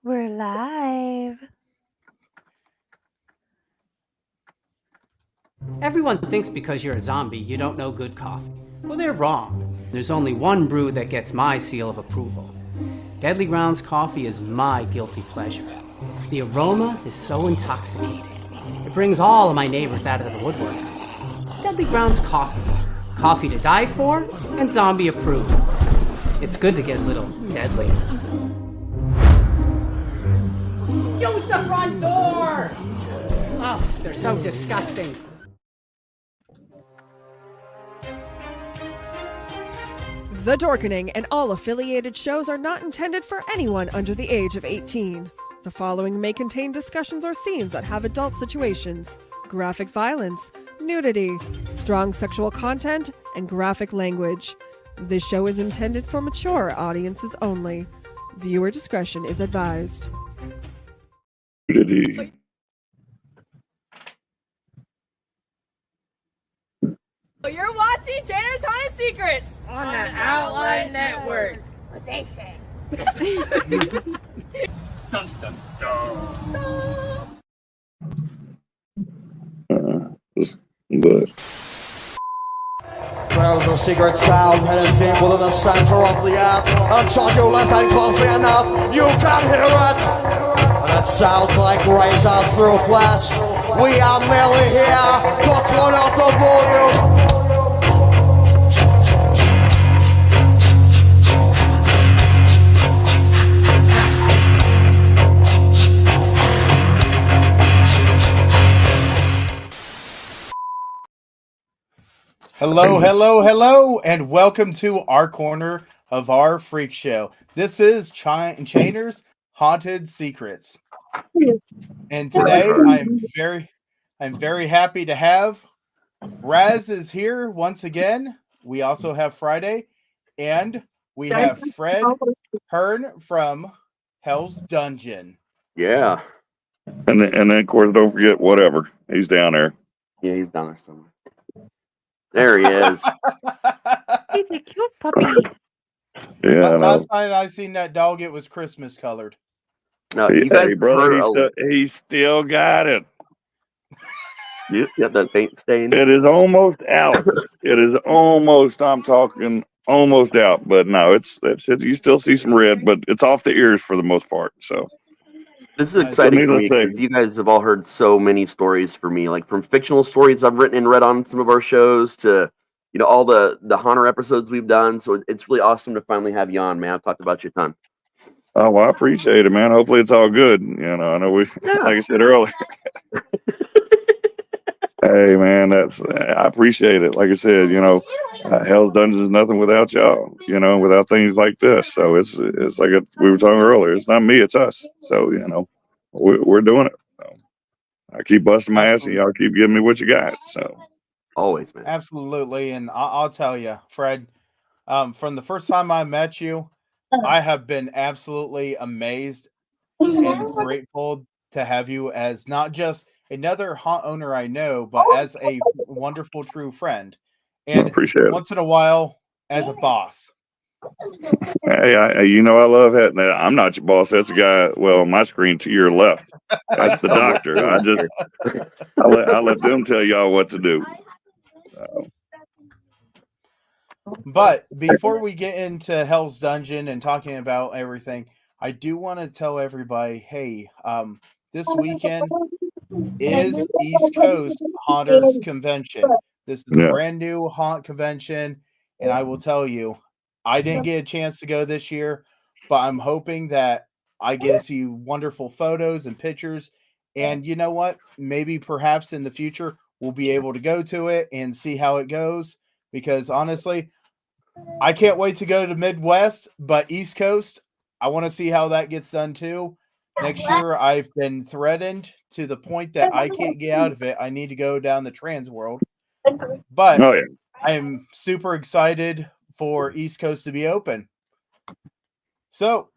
We're live. Everyone thinks because you're a zombie, you don't know good coffee. Well, they're wrong. There's only one brew that gets my seal of approval. Deadly Grounds coffee is my guilty pleasure. The aroma is so intoxicating. It brings all of my neighbors out of the woodwork. Deadly Grounds coffee. Coffee to die for and zombie approved. It's good to get a little deadly. Use the front door! Oh, they're so disgusting. The Dorkening and all affiliated shows are not intended for anyone under the age of 18. The following may contain discussions or scenes that have adult situations, graphic violence, nudity, strong sexual content, and graphic language. This show is intended for mature audiences only. Viewer discretion is advised. Nudity. You're watching Tanner's Haunted Secrets on the Outline Network. What they say. Dun, dun, dun. There's a secret sound hidden deep within the center of the earth. Until you listen closely enough, you can hear it. And it sounds like razors through flesh. We are merely here to turn up the volume. Hello, and welcome to our corner of our freak show. This is Chainer's Haunted Secrets, and today I'm very happy to have Raz is here once again. We also have Friday, and we have Fred Hearn from Hell's Dungeon. Yeah. And then of course, don't forget whatever. He's down there. Yeah, he's down there somewhere. There he is. He's a cute puppy. Yeah. Last time I seen that dog, it was Christmas colored. No, you guys, hey, brother, he still got it. You got that paint stain. It is almost out. It is almost. I'm talking almost out, but no, it's you still see some red, but it's off the ears for the most part. So. This is exciting for me because you guys have all heard so many stories for me, like from fictional stories I've written and read on some of our shows to, all the Haunter episodes we've done. So it's really awesome to finally have you on, man. I've talked about you a ton. Oh, well, I appreciate it, man. Hopefully it's all good. I know like I said earlier. Hey, man, I appreciate it. Like I said, Hell's Dungeon is nothing without y'all, without things like this. So it's like we were talking earlier. It's not me, it's us. So, we're doing it. So I keep busting my ass and y'all keep giving me what you got. So always, man. Absolutely. And I'll tell you, Fred, from the first time I met you, I have been absolutely amazed and grateful to have you as not just another haunt owner I know, but as a wonderful, true friend. And once in a while, as a boss. Hey, I love that. Now, I'm not your boss. That's the guy. Well, on my screen to your left. That's the doctor. I let them tell y'all what to do. But before we get into Hell's Dungeon and talking about everything, I do want to tell everybody, hey, this weekend is East Coast Haunters Convention. This is a brand new haunt convention, and I will tell you, I didn't get a chance to go this year, but I'm hoping that I get to see wonderful photos and pictures. And you know what? Maybe perhaps in the future we'll be able to go to it and see how it goes. Because honestly, I can't wait to go to Midwest, but East Coast, I want to see how that gets done too. Next year, I've been threatened to the point that I can't get out of it. I need to go down the trans world. But I am super excited for East Coast to be open. So,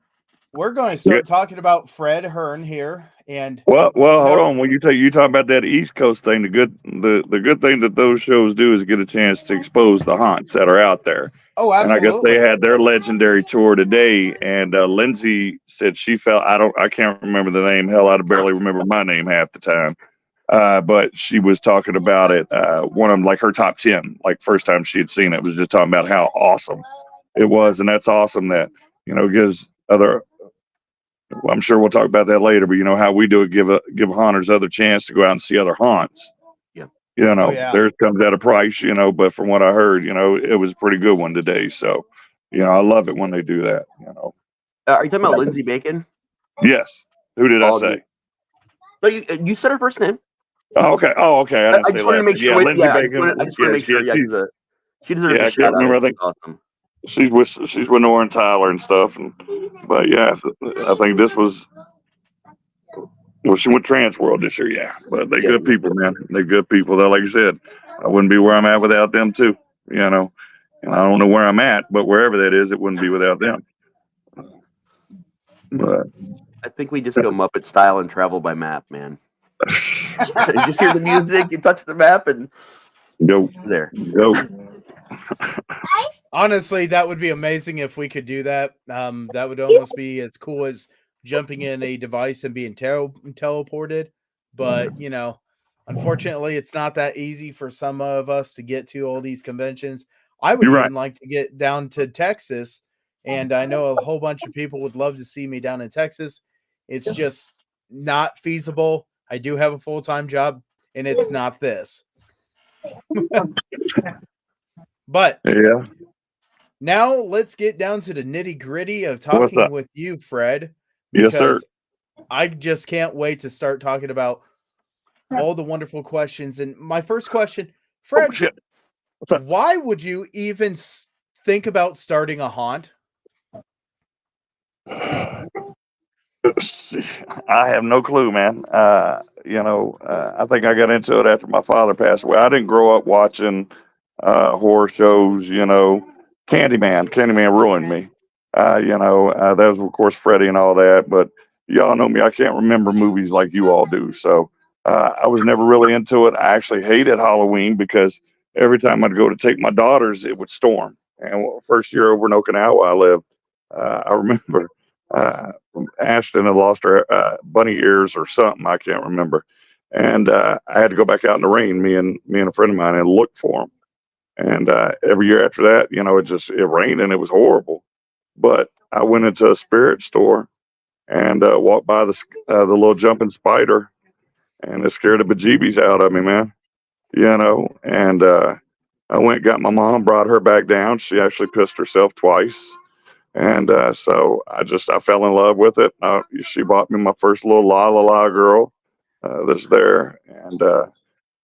we're going to start talking about Fred Hearn here, and well, hold on. When you talk about that East Coast thing, the good thing that those shows do is get a chance to expose the haunts that are out there. Oh, And I guess they absolutely. had their legendary tour today, and Lindsay said she felt I can't remember the name. Hell, I barely remember my name half the time. But she was talking about it. One of them, like her top 10, like first time she had seen it, was just talking about how awesome it was, and that's awesome that gives other. Well, I'm sure we'll talk about that later, but how we do it, give haunters other chance to go out and see other haunts. Yeah. Oh, yeah. Theirs comes at a price, but from what I heard, it was a pretty good one today. So, I love it when they do that. Are you talking about Lindsay Bacon? Yes. Who did I say? No, you said her first name. Oh, okay. I just wanted to make sure. Lindsay I Bacon. just want to make sure. Yeah, because she deserves a I shout can't remember. out. I think Awesome. she's with Nora and Tyler and stuff. But yeah, I think this was. Well, she went Trans World this year, yeah. But they're good people, man. They're good people. Though, like I said, I wouldn't be where I'm at without them too. And I don't know where I'm at, but wherever that is, it wouldn't be without them. But I think we just go Muppet style and travel by map, man. You just hear the music, you touch the map, and go there. Go. Honestly, that would be amazing if we could do that. That would almost be as cool as jumping in a device and being teleported. But, unfortunately, it's not that easy for some of us to get to all these conventions. I would even like to get down to Texas, and I know a whole bunch of people would love to see me down in Texas. It's just not feasible. I do have a full-time job, and it's not this. But yeah. Now let's get down to the nitty-gritty of talking with you, Fred. Yes, sir. I just can't wait to start talking about all the wonderful questions. And my first question, Fred, why would you even think about starting a haunt? I have no clue, man. I think I got into it after my father passed away. I didn't grow up watching horror shows. Candyman ruined me. That was of course Freddy and all that, but y'all know me, I can't remember movies like you all do. So I was never really into it. I actually hated Halloween because every time I'd go to take my daughters, it would storm. And first year over in Okinawa I lived, I remember Ashton had lost her bunny ears or something, I can't remember, and I had to go back out in the rain, me and a friend of mine, and look for them. And every year after that, it rained and it was horrible. But I went into a spirit store and walked by the little jumping spider, and it scared the bejeebies out of me, man. And I went and got my mom, brought her back down. She actually pissed herself twice. And so I fell in love with it. She bought me my first little la girl that's there. And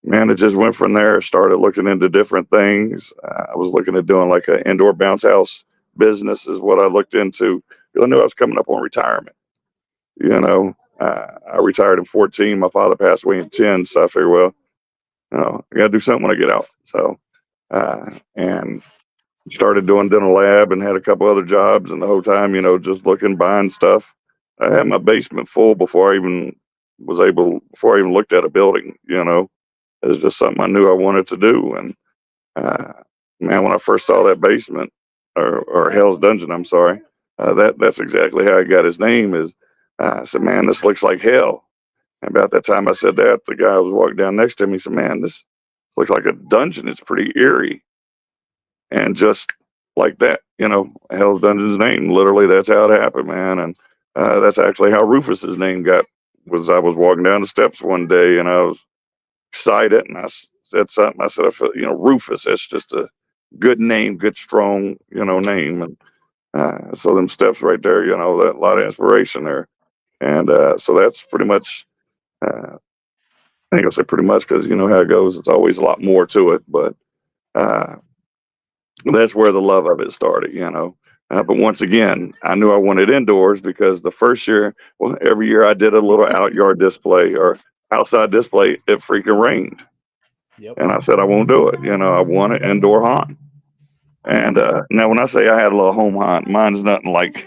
man, it just went from there. Started looking into different things. I was looking at doing like an indoor bounce house business is what I looked into. I knew I was coming up on retirement. I retired in 14. My father passed away in 10. So I figured, well, I got to do something when I get out. So, and started doing dental lab and had a couple other jobs. And the whole time, just looking, buying stuff. I had my basement full before I even looked at a building, It was just something I knew I wanted to do. And man, when I first saw that basement or Hell's Dungeon, I'm sorry, that's exactly how I got his name. Is I said, man, this looks like hell. And about that time I said that, the guy who was walking down next to me said, man, this looks like a dungeon. It's pretty eerie. And just like that, Hell's Dungeon's name, literally, that's how it happened, man. And that's actually how Rufus's name I was walking down the steps one day and I was excited and I said something. I said, I feel, Rufus, that's just a good name, good, strong, name. And so them steps right there, that a lot of inspiration there. And so that's pretty much, I think I'll say pretty much because you know how it goes. It's always a lot more to it, but that's where the love of it started, But once again, I knew I wanted indoors because the first year, every year I did a little out-yard display or outside display, it freaking rained. Yep. And I said, I won't do it. I want an indoor haunt. And now when I say I had a little home haunt, mine's nothing like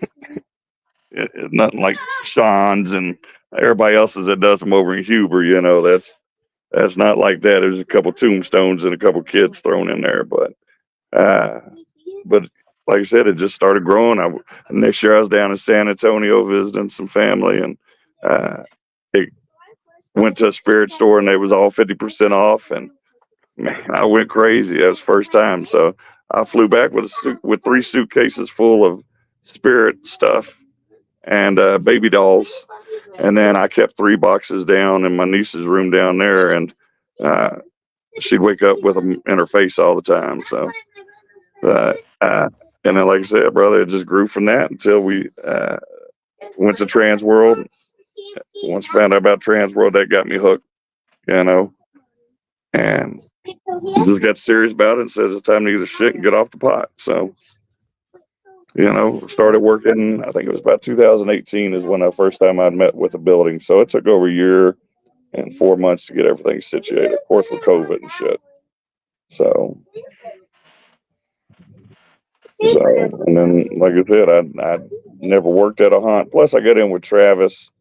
It's nothing like Sean's and everybody else's that does them over in Huber. You know, that's not like that. There's a couple tombstones and a couple kids thrown in there, uh, but like I said, it just started growing. Next year I was down in San Antonio visiting some family, and it went to a spirit store and they was all 50% off, and man, I went crazy. That was the first time. So I flew back with 3 suitcases full of spirit stuff and baby dolls. And then I kept 3 boxes down in my niece's room down there, and she'd wake up with them in her face all the time. So, and then, like I said, brother, it just grew from that until we went to Trans World. Once I found out about Trans World, that got me hooked, you know, and just got serious about it and says it's time to either shit and get off the pot. So, you know, started working, I think it was about 2018 is when the first time I'd met with the building. So it took over a year and 4 months to get everything situated, of course, with COVID and shit. So, and then, like I said, I never worked at a haunt. Plus, I got in with Travis,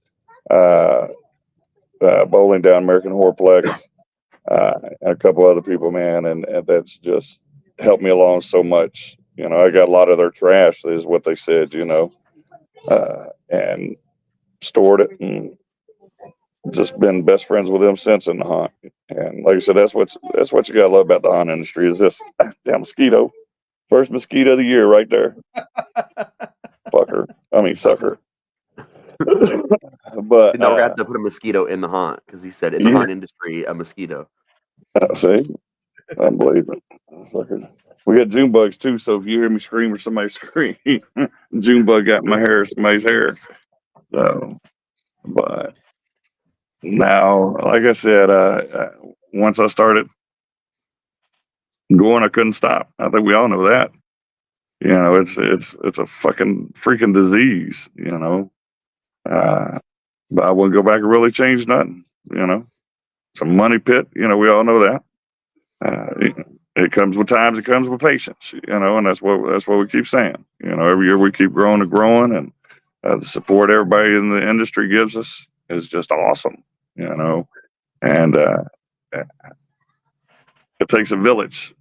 bowling down American Horrorplex, and a couple other people, man, and that's just helped me along so much. You know, I got a lot of their trash, is what they said, you know, and stored it, and just been best friends with them since in the haunt. And like I said, that's what you gotta love about the haunt industry is this damn mosquito. First mosquito of the year right there. Sucker. But now we're gonna have to put a mosquito in the haunt because he said in the haunt industry a mosquito. See, unbelievable. We got June bugs too, so if you hear me scream or somebody scream, June bug got in my hair, somebody's hair. So, but now, like I said, once I started going, I couldn't stop. I think we all know that. You know, it's a fucking freaking disease. You know, but I wouldn't go back and really change nothing. You know, it's a money pit. You know, we all know that. It comes with times. It comes with patience. You know, and that's what we keep saying. You know, every year we keep growing and growing, and the support everybody in the industry gives us is just awesome. You know, and it takes a village.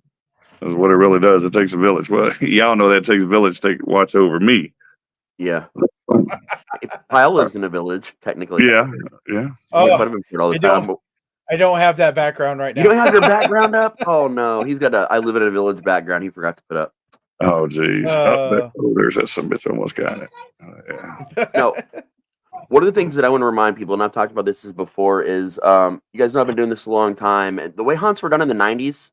Is what it really does. It takes a village. Well, y'all know that it takes a village to watch over me. Yeah. Kyle lives in a village, technically. Yeah. I don't have that background right now. You don't have your background up? Oh no, he's got I live in a village background. He forgot to put up. Oh geez. There's that some bitch almost got it. Yeah. Now, one of the things that I want to remind people, and I've talked about this before, is you guys know I've been doing this a long time, and the way haunts were done in the 90s,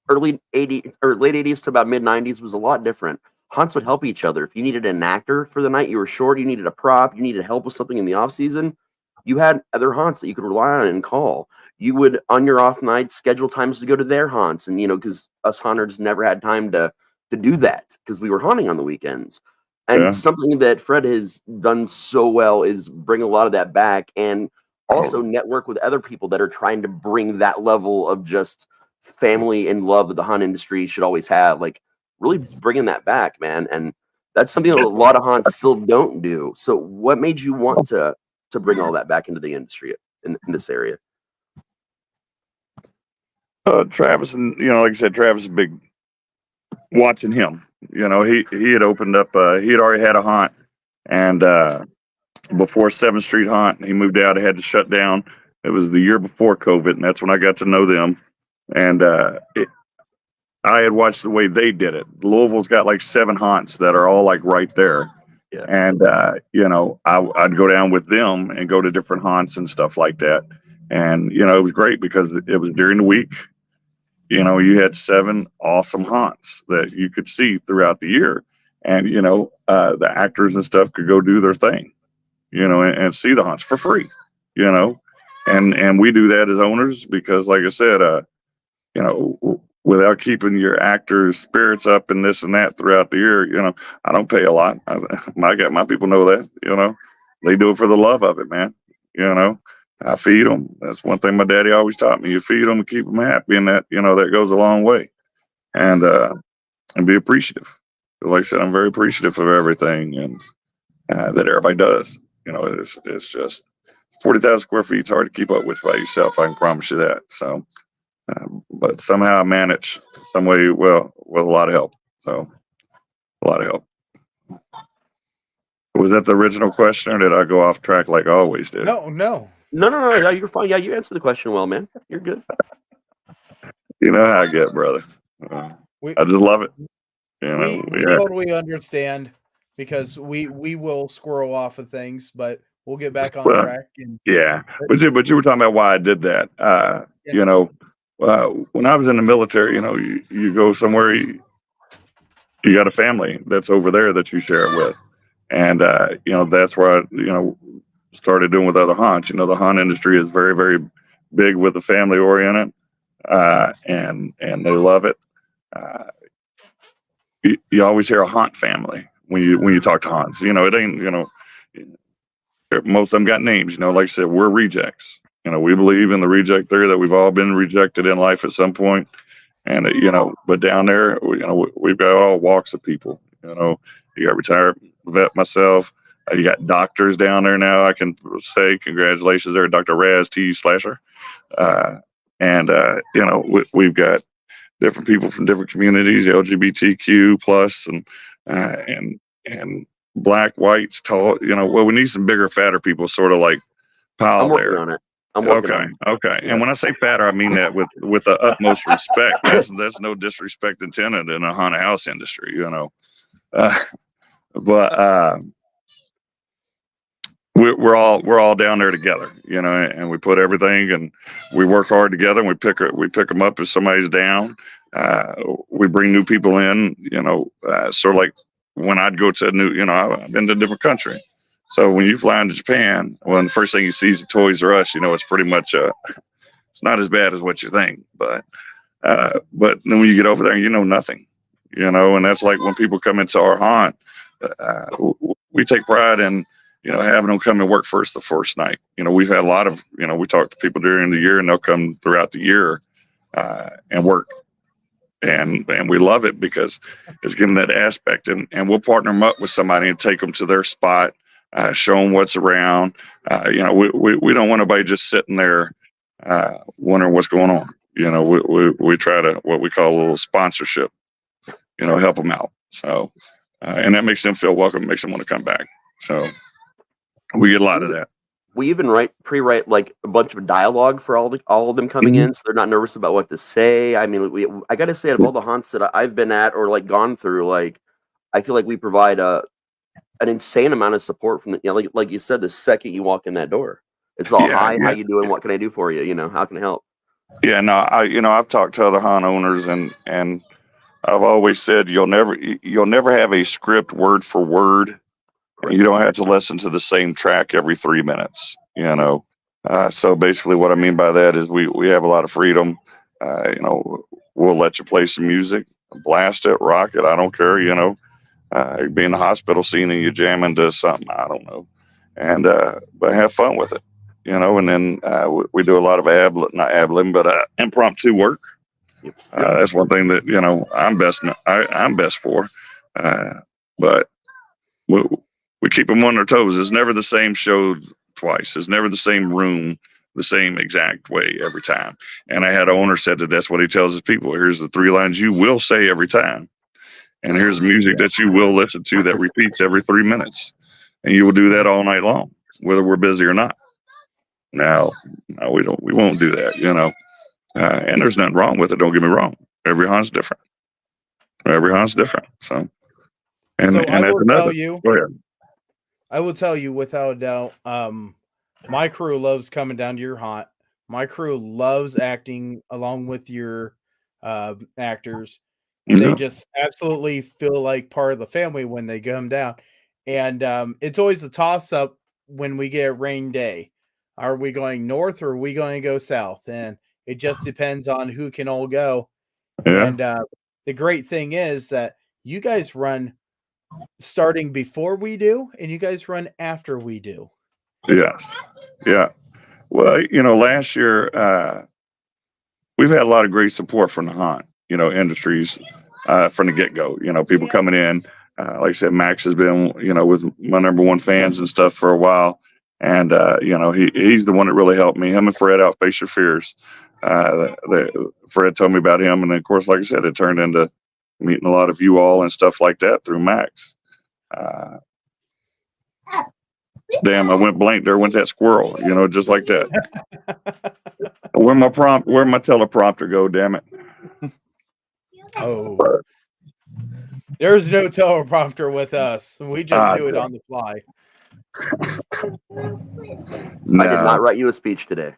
early 80s or late 80s to about mid 90s was a lot different. Haunts would help each other. If you needed an actor for the night, you were short, you needed a prop, you needed help with something in the off season, you had other haunts that you could rely on and call. You would, on your off nights, schedule times to go to their haunts, and because us haunters never had time to do that because we were haunting on the weekends. And something that Fred has done so well is bring a lot of that back, and also network with other people that are trying to bring that level of just family and love that the haunt industry should always have. Like really bringing that back, man. And that's something that a lot of haunts still don't do. So what made you want to bring all that back into the industry in this area? Travis, and like I said, Travis is big. Watching him, he had opened up. He had already had a haunt, and before 7th Street Haunt, he moved out. It had to shut down. It was the year before COVID, and that's when I got to know them. And I had watched the way they did it. Louisville's got like 7 haunts that are all like right there. Yeah. And I'd go down with them and go to different haunts and stuff like that. And it was great because it was during the week. You had 7 awesome haunts that you could see throughout the year. And, the actors and stuff could go do their thing, and see the haunts for free, and we do that as owners because, like I said, without keeping your actors' spirits up and this and that throughout the year, I don't pay a lot. My people know that, they do it for the love of it, man. I feed them. That's one thing my daddy always taught me. You feed them and keep them happy, and that that goes a long way. And be appreciative. Like I said, I'm very appreciative of everything, and that everybody does. It's just 40,000 square feet. It's hard to keep up with by yourself. I can promise you that. So, but somehow I manage some way, well, with a lot of help. So a lot of help. Was that the original question, or did I go off track like I always do? No. Yeah, you're fine. Yeah, you answered the question well, man. You're good. You know how I get, brother. I just love it. We totally understand, because we will squirrel off of things, but we'll get back on track. Yeah, but you were talking about why I did that. When I was in the military, you go somewhere, you got a family that's over there that you share it with, and that's where I started doing with other hunts. The hunt industry is very, very big with the family oriented, and they love it. You always hear a hunt family when you talk to hunts. It ain't most of them got names. Like I said, we're rejects. We believe in the reject theory that we've all been rejected in life at some point, and but down there, we've got all walks of people. You got retired vet myself. You got doctors down there now. I can say congratulations there, Dr. Raz T. Slasher, and we've got different people from different communities, LGBTQ plus, and black, whites, tall. We need some bigger, fatter people, sort of like Powell I'm working there. on it. I'm working on it. Okay. Yeah. And when I say fatter, I mean that with the utmost respect. That's no disrespect intended in a haunted house industry, but we're all down there together, and we put everything, and we work hard together, and we pick them up if somebody's down. We bring new people in, sort of like when I'd go to I've been to a different country. So when you fly into Japan, well, the first thing you see is Toys R Us. It's pretty much it's not as bad as what you think, but then when you get over there, nothing, and that's like when people come into our haunt, we take pride in having them come and work the first night. We've had a lot of we talk to people during the year, and they'll come throughout the year and work. And we love it because it's given that aspect, and we'll partner them up with somebody and take them to their spot, show them what's around. We don't want anybody just sitting there wondering what's going on. We try to what we call a little sponsorship, help them out. So, and that makes them feel welcome, makes them want to come back. So we get a lot of that. We even pre-write like a bunch of dialogue for all of them coming in, so they're not nervous about what to say. I mean, I got to say, out of all the haunts that I've been at or like gone through, I feel like we provide an insane amount of support from like you said, the second you walk in that door, it's all hi, how you doing? What can I do for you? How can I help? Yeah, no, I've talked to other haunt owners, and I've always said you'll never have a script word for word. You don't have to listen to the same track every 3 minutes, So basically what I mean by that is we have a lot of freedom. We'll let you play some music, blast it, rock it. I don't care, you be in the hospital scene and you jam into something, I don't know. And, but have fun with it, and then we do a lot of not ad-lib, but impromptu work. That's one thing that, I'm best for. But we keep them on their toes. It's never the same show twice. It's never the same room, the same exact way every time. And I had an owner said that's what he tells his people. Here's the 3 lines you will say every time. And here's the music that you will listen to that repeats every 3 minutes. And you will do that all night long, whether we're busy or not. No, we won't do that, and there's nothing wrong with it. Don't get me wrong. Every haunt's different. So, and I will tell you, go ahead. I will tell you without a doubt, my crew loves coming down to your haunt. My crew loves acting along with your actors. They just absolutely feel like part of the family when they come down. And it's always a toss-up when we get a rain day. Are we going north or are we going to go south? And it just depends on who can all go. Yeah. And the great thing is that you guys run starting before we do, and you guys run after we do. Yes. Yeah. Well, last year we've had a lot of great support from the haunt, industries from the get-go. People coming in, like I said, Max has been, with my number one fans and stuff for a while. And, he's the one that really helped me. Him and Fred out Face Your Fears. Fred told me about him. And then, of course, like I said, it turned into meeting a lot of you all and stuff like that through Max. Damn, I went blank there, went that squirrel, just like that. Where'd my teleprompter go, damn it? Oh. There's no teleprompter with us. We just do it on the fly. No. I did not write you a speech today.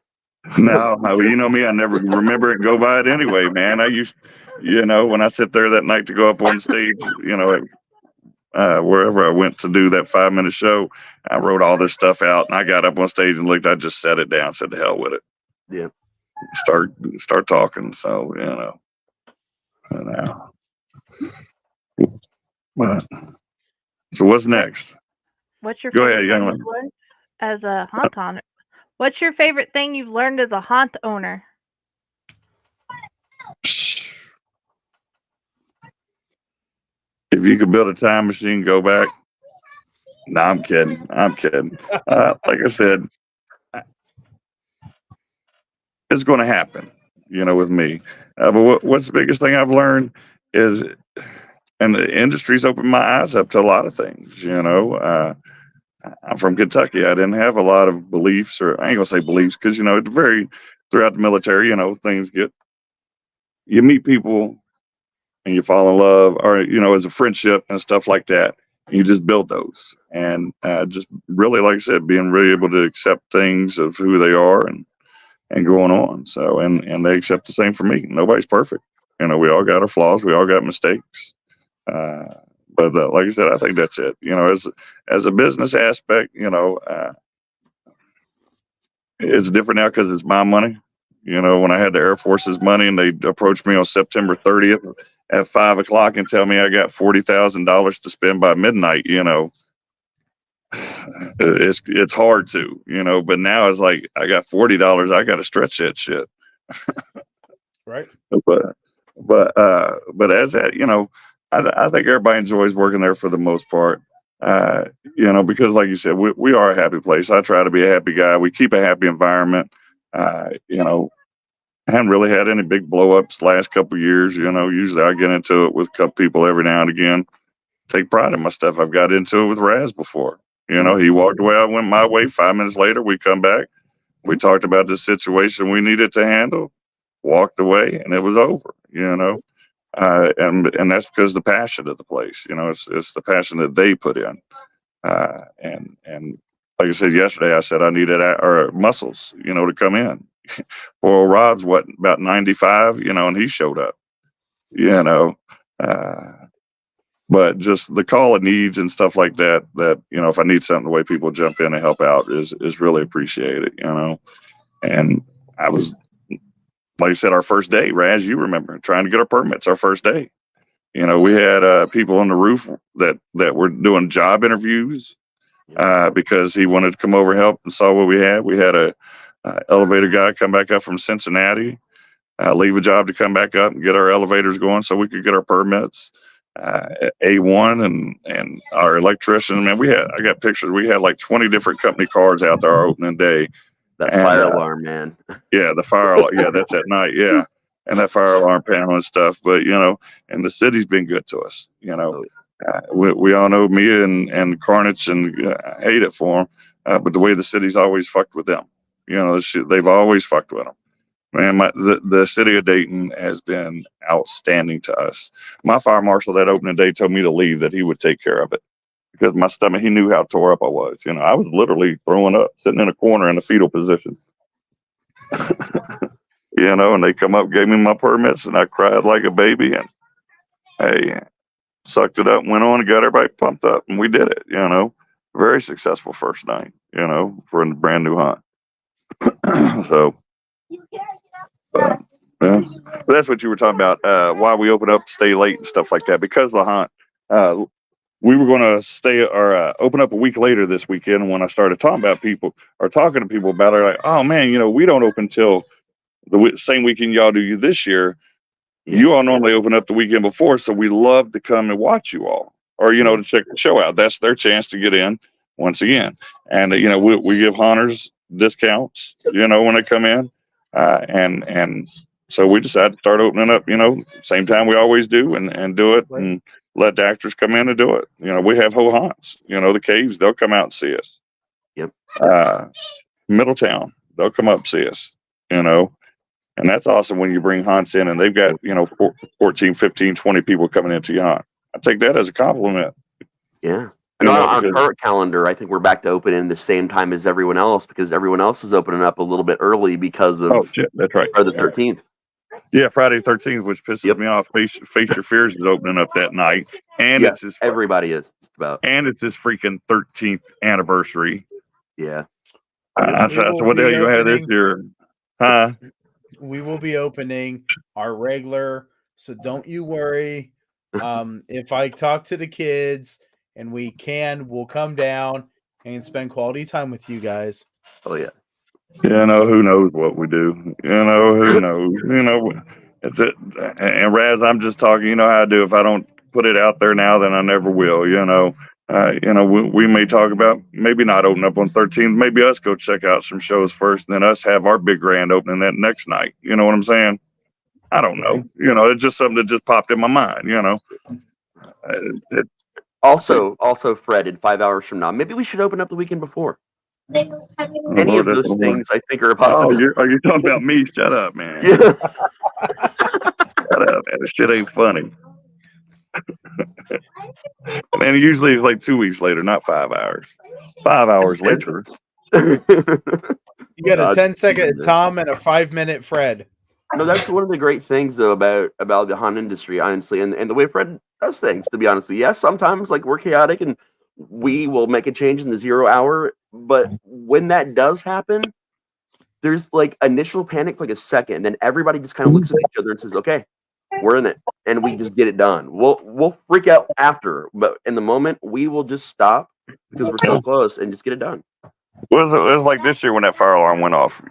No, you know me, I never remember it and go by it anyway, man. I used, when I sit there that night to go up on stage, wherever I went to do that 5-minute show, I wrote all this stuff out and I got up on stage and I just set it down, said the hell with it. Yeah. Start talking. So, so what's next? What's your Go favorite ahead, young thing you've learned as a haunt owner? What's your favorite thing you've learned as a haunt owner? If you could build a time machine, go back. No, I'm kidding. Like I said, it's going to happen, with me. But what's the biggest thing I've learned is, and the industry's opened my eyes up to a lot of things, I'm from Kentucky. I didn't have a lot of beliefs, or I ain't gonna say beliefs, because it's very throughout the military. Things you meet people and you fall in love, or as a friendship and stuff like that. And you just build those, and just really, like I said, being really able to accept things of who they are and going on. So and they accept the same for me. Nobody's perfect. We all got our flaws. We all got mistakes. But like I said, I think that's it. As a business aspect, it's different now because it's my money. When I had the Air Force's money and they approached me on September 30th at 5 o'clock and tell me I got $40,000 to spend by midnight, it's hard to, but now it's like I got $40. I got to stretch that shit. Right. But as that, I think everybody enjoys working there for the most part, because like you said, we are a happy place. I try to be a happy guy. We keep a happy environment. I haven't really had any big blow ups last couple of years. Usually I get into it with a couple people every now and again. Take pride in my stuff. I've got into it with Raz before. He walked away. I went my way. 5 minutes later, we come back. We talked about the situation we needed to handle, walked away, and it was over, and that's because the passion of the place, it's the passion that they put in. And like I said yesterday, I said I needed our muscles, to come in. Poor old Rod's about 95, and he showed up, but just the call of needs and stuff like that, if I need something, the way people jump in and help out is really appreciated, and I was, like I said, our first day, Raz, you remember trying to get our permits, our first day. We had people on the roof that were doing job interviews because he wanted to come over and help and saw what we had. We had a elevator guy come back up from Cincinnati, leave a job to come back up and get our elevators going so we could get our permits. A1 and our electrician, man, I got pictures. We had like 20 different company cars out there our opening day. That fire alarm, man. Yeah, the fire alarm. Yeah, that's at night. Yeah. And that fire alarm panel and stuff. But, and the city's been good to us. We all know me and Carnage and hate it for them. But the way the city's always fucked with them, they've always fucked with them. Man, the city of Dayton has been outstanding to us. My fire marshal that opening day told me to leave, that he would take care of it. Because my stomach, he knew how tore up I was. I was literally throwing up, sitting in a corner in a fetal position. And they come up, gave me my permits, and I cried like a baby. And hey, sucked it up, went on and got everybody pumped up, and we did it. Very successful first night. For a brand new hunt. So, yeah, that's what you were talking about. Why we open up, stay late, and stuff like that. Because of the hunt. We were going to stay or open up a week later this weekend. And when I started talking to people about it, like, oh man, we don't open till the same weekend y'all do this year. Yeah. You all normally open up the weekend before, so we love to come and watch you all. or to check the show out. That's their chance to get in once again. And we give hunters discounts, when they come in, and so we decided to start opening up, same time we always do, and do it, and let the actors come in and do it. We have whole hunts. The caves, they'll come out and see us. Yep. Middletown, they'll come up and see us. And that's awesome when you bring hunts in and they've got 14, 15, 20 people coming into your hunt. I take that as a compliment. Yeah. And on our current calendar, I think we're back to opening the same time as everyone else, because everyone else is opening up a little bit early because of that's right. Friday the 13th. Yeah, Friday the 13th, which pisses me off. Face Your Fears is opening up that night, and everybody is just about, and it's his freaking 13th anniversary. Yeah. So what the hell you have this year? Huh? We will be opening our regular, so don't you worry. If I talk to the kids and we'll come down and spend quality time with you guys. Oh yeah. Who knows what we do? Who knows? It's it. And Raz, I'm just talking. You know how I do. If I don't put it out there now, then I never will. We may talk about maybe not open up on 13th. Maybe us go check out some shows first, and then us have our big grand opening that next night. You know what I'm saying? I don't know. It's just something that just popped in my mind. Also, Fred, in 5 hours from now, maybe we should open up the weekend before. Any of those things, I think, are a possibility. Are you talking about me? Shut up, man. Yeah. Shut up, man. This shit ain't funny. And usually it's like 2 weeks later, not 5 hours. 5 hours later. You got a 10-second Tom and a 5-minute Fred. No, that's one of the great things though about the hunt industry, honestly, and the way Fred does things, to be honest with you. Yes, sometimes like we're chaotic and we will make a change in the 0 hour, but when that does happen, there's like initial panic for like a second, and then everybody just kind of looks at each other and says, okay, we're in it, and we just get it done. We'll freak out after, but in the moment we will just stop because we're so close and just get it done. It was like this year when that fire alarm went off.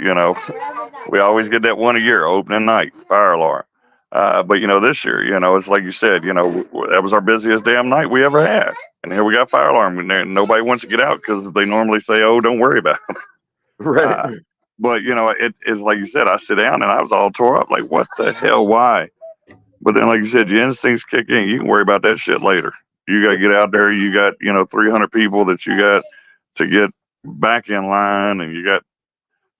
We always get that one a year, opening night, fire alarm. But this year, it's like you said, that was our busiest damn night we ever had. And here we got fire alarm, and nobody wants to get out because they normally say, "Oh, don't worry about it." Right. But it is like you said. I sit down and I was all tore up. Like, what the hell? Why? But then, like you said, your instincts kick in. You can worry about that shit later. You got to get out there. You got 300 people that you got to get back in line, and you got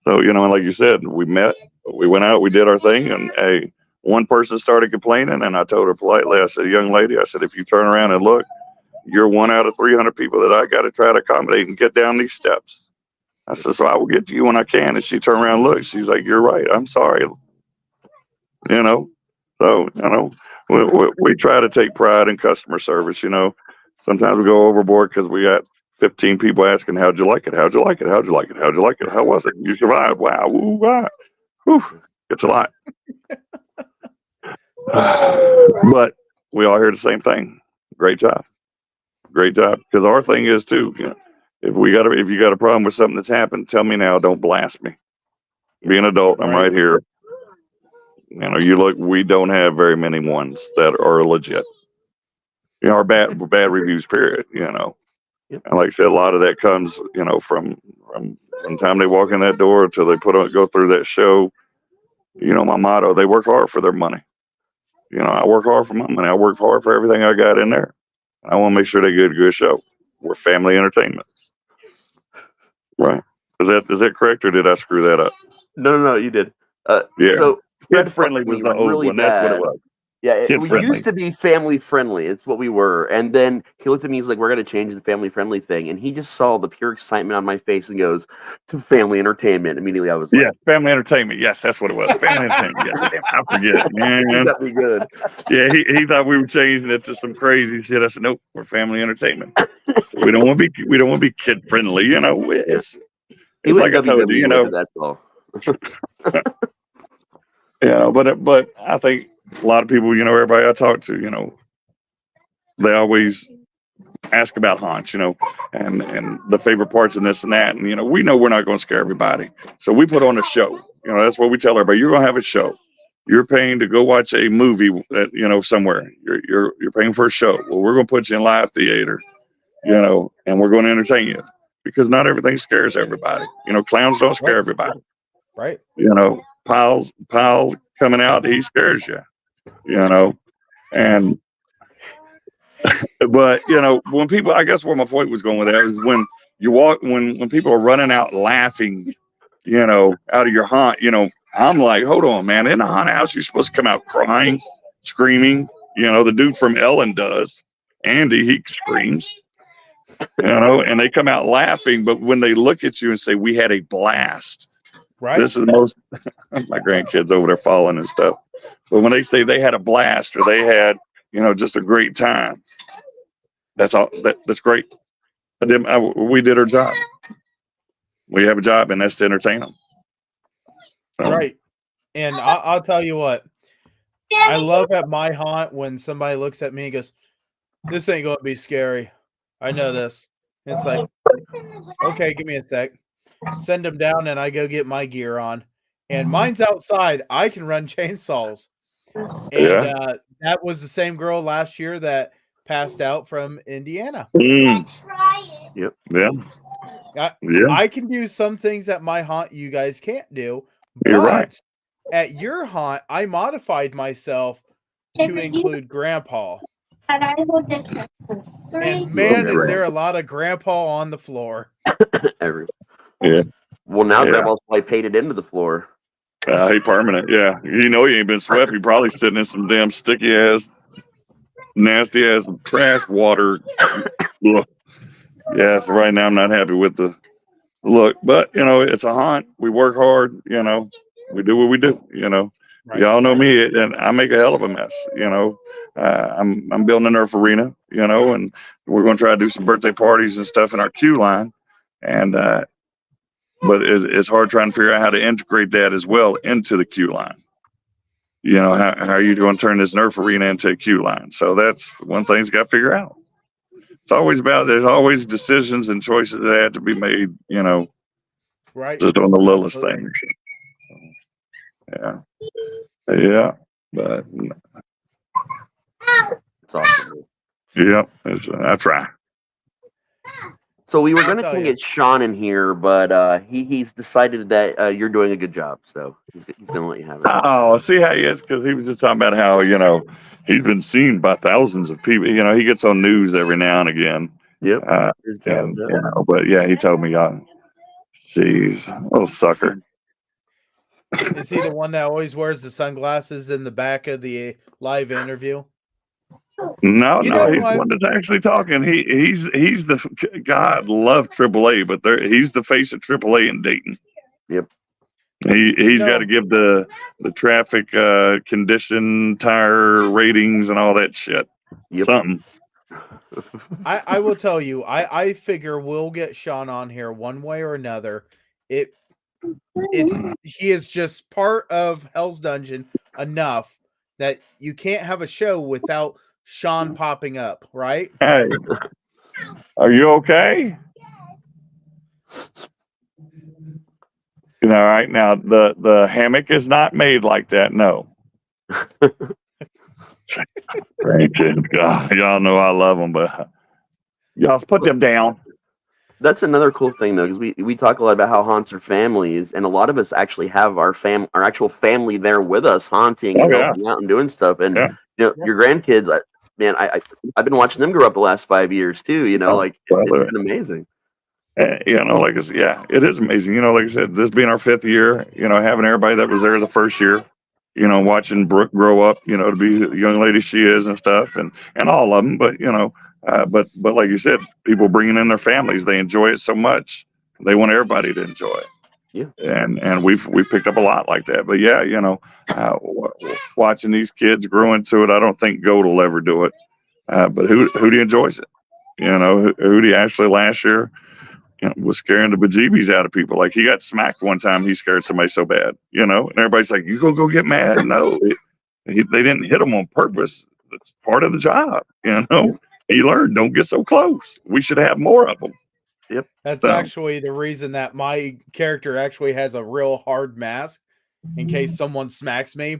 and like you said, we met, we went out, we did our thing, and one person started complaining, and I told her politely, I said, young lady, I said, if you turn around and look, you're one out of 300 people that I got to try to accommodate and get down these steps. I said, so I will get to you when I can. And she turned around and looked. She's like, you're right. I'm sorry. So, we try to take pride in customer service. Sometimes we go overboard because we got 15 people asking, how'd you like it? How'd you like it? How'd you like it? How'd you like it? How was it? You survived. Wow. Woo, wow. Whew. It's a lot. But we all hear the same thing. Great job. Great job. Because our thing is too, if you got a problem with something that's happened, tell me now, don't blast me. Be an adult, I'm right here. You look, we don't have very many ones that are legit. Our bad reviews, period, Yep. And like I said, a lot of that comes, from the time they walk in that door until they go through that show. My motto, they work hard for their money. I work hard for my money. I work hard for everything I got in there. I want to make sure they get a good show. We're family entertainment. Right. Is that correct, or did I screw that up? No, you did. Yeah. So Kid friendly was the old one. That's what it was. Yeah, we used to be family friendly. It's what we were. And then he looked at me, he's like, we're going to change the family friendly thing. And he just saw the pure excitement on my face and goes, to family entertainment. Immediately I was like, yeah, family entertainment. Yes, that's what it was. Family entertainment. Yes, damn, I forget, man. That'd be good. Yeah, he thought we were changing it to some crazy shit. I said, nope, we're family entertainment. we don't want to be kid friendly, It's like I told you, that's all. But I think a lot of people, everybody I talk to, they always ask about hunts, and the favorite parts and this and that. And, we know we're not going to scare everybody. So we put on a show. That's what we tell everybody. You're going to have a show. you're paying to go watch a movie at, somewhere. You're paying for a show. Well, we're going to put you in live theater, and we're going to entertain you because not everything scares everybody. Clowns don't scare everybody. Right. Pile coming out, he scares you. And but when people, I guess where my point was going with that is when you walk, when people are running out laughing, out of your haunt, I'm like, hold on, man, in a haunted house you're supposed to come out crying, screaming. The dude from Ellen does. Andy, he screams. And they come out laughing, but when they look at you and say, "We had a blast," right? This is the most. My grandkids over there falling and stuff. But when they say they had a blast or they had, just a great time, that's all. That's great. We did our job. We have a job, and that's to entertain them. Right. And I'll tell you what. I love at my haunt when somebody looks at me and goes, "This ain't going to be scary. I know this." And it's like, okay, give me a sec. Send them down, and I go get my gear on. And mine's outside. I can run chainsaws. And that was the same girl last year that passed out from Indiana. Yep. Yeah. I can do some things at my haunt you guys can't do. You're right. At your haunt, I modified myself to include Grandpa. And man, is there a lot of Grandpa on the floor. Yeah. Well, now Grandpa's probably paid it into the floor. He permanent, yeah. He ain't been swept. He probably sitting in some damn sticky ass, nasty ass trash water. Yeah, for right now I'm not happy with the look. But it's a haunt. We work hard, we do what we do, Right. Y'all know me, and I make a hell of a mess. I'm building a Nerf arena, and we're going to try to do some birthday parties and stuff in our queue line, and but it's hard trying to figure out how to integrate that as well into the queue line. How are you going to turn this Nerf arena into a queue line? So that's one thing's got to figure out. It's always there's always decisions and choices that have to be made. Right. Just on the littlest things. So, yeah, but it's awesome. Yeah, I try. So we were going to get Sean in here, but he's decided that you're doing a good job, so he's going to let you have it. Oh, see how he is, because he was just talking about how he's been seen by thousands of people. He gets on news every now and again. Yep. But yeah, he told me, "Jeez, little sucker." Is he the one that always wears the sunglasses in the back of the live interview? No, he's the one that's actually talking. He's the God love AAA, but he's the face of AAA in Dayton. Yep. He's got to give the traffic condition, tire ratings, and all that shit. Yep. Something. I will tell you, I figure we'll get Sean on here one way or another. He is just part of Hell's Dungeon enough that you can't have a show without Sean popping up, right? Hey, are you okay? Right now the hammock is not made like that. No. God, y'all know I love them, but y'all put them down. That's another cool thing, though, because we talk a lot about how haunts are families, and a lot of us actually have our actual family there with us, haunting and helping out and doing stuff. And your grandkids, I've been watching them grow up the last 5 years too. It's been amazing. It is amazing. Like I said, this being our 5th year, having everybody that was there the first year, watching Brooke grow up, to be the young lady she is and stuff, and all of them. But but like you said, people bringing in their families, they enjoy it so much, they want everybody to enjoy it. Yeah, and we've picked up a lot like that. But yeah, watching these kids grow into it, I don't think Goat will ever do it. But who enjoys it? Hootie actually last year was scaring the bejeebies out of people. Like, he got smacked one time. He scared somebody so bad, and everybody's like, "You gonna go get mad?" No, they didn't hit him on purpose. It's part of the job, He learned, don't get so close. We should have more of them. Yep. That's actually the reason that my character actually has a real hard mask in case someone smacks me.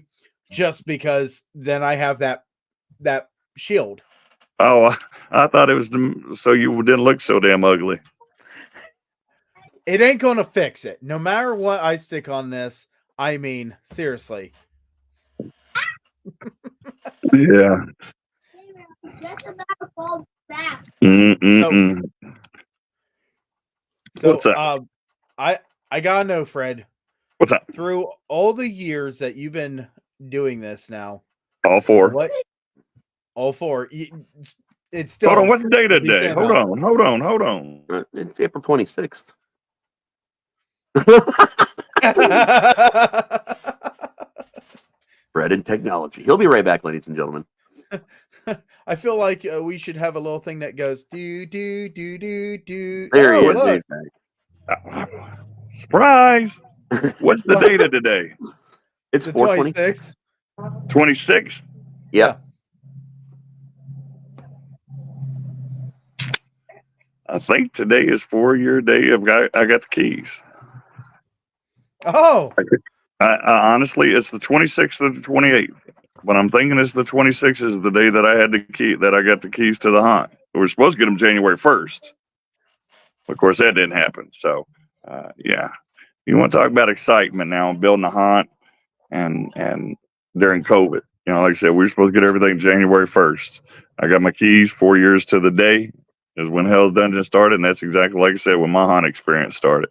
just because then I have that shield. Oh, I thought it was so you didn't look so damn ugly. It ain't gonna fix it. No matter what I stick on this, I mean, seriously. Yeah. So, What's up? I gotta know, Fred. What's up? Through all the years that you've been doing this now, All four. All four. It's still. Hold on. What's the date of the day? Hold on. It's April 26th. Fred and technology. He'll be right back, ladies and gentlemen. I feel like we should have a little thing that goes do do do do do. There he is. Surprise! What's the date of today? It's 4/26. 26th. Yeah. I think today is 4-year day of I got the keys. Oh. I honestly, it's the 26th or the 28th. But I'm thinking it's the 26th is the day that I got the keys to the hunt. We were supposed to get them January 1st. Of course, that didn't happen. So, yeah. You want to talk about excitement now, building a hunt and during COVID. You know, like I said, we were supposed to get everything January 1st. I got my keys 4 years to the day is when Hell's Dungeon started. And that's exactly, like I said, when my hunt experience started.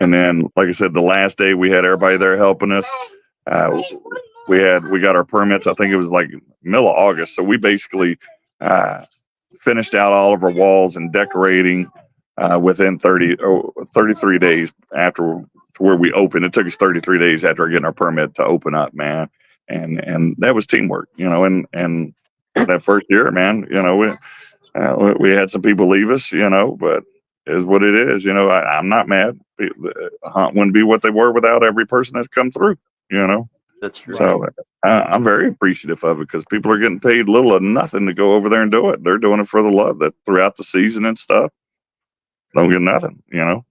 And then, like I said, the last day we had everybody there helping us. We got our permits. I think it was like middle of August. So we basically finished out all of our walls and decorating within 33 days after to where we opened. It took us 33 days after getting our permit to open up, man. And that was teamwork, you know. And that first year, man, you know, we had some people leave us, you know, but it is what it is. You know, I'm not mad. The hunt wouldn't be what they were without every person that's come through, you know. That's true. So I'm very appreciative of it because people are getting paid little or nothing to go over there and do it. They're doing it for the love that throughout the season and stuff. Don't get nothing, you know.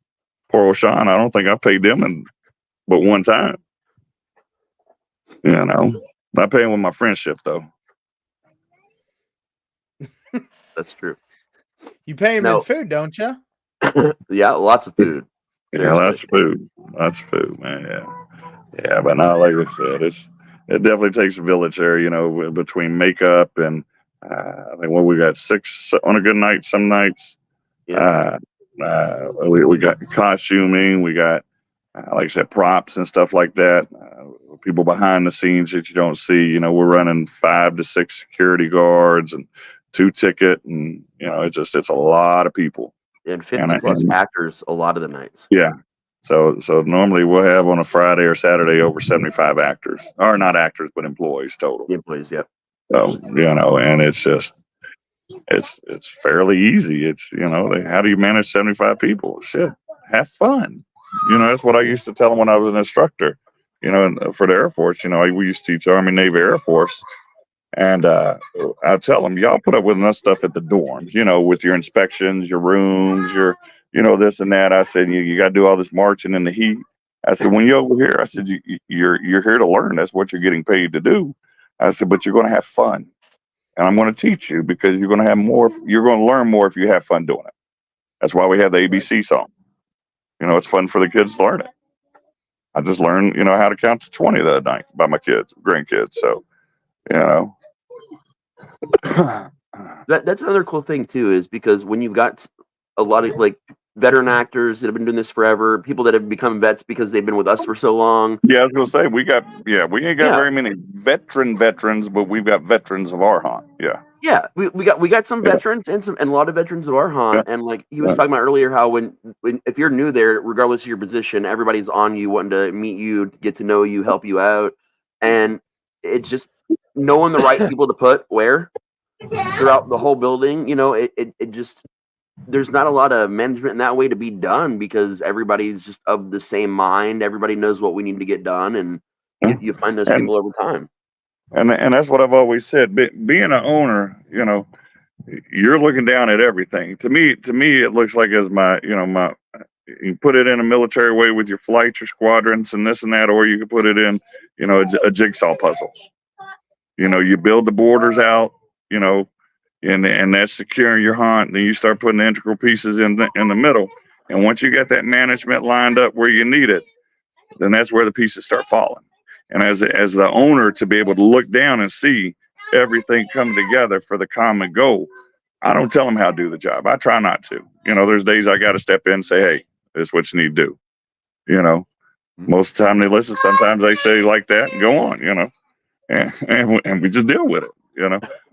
Poor old Sean, I don't think I paid them but one time. You know, I pay him with my friendship though. That's true. You pay him in food, don't you? Yeah, lots of food. Seriously. Yeah, lots of food, man. Yeah, but not like I said, it definitely takes a village there, you know, between makeup and I think we got 6 on a good night, some nights. Yeah. We got costuming, we got like I said, props and stuff like that. People behind the scenes that you don't see, you know, we're running 5 to 6 security guards and 2 ticket, and you know, it's a lot of people. And 50 plus actors a lot of the nights. Yeah. So normally we'll have on a Friday or Saturday over 75 actors, or not actors, but employees total. Employees, yep. So, you know, and it's just, it's fairly easy. It's, you know, how do you manage 75 people? Shit, have fun. You know, that's what I used to tell them when I was an instructor, you know, for the Air Force. You know, we used to teach Army, Navy, Air Force. And I tell them, y'all put up with enough stuff at the dorms, you know, with your inspections, your rooms, your, you know, this and that. I said, you got to do all this marching in the heat. I said, when you're over here, I said, you're here to learn. That's what you're getting paid to do. I said, but you're going to have fun. And I'm going to teach you because you're going to have more. You're going to learn more if you have fun doing it. That's why we have the ABC song. You know, it's fun for the kids to learn it. I just learned, you know, how to count to 20 the other night by my kids, grandkids. So, you know. That's another cool thing too, is because when you've got a lot of like veteran actors that have been doing this forever, people that have become vets because they've been with us for so long. Yeah, I was gonna say we ain't got very many veterans, but we've got veterans of our hunt. Yeah. Yeah, we got some veterans and a lot of veterans of our hunt, and like he was talking about earlier, how when if you're new there, regardless of your position, everybody's on you, wanting to meet you, get to know you, help you out, and it's just knowing the right people to put where throughout the whole building. You know, it just, there's not a lot of management in that way to be done because everybody's just of the same mind. Everybody knows what we need to get done, and you find those people over time. And that's what I've always said. Being an owner, you know, you're looking down at everything. To me, it looks like as my you put it in a military way with your flights, your squadrons, and this and that, or you can put it in, a jigsaw puzzle. You build the borders out, and that's securing your haunt. Then you start putting the integral pieces in the middle, and once you get that management lined up where you need it, then that's where the pieces start falling. And as the owner, to be able to look down and see everything come together for the common goal, I don't tell them how to do the job. I try not to. There's days I got to step in and say, hey, this is what you need to do. Most of the time they listen. Sometimes they say like that and go on, and we just deal with it,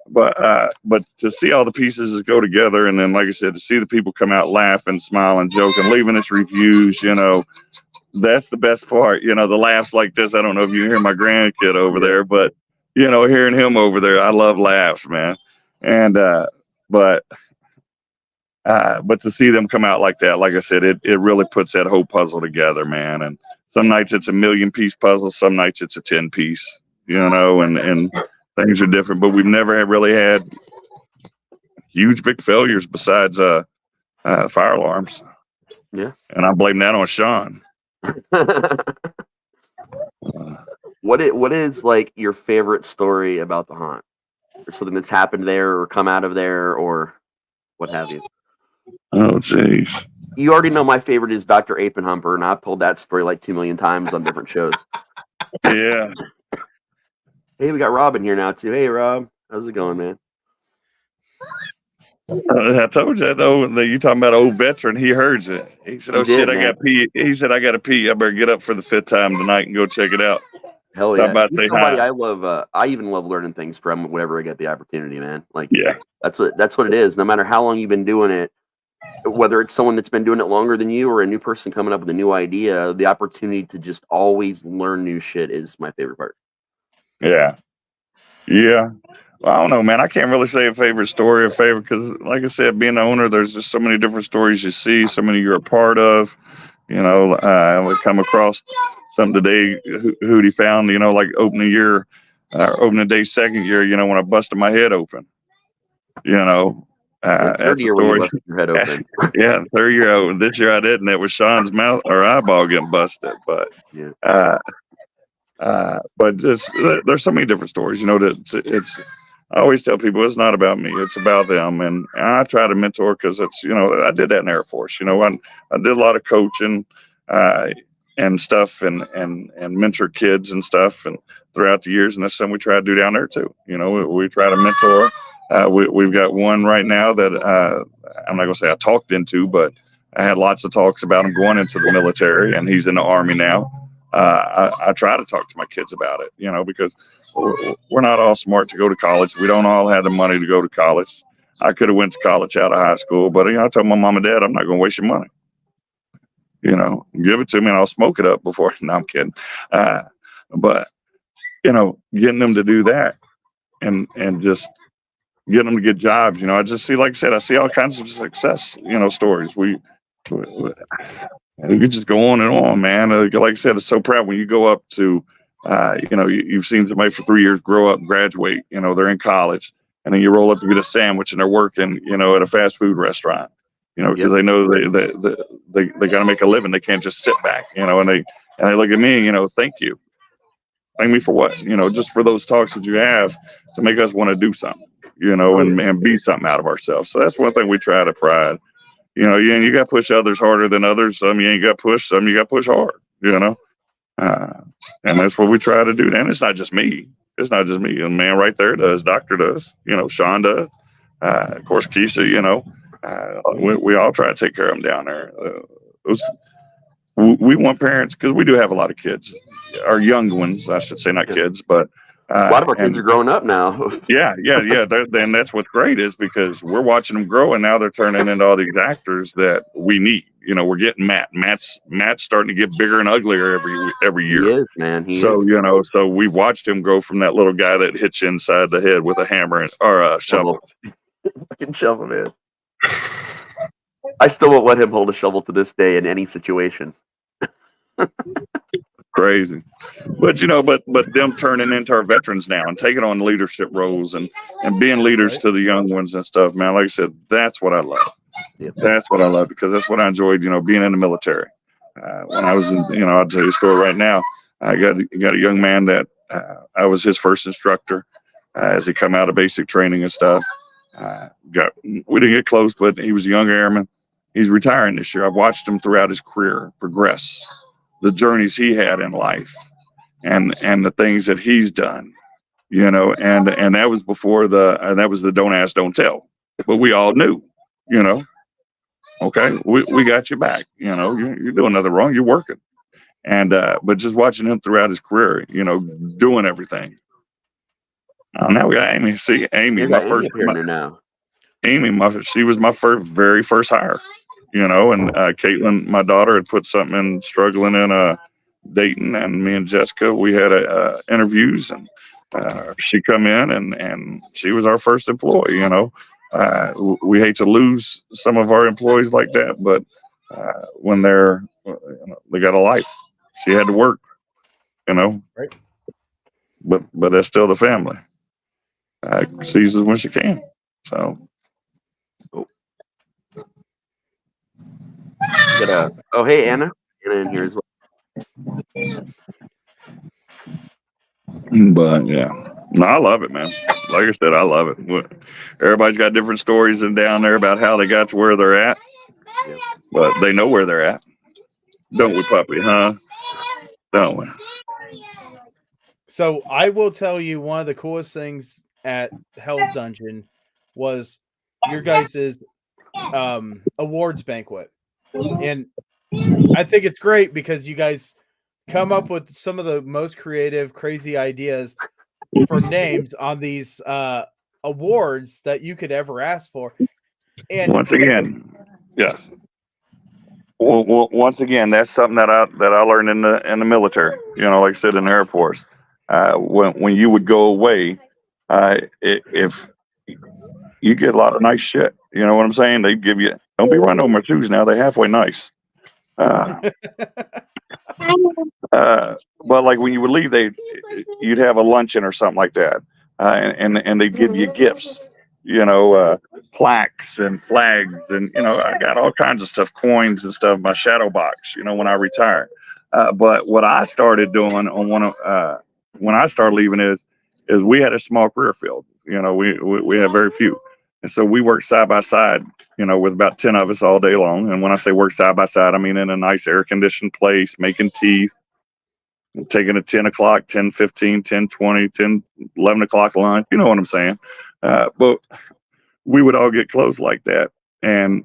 But to see all the pieces go together, and then, like I said, to see the people come out laughing, smiling, joking, leaving us reviews, that's the best part. The laughs like this. I don't know if you hear my grandkid over there, but hearing him over there, I love laughs, man. And but to see them come out like that, like I said, it really puts that whole puzzle together, man. And some nights it's a 1,000,000-piece puzzle, some nights it's a 10-piece, and things are different. But we've never really had huge big failures besides fire alarms. Yeah, and I blame that on Sean. What is like your favorite story about the haunt, or something that's happened there, or come out of there, or what have you? Oh, jeez. You already know my favorite is Dr. Apenhumper, and I've told that story like 2 million times on different shows. Yeah. Hey, we got Rob in here now too. Hey, Rob, how's it going, man? I told you that you talking about old veteran. He heard you. He said, "Oh shit, man. I got pee." He said, "I got to pee. I better get up for the 5th time tonight and go check it out." Hell yeah! He's somebody I love. I even love learning things from whenever I get the opportunity, man. Like, yeah, that's what it is. No matter how long you've been doing it, whether it's someone that's been doing it longer than you or a new person coming up with a new idea, the opportunity to just always learn new shit is my favorite part. Yeah. Yeah. Well, I don't know, man. I can't really say a favorite story because, like I said, being the owner, there's just so many different stories you see, so many you're a part of. I come across something today, Hootie found, like opening year, opening day, 2nd year, when I busted my head open. Third year when you busted your head open. Yeah, 3rd year. This year I didn't. It was Sean's mouth or eyeball getting busted. But yeah. But just there's so many different stories. It's I always tell people it's not about me, it's about them, and I try to mentor because it's I did that in Air Force. I did a lot of coaching and stuff, and mentor kids and stuff, and throughout the years, and that's something we try to do down there too. We try to mentor. We've got one right now that I'm not gonna say I talked into, but I had lots of talks about him going into the military, and he's in the Army now. I try to talk to my kids about it, because we're not all smart to go to college. We don't all have the money to go to college. I could have went to college out of high school, but I told my mom and dad, I'm not going to waste your money. Give it to me and I'll smoke it up before. No, I'm kidding. But getting them to do that and just getting them to get jobs. I just see, like I said, I see all kinds of success, stories. We could just go on and on, man. Like I said, it's so proud when you go up to, you've seen somebody for 3 years grow up and graduate. They're in college, and then you roll up to get a sandwich, and they're working, at a fast food restaurant. Because they know they got to make a living. They can't just sit back. And they look at me, thank you. Thank me for what? Just for those talks that you have to make us want to do something. And be something out of ourselves. So that's one thing we try to pride. You got to push others harder than others. Some you ain't got to push. Some you got to push hard. And that's what we try to do. And it's not just me. It's not just me. The man right there does. Doctor does. Sean does. Of course, Keisha. We all try to take care of them down there. We want parents, because we do have a lot of kids. Our young ones, I should say, not kids, but a lot of our kids are growing up now. Yeah. Then that's what's great is because we're watching them grow, and now they're turning into all these actors that we need. We're getting Matt's starting to get bigger and uglier every year. He is, man. So we've watched him grow from that little guy that hits you inside the head with a hammer or a shovel. Fucking shovel, man. I still won't let him hold a shovel to this day in any situation. Crazy. But but them turning into our veterans now and taking on leadership roles and being leaders to the young ones and stuff, man. Like I said, that's what I love. That's what I love, because that's what I enjoyed, being in the military. When I was in, I'll tell you a story right now. I got a young man that I was his first instructor as he come out of basic training and stuff. We didn't get close, but he was a young airman. He's retiring this year. I've watched him throughout his career progress, the journeys he had in life, and the things that he's done. And that was before that was the don't ask, don't tell. But we all knew, you know, okay, we got you back. You're doing nothing wrong. You're working. And but just watching him throughout his career, doing everything. Now we got Amy. See, Amy, my first now. Amy, she was my very first hire. And Caitlin, my daughter, had put something in, struggling in Dayton, and me and Jessica, we had interviews, and she come in, and she was our first employee. We hate to lose some of our employees like that, but when they got a life, she had to work. Right. But that's still the family. Sees us when she can. So. Hey, Anna. Anna in here as well. But yeah, no, I love it, man. Like I said, I love it. Everybody's got different stories in down there about how they got to where they're at, but they know where they're at, don't we, puppy? Huh? Don't we? So I will tell you, one of the coolest things at Hell's Dungeon was your guys' awards banquet. And I think it's great because you guys come up with some of the most creative, crazy ideas for names on these awards that you could ever ask for. And once again, yeah. Well, once again, that's something that I learned in the military. Like I said, in the Air Force, when you would go away, if you get a lot of nice shit, you know what I'm saying? They give you, don't be running over my shoes now. They're halfway nice. But like when you would leave, you'd have a luncheon or something like that, and they'd give you gifts, plaques and flags, and I got all kinds of stuff, coins and stuff, my shadow box, when I retired. But what I started doing when I started leaving is we had a small career field. We had very few, and so we worked side by side, with about 10 of us all day long. And when I say work side by side, I mean in a nice air conditioned place, making teeth, taking a 10 o'clock, 10, 15, 10, 20, 10, 11 o'clock lunch. You know what I'm saying? But we would all get close like that. And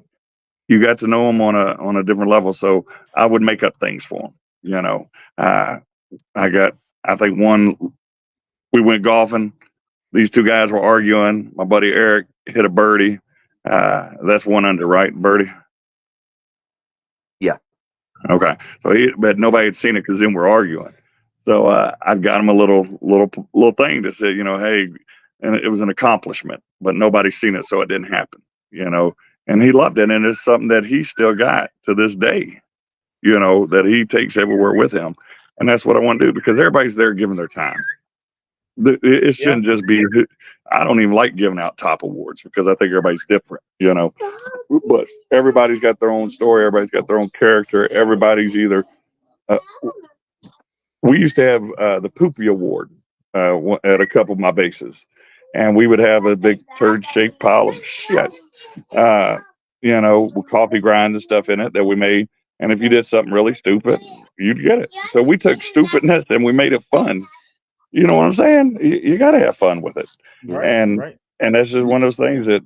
you got to know them on a different level. So I would make up things for them. I think we went golfing. These two guys were arguing. My buddy Eric hit a birdie. That's one under, right, birdie? Yeah. Okay. But nobody had seen it because then we're arguing. So I got him a little thing that said, hey, and it was an accomplishment, but nobody's seen it, so it didn't happen. And he loved it, and it's something that he still got to this day. That he takes everywhere with him, and that's what I want to do, because everybody's there giving their time. It shouldn't just be. I don't even like giving out top awards because I think everybody's different, But everybody's got their own story. Everybody's got their own character. Everybody's either. We used to have the Poopy Award at a couple of my bases, and we would have a big turd-shaped pile of shit, with coffee grind and stuff in it that we made. And if you did something really stupid, you'd get it. So we took stupidness and we made it fun. You know what I'm saying? You got to have fun with it. Right, and that's just one of those things that,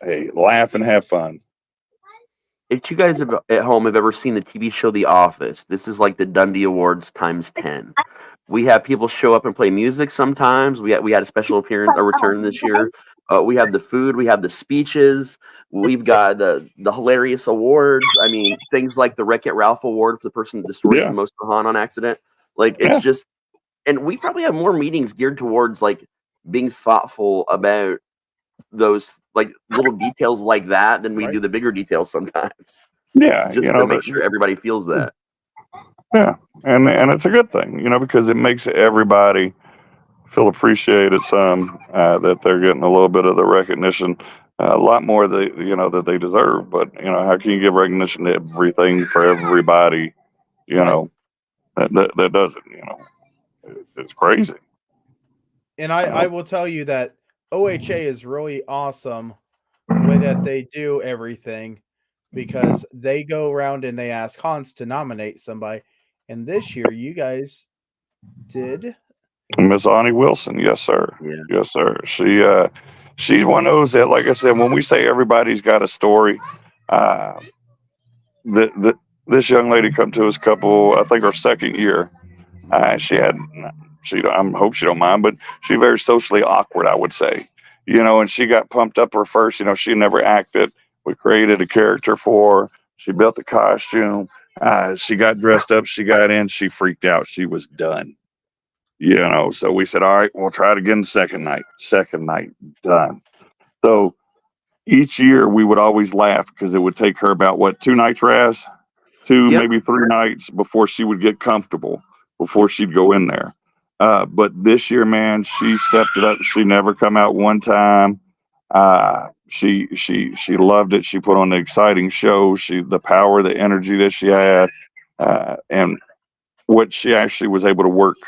hey, laugh and have fun. If you guys at home have ever seen the TV show The Office, this is like the Dundee Awards times 10. We have people show up and play music sometimes. We had a special appearance, a return this year. We have the food. We have the speeches. We've got the hilarious awards. I mean, things like the Wreck-It Ralph Award for the person that destroys the most of the Han on accident. Like, it's just... And we probably have more meetings geared towards like being thoughtful about those like little details like that than we do the bigger details sometimes. Yeah, just to make sure everybody feels that. Yeah, and it's a good thing, because it makes everybody feel appreciated. Some that they're getting a little bit of the recognition a lot more that they deserve. But how can you give recognition to everything for everybody? That doesn't. It's crazy. And I will tell you that OHA is really awesome the way that they do everything, because they go around and they ask Hans to nominate somebody. And this year, you guys did. Miss Ani Wilson, yes sir, Yeah. yes sir. She's one of those that, like I said, when we say everybody's got a story, uh, this young lady come to us I think her second year. She had, I hope she don't mind, but she very socially awkward, I would say, and she got pumped up her first, she never acted. We created a character for her. She built the costume. She got dressed up. She got in. She freaked out. She was done. So we said, all right, we'll try it again second night. Second night, done. So each year we would always laugh because it would take her about 2 nights, Raz? Two, Yep. maybe 3 nights before she would get comfortable, before she'd go in there. But this year, man, she stepped it up. She never come out one time. She loved it. She put on an exciting show. The power, the energy that she had, and what she actually was able to work.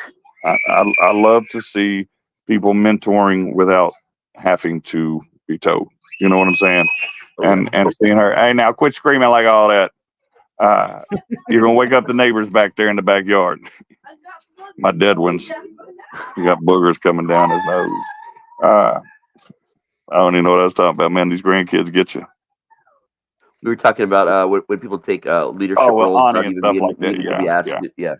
I love to see people mentoring without having to be told. You know what I'm saying? And seeing her, hey, now quit screaming like all that. You're gonna wake up the neighbors back there in the backyard. My dead ones. He got boogers coming down his nose. I don't even know what I was talking about, man. These grandkids get you. We were talking about when people take leadership roles, Ani not and even stuff being like that. needing to be asked. Yeah.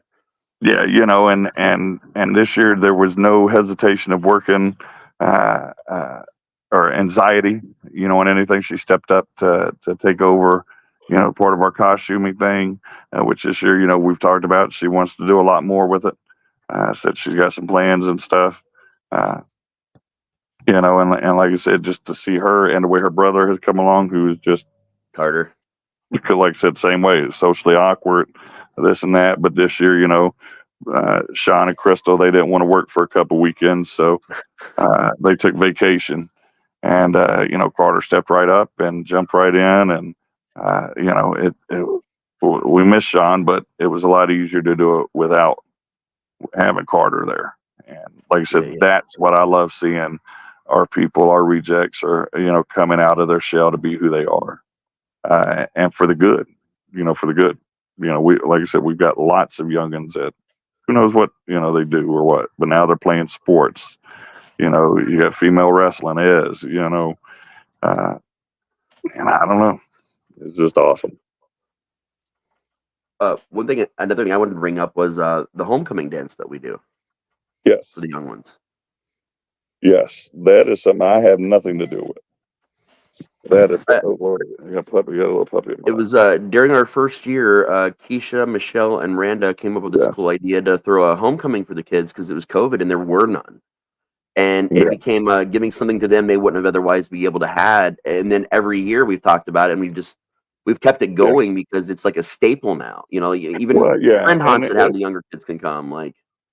And this year there was no hesitation of working or anxiety, on anything. She stepped up to take over, part of our costuming thing, which this year, we've talked about. She wants to do a lot more with it. Said she's got some plans and stuff. And like I said, just to see her and the way her brother has come along, who is just Carter. Like I said, same way, socially awkward, this and that. But this year, Sean and Crystal, they didn't want to work for a couple weekends, so they took vacation. And Carter stepped right up and jumped right in, and we miss Sean, but it was a lot easier to do it without having Carter there. And like I said, that's what I love seeing. Our people, our rejects, are coming out of their shell to be who they are. And for the good, for the good. We, like I said, we've got lots of youngins that who knows what they do or what, but now they're playing sports. You got female wrestling and I don't know, it's just awesome. Another thing I wanted to bring up was the homecoming dance that we do. Yes, for the young ones. Yes, that is something I have nothing to do with. That is, oh Lord, I got a little puppy. It was during our first year, Keisha, Michelle, and Randa came up with this cool idea to throw a homecoming for the kids because it was COVID and there were none. And it became giving something to them they wouldn't have otherwise be able to had. And then every year we've talked about it and we've kept it going because it's like a staple now. Even friend haunts that have the younger kids can come.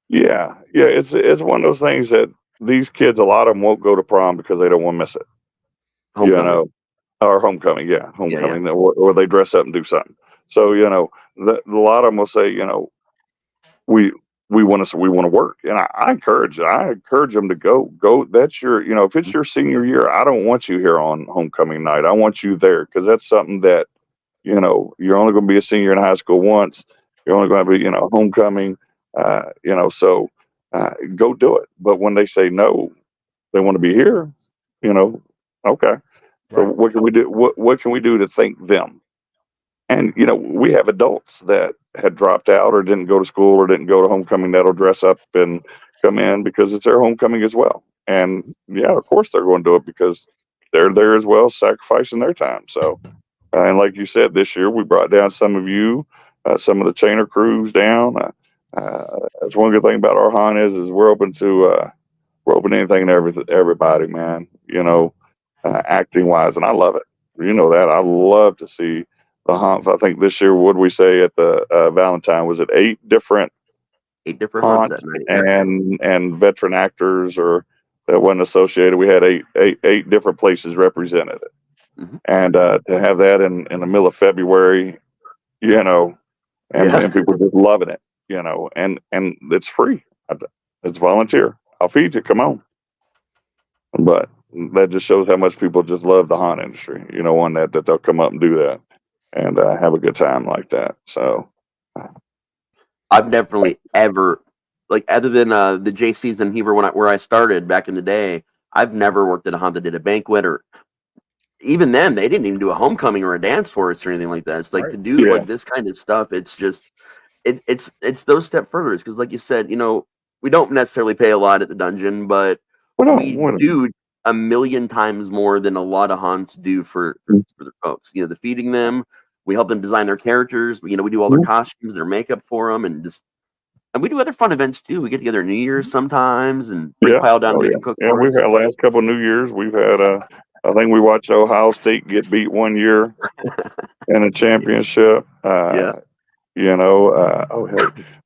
It's one of those things that these kids, a lot of them won't go to prom because they don't want to miss it. Homecoming. Or homecoming, homecoming, or they dress up and do something. So a lot of them will say, we want to work, and I encourage them to go. That's your, if it's your senior year, I don't want you here on homecoming night. I want you there because that's something that you're only going to be a senior in high school once. You're only going to be homecoming. So go do it. But when they say no, they want to be here. Okay. So what can we do? What can we do to thank them? And we have adults that had dropped out or didn't go to school or didn't go to homecoming that'll dress up and come in because it's their homecoming as well. And of course they're going to do it because they're there as well, sacrificing their time. So, and like you said, this year we brought down some of you, some of the chainer crews down. That's one good thing about our haunt is we're open to anything and everybody, man. Acting wise, and I love it. That I love to see the haunts. I think this year, what did we say at the Valentine? Was it 8 different haunts that night, and veteran actors or that wasn't associated. We had eight different places represented it. Mhm. And to have that in the middle of February, you know, and people just loving it, you know, and it's free. It's volunteer. I'll feed you. Come on. But that just shows how much people just love the haunt industry. You know, one that they'll come up and do that and have a good time like that. So I've definitely ever, like, other than the JC's in Heber where I started back in the day, I've never worked at a haunt that did a banquet, or even then they didn't even do a homecoming or a dance for us or anything like that. It's like to do like this kind of stuff. It's just it's those step furthers, because like you said, you know, we don't necessarily pay a lot at the dungeon, but we do a million times more than a lot of haunts do for their folks. You know, the feeding them, we help them design their characters. You know, we do all their costumes, their makeup for them, and we do other fun events too. We get together New Year's sometimes and bring Pile Down and cook. Yeah, we've had last couple of New Years. We've had I think we watched Ohio State get beat one year in a championship. You know,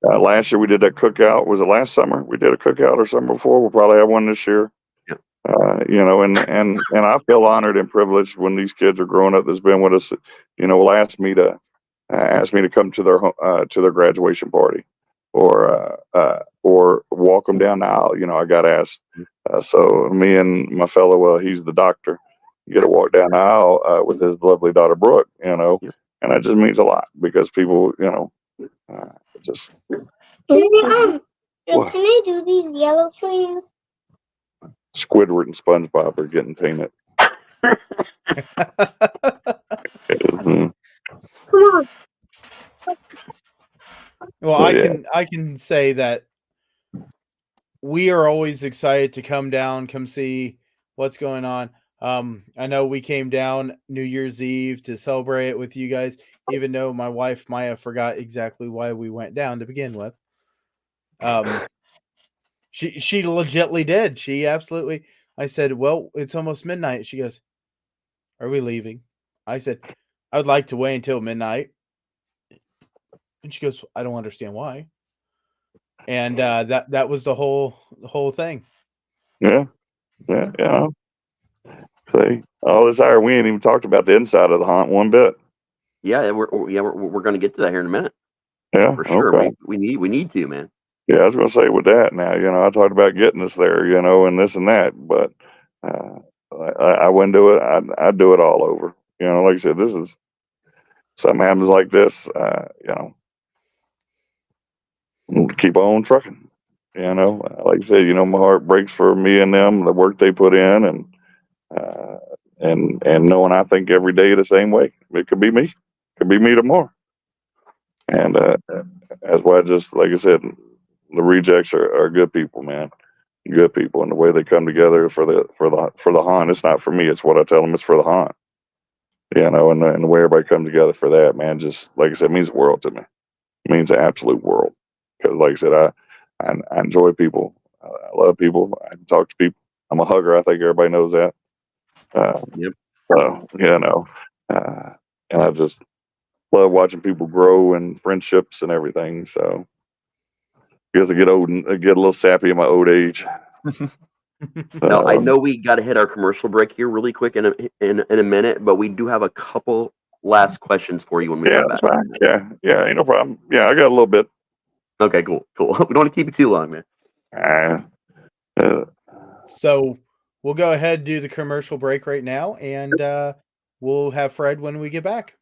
last year we did that cookout. Was it last summer? We did a cookout or summer before. We'll probably have one this year. You know, and I feel honored and privileged when these kids are growing up that's been with us. You know, will ask me to come to their graduation party, or walk them down the aisle. You know, I got asked. So me and my fellow, he's the doctor, get to walk down the aisle with his lovely daughter Brooke. You know, and that just means a lot because people, you know, just. Can I do these yellows for you? Squidward and SpongeBob are getting painted. Come on. Well, I can say that we are always excited to come see what's going on. I know we came down New Year's Eve to celebrate it with you guys, even though my wife Maya forgot exactly why we went down to begin with. She legitly did. She absolutely. I said, well, it's almost midnight. She goes, are we leaving? I said, I would like to wait until midnight. And she goes, I don't understand why. And that was the whole thing. Yeah. See, all this hour we ain't even talked about the inside of the haunt one bit. Yeah, we're going to get to that here in a minute. Yeah, for sure. Okay. We need to, man. Yeah, I was going to say with that now, you know, I talked about getting us there, you know, and this and that, but I wouldn't do it. I'd do it all over. You know, like I said, this is something happens like this, you know, keep on trucking. You know, like I said, you know, my heart breaks for me and them, the work they put in, and knowing I think every day the same way. It could be me, tomorrow. And that's why I just, like I said, the rejects are good people, man. Good people, and the way they come together for the haunt. It's not for me. It's what I tell them. It's for the haunt. You know, and the way everybody comes together for that, man. Just like I said, it means the world to me. It means the absolute world. Because, like I said, I enjoy people. I love people. I can talk to people. I'm a hugger. I think everybody knows that. Yep. So you know, and I just love watching people grow and friendships and everything. So. I guess I get old and I get a little sappy in my old age. Now, I know we got to hit our commercial break here really quick in a minute, but we do have a couple last questions for you when we come back. Fine. Yeah, ain't no problem. Yeah, I got a little bit. Okay, cool. We don't want to keep it too long, man. So we'll go ahead and do the commercial break right now, and we'll have Fred when we get back.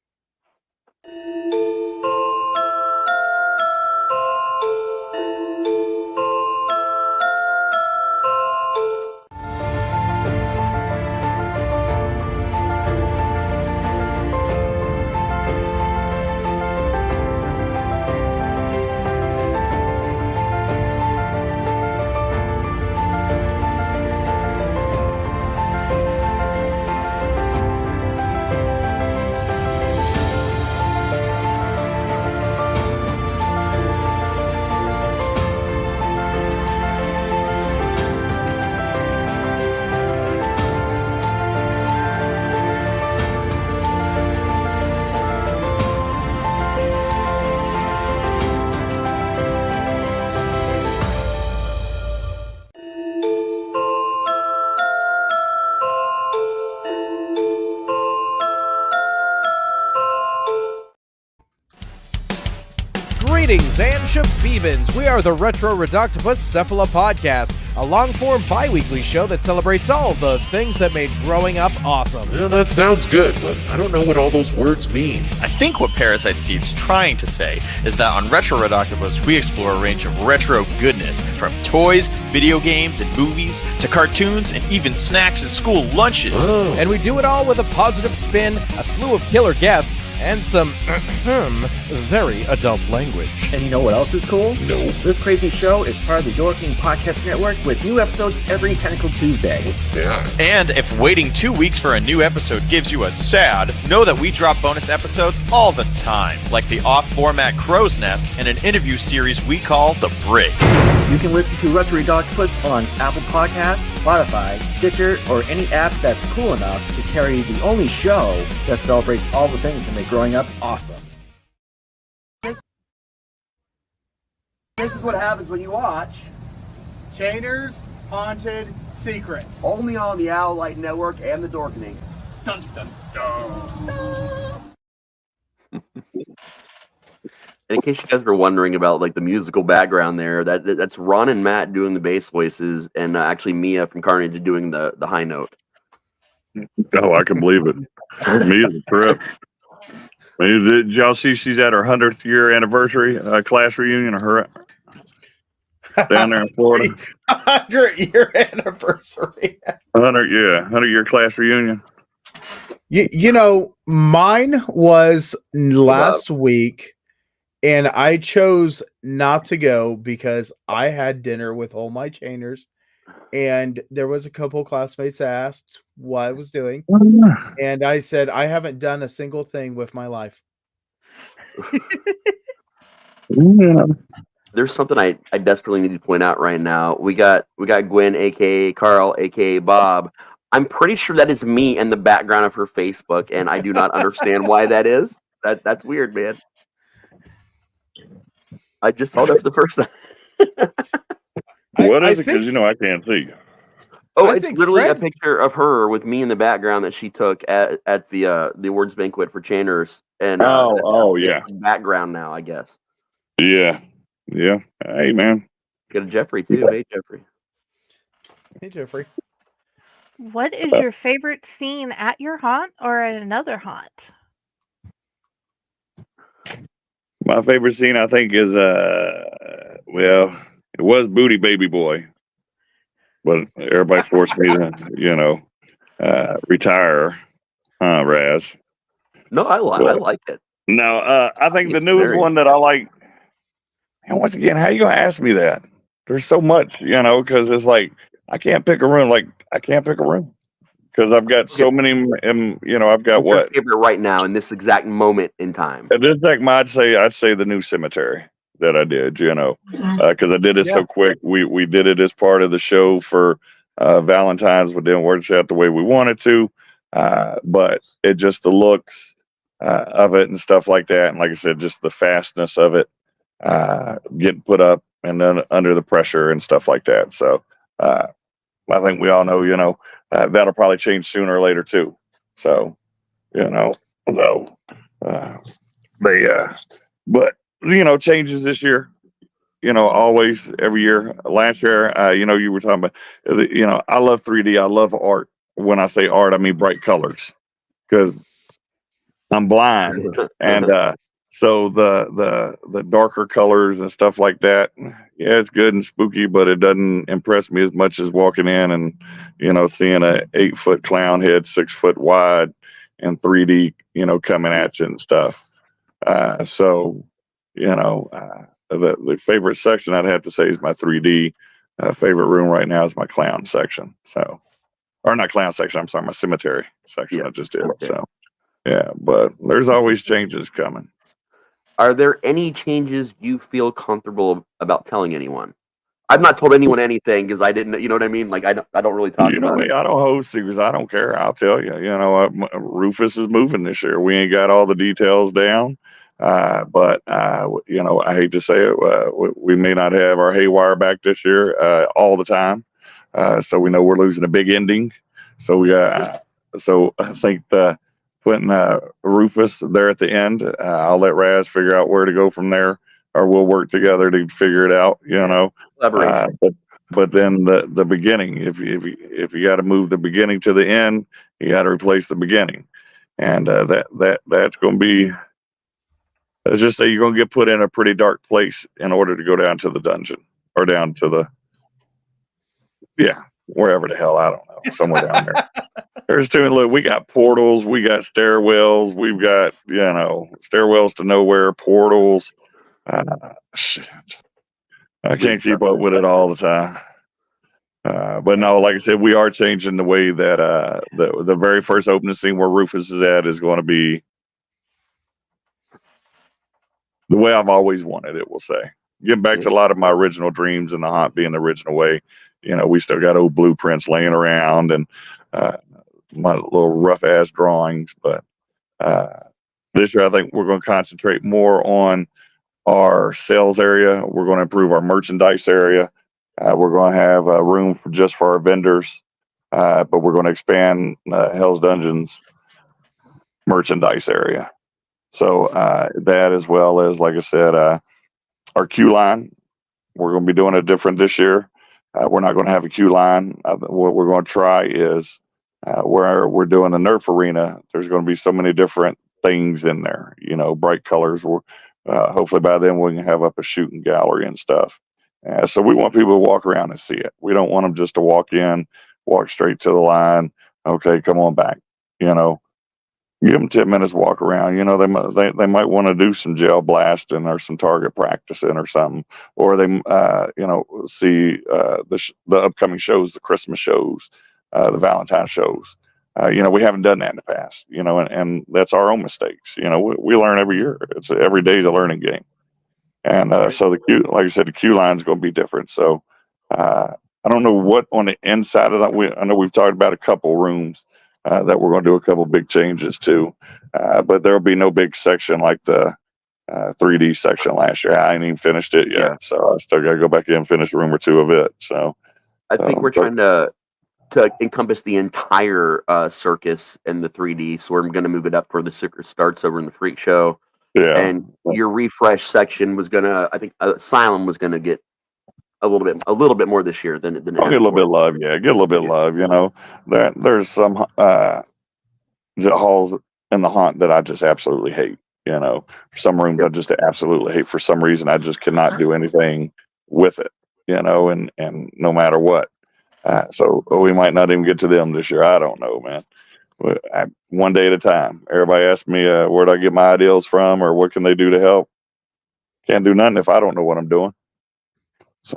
Greetings and shabebans. We are the Retro Reductopus Cephala Podcast, a long-form bi-weekly show that celebrates all the things that made growing up awesome. Yeah, that sounds good, but I don't know what all those words mean. I think what Parasite Steve's trying to say is that on Retro Reductopus, we explore a range of retro goodness, from toys, video games, and movies, to cartoons, and even snacks and school lunches. Oh. And we do it all with a positive spin, a slew of killer guests, and some very adult language. And you know what else is cool? No. This crazy show is part of the Dorking Podcast Network with new episodes every Tentacle Tuesday. What's that? And if waiting 2 weeks for a new episode gives you a sad, know that we drop bonus episodes all the time, like the off-format Crow's Nest and an interview series we call The Brig. You can listen to Retro Reductopus on Apple Podcasts, Spotify, Stitcher, or any app that's cool enough to carry the only show that celebrates all the things that make growing up awesome. This is what happens when you watch Chainer's Haunted Secrets. only on the Owl Light Network and the Dorkening. Dun, dun, dun. And in case you guys were wondering about like the musical background there, that's Ron and Matt doing the bass voices, and actually Mia from Carnage doing the high note. Oh, I can believe it. Mia's a trip. Did y'all see she's at her 100th year anniversary class reunion of her down there in Florida? 100-year anniversary. 100-year class reunion. You know, mine was last week, and I chose not to go because I had dinner with all my chainers, and there was a couple classmates asked what I was doing, and I said I haven't done a single thing with my life. Yeah. There's something I desperately need to point out right now. We got Gwen, aka Carl, aka Bob. I'm pretty sure that is me in the background of her Facebook, and I do not understand why that is. That's weird, man. I just saw that for the first time. What is it? Because I can't see. Oh, it's literally a picture of her with me in the background that she took at the awards banquet for Chainers. And yeah, background now, I guess. Yeah. Hey, man. Got a Jeffrey too. Hey, Jeffrey. Hey, Jeffrey. What is your favorite scene at your haunt or at another haunt? My favorite scene, I think, is it was Booty Baby Boy, but everybody forced me to, retire. Raz. No, I like it. No, I think the newest one that I like. And once again, how are you gonna ask me that? There's so much, because it's like I can't pick a room. Like I can't pick a room because I've got so many. I've got What's your favorite right now in this exact moment in time? At this exact, I'd say the new cemetery that I did. Because I did it so quick. We did it as part of the show for Valentine's, but didn't work out the way we wanted to. But it just the looks of it and stuff like that, and like I said, just the fastness of it. Getting put up and then under the pressure and stuff like that. So I think we all know, that'll probably change sooner or later too. So, but changes this year, always every year. Last year, you were talking about, I love 3D. I love art. When I say art, I mean bright colors because I'm blind and, so the darker colors and stuff like that, yeah, it's good and spooky, but it doesn't impress me as much as walking in and seeing a 8-foot clown head 6 foot wide and 3D coming at you and stuff. So the favorite section I'd have to say is my 3D. Favorite room right now is my clown section. So, or not clown section. I'm sorry, my cemetery section. I just did. Okay. So yeah, but there's always changes coming. Are there any changes you feel comfortable about telling anyone? I've not told anyone anything because I didn't, you know what I mean? Like I don't really talk about it. I don't host because I don't care. I'll tell you. Rufus is moving this year. We ain't got all the details down, but I hate to say it. We may not have our haywire back this year all the time, so we know we're losing a big ending. So so I think putting Rufus there at the end. I'll let Raz figure out where to go from there. or we'll work together to figure it out. Collaboration. But then the beginning, if you got to move the beginning to the end, you got to replace the beginning, and that's going to be. Let's just say you're going to get put in a pretty dark place in order to go down to the dungeon or down to wherever the hell, I don't know, somewhere down there. There's too many. Look, we got portals, we got stairwells, we've got stairwells to nowhere, portals. Shit. I can't keep up with it all the time. But no, like I said, we are changing the way that the very first opening scene where Rufus is at is going to be the way I've always wanted it, we'll say. Getting back to a lot of my original dreams and the haunt being the original way. We still got old blueprints laying around and my little rough ass drawings. But this year, I think we're going to concentrate more on our sales area. We're going to improve our merchandise area. We're going to have room just for our vendors. But we're going to expand Hell's Dungeons merchandise area. So that, as well as, like I said, our queue line, we're going to be doing it different this year. We're not going to have a queue line. What we're going to try is where we're doing a Nerf arena, there's going to be so many different things in there, bright colors. Hopefully by then we can have up a shooting gallery and stuff. So we want people to walk around and see it. We don't want them just to walk in, walk straight to the line. Okay, come on back. Give them 10 minutes walk around. They might want to do some gel blasting or some target practicing or something, or they see the upcoming shows, the Christmas shows, the Valentine shows. We haven't done that in the past. And that's our own mistakes. We learn every year. Every day is a learning game. And so like I said, the queue line is going to be different. So I don't know what on the inside of that. I know we've talked about a couple rooms. That we're going to do a couple big changes to, but there'll be no big section like the 3D section last year. I ain't even finished it yet, so I still got to go back in and finish a room or two of it. So I think we're trying to encompass the entire circus in the 3D. So we're going to move it up where the circus starts over in the freak show. Yeah, and your refresh section was gonna. I think Asylum was going to get a little bit more this year than I'll get a little bit of love. Yeah, get a little bit of love. There's some halls in the haunt that I just absolutely hate. Some rooms I just absolutely hate. For some reason, I just cannot do anything with it. And no matter what. So we might not even get to them this year. I don't know, man. One day at a time. Everybody asks me where do I get my ideas from or what can they do to help. Can't do nothing if I don't know what I'm doing. So.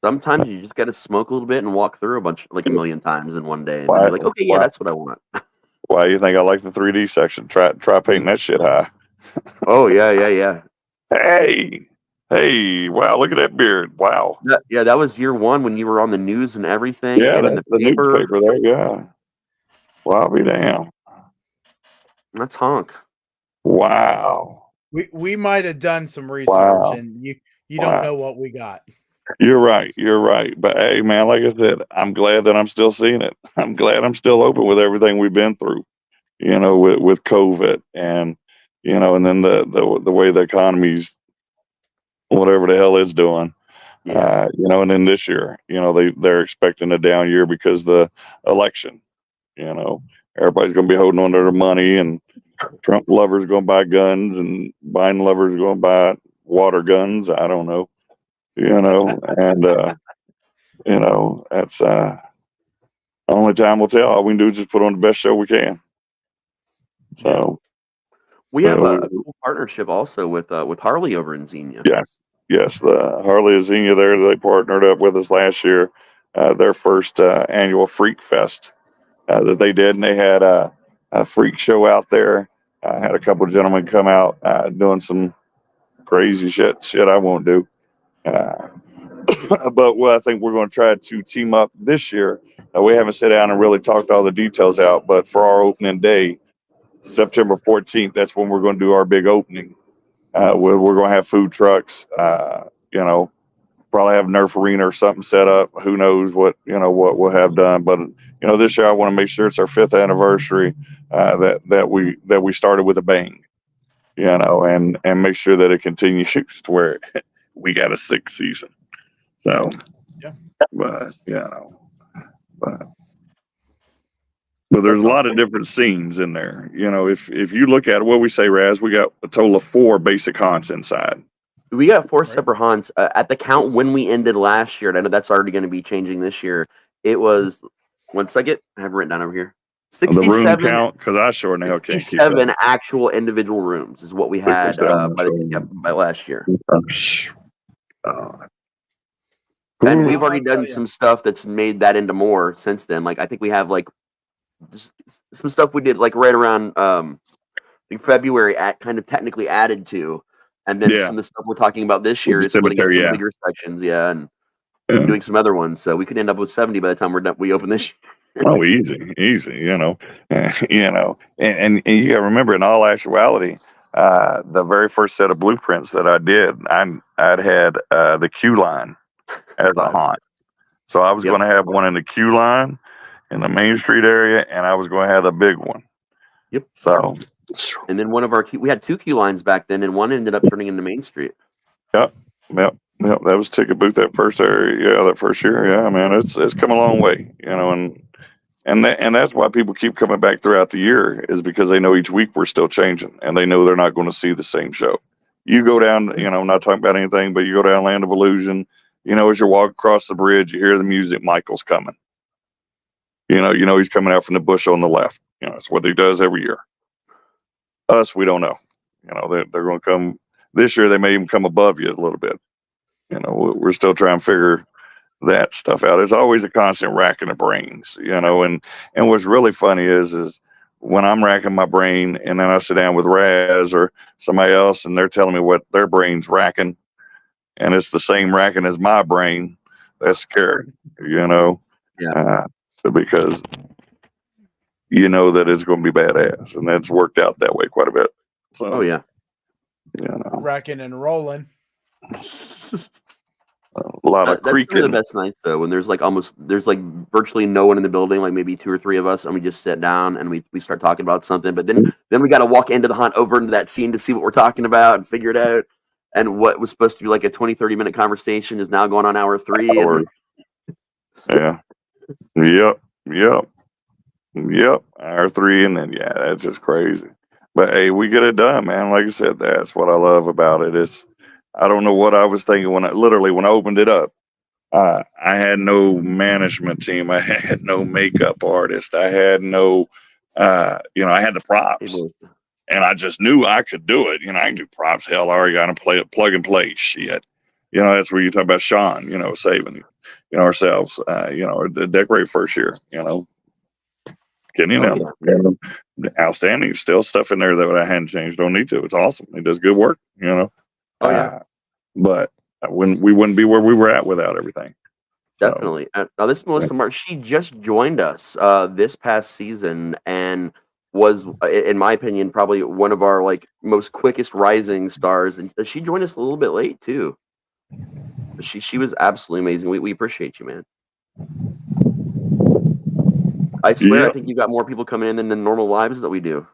Sometimes you just got to smoke a little bit and walk through a million times in one day, and then you're like, okay, that's what I want. Why you think I like the 3D section? Try painting that shit high. Oh yeah. Hey! Wow! Look at that beard! Wow. That was year one when you were on the news and everything. Yeah, and that's the newspaper there. Yeah. Wow, be damn. That's honk. Wow. We might have done some research, and you don't know what we got. You're right. But hey, man, like I said, I'm glad that I'm still seeing it. I'm glad I'm still open with everything we've been through, with COVID and, and then the way the economy's, whatever the hell it's doing, and then this year, they're expecting a down year because the election, everybody's going to be holding on to their money and Trump lovers going to buy guns and Biden lovers going to buy water guns. I don't know. And that's only time will tell. All we can do is just put on the best show we can. So we have a cool partnership also with Harley over in Xenia. Yes, the Harley of Xenia there, they partnered up with us last year. Their first annual Freak Fest that they did, and they had a freak show out there. Had a couple of gentlemen come out doing some crazy shit I won't do. But I think we're going to try to team up this year. We haven't sat down and really talked all the details out, but for our opening day, September 14th, that's when we're going to do our big opening. We're going to have food trucks, probably have Nerf arena or something set up. Who knows what we'll have done. But, this year I want to make sure it's our 5th anniversary, that we started with a bang. and make sure that it continues to where we got a 6th season. So, yeah, but but there's a lot of different scenes in there. If you look at it, what we say, Raz, we got a total of 4 basic haunts inside. We got 4 separate haunts. At the count when we ended last year, and I know that's already going to be changing this year, it was, one second, I have it written down over here. 67, the room count, because I sure in the hell can't keep 67 up. actual individual rooms is what we had by last year. And we've already done some stuff that's made that into more since then. Like I think we have like just some stuff we did like right around in February kind of technically added to, and then some of the stuff we're talking about this year is splitting up some bigger sections, and doing some other ones. So we could end up with 70 by the time we're done. We open this year. Oh, easy, and you got to remember, in all actuality, the very first set of blueprints that I did, I'd had the queue line as a haunt. So I was going to have one in the queue line in the Main Street area, and I was going to have the big one. Yep. So, and then we had 2 queue lines back then, and one ended up turning into Main Street. Yep. That was ticket booth that first area. Yeah, that first year. Yeah, man, it's come a long way, and that's why people keep coming back throughout the year, is because they know each week we're still changing, and they know they're not going to see the same show. You go down, I'm not talking about anything, but you go down Land of Illusion, as you walk across the bridge, you hear the music, Michael's coming. He's coming out from the bush on the left. It's what he does every year. Us, we don't know. They're going to come this year. They may even come above you a little bit. We're still trying to figure that stuff out. It's always a constant racking of brains, and what's really funny is when I'm racking my brain and then I sit down with Raz or somebody else and they're telling me what their brain's racking, and it's the same racking as my brain. That's scary, because that it's going to be badass, and that's worked out that way quite a bit. So, oh yeah, racking and rolling. A lot of creaking. That's one of the best nights though, when there's virtually no one in the building, like maybe 2 or 3 of us, and we just sit down and we start talking about something. But then we got to walk into the hunt, over into that scene to see what we're talking about and figure it out. And what was supposed to be like a 20-30 minute conversation is now going on hour 3. Yeah. Yep. Hour 3, and then that's just crazy. But hey, we get it done, man. Like I said, that's what I love about it. I don't know what I was thinking when I opened it up. I had no management team. I had no makeup artist. I had no, I had the props, and I just knew I could do it. I can do props. Hell, I already got to play it, plug and play shit. That's where you talk about Sean, saving, ourselves, the decorate first year, outstanding. Still stuff in there that I hadn't changed. Don't need to. It's awesome. It does good work, but we wouldn't be where we were at without everything. Definitely. Now this is Melissa Martin. She just joined us this past season and was, in my opinion, probably one of our most quickest rising stars. And she joined us a little bit late too. She was absolutely amazing. We appreciate you, man. I swear, I think you got more people coming in than the normal lives that we do.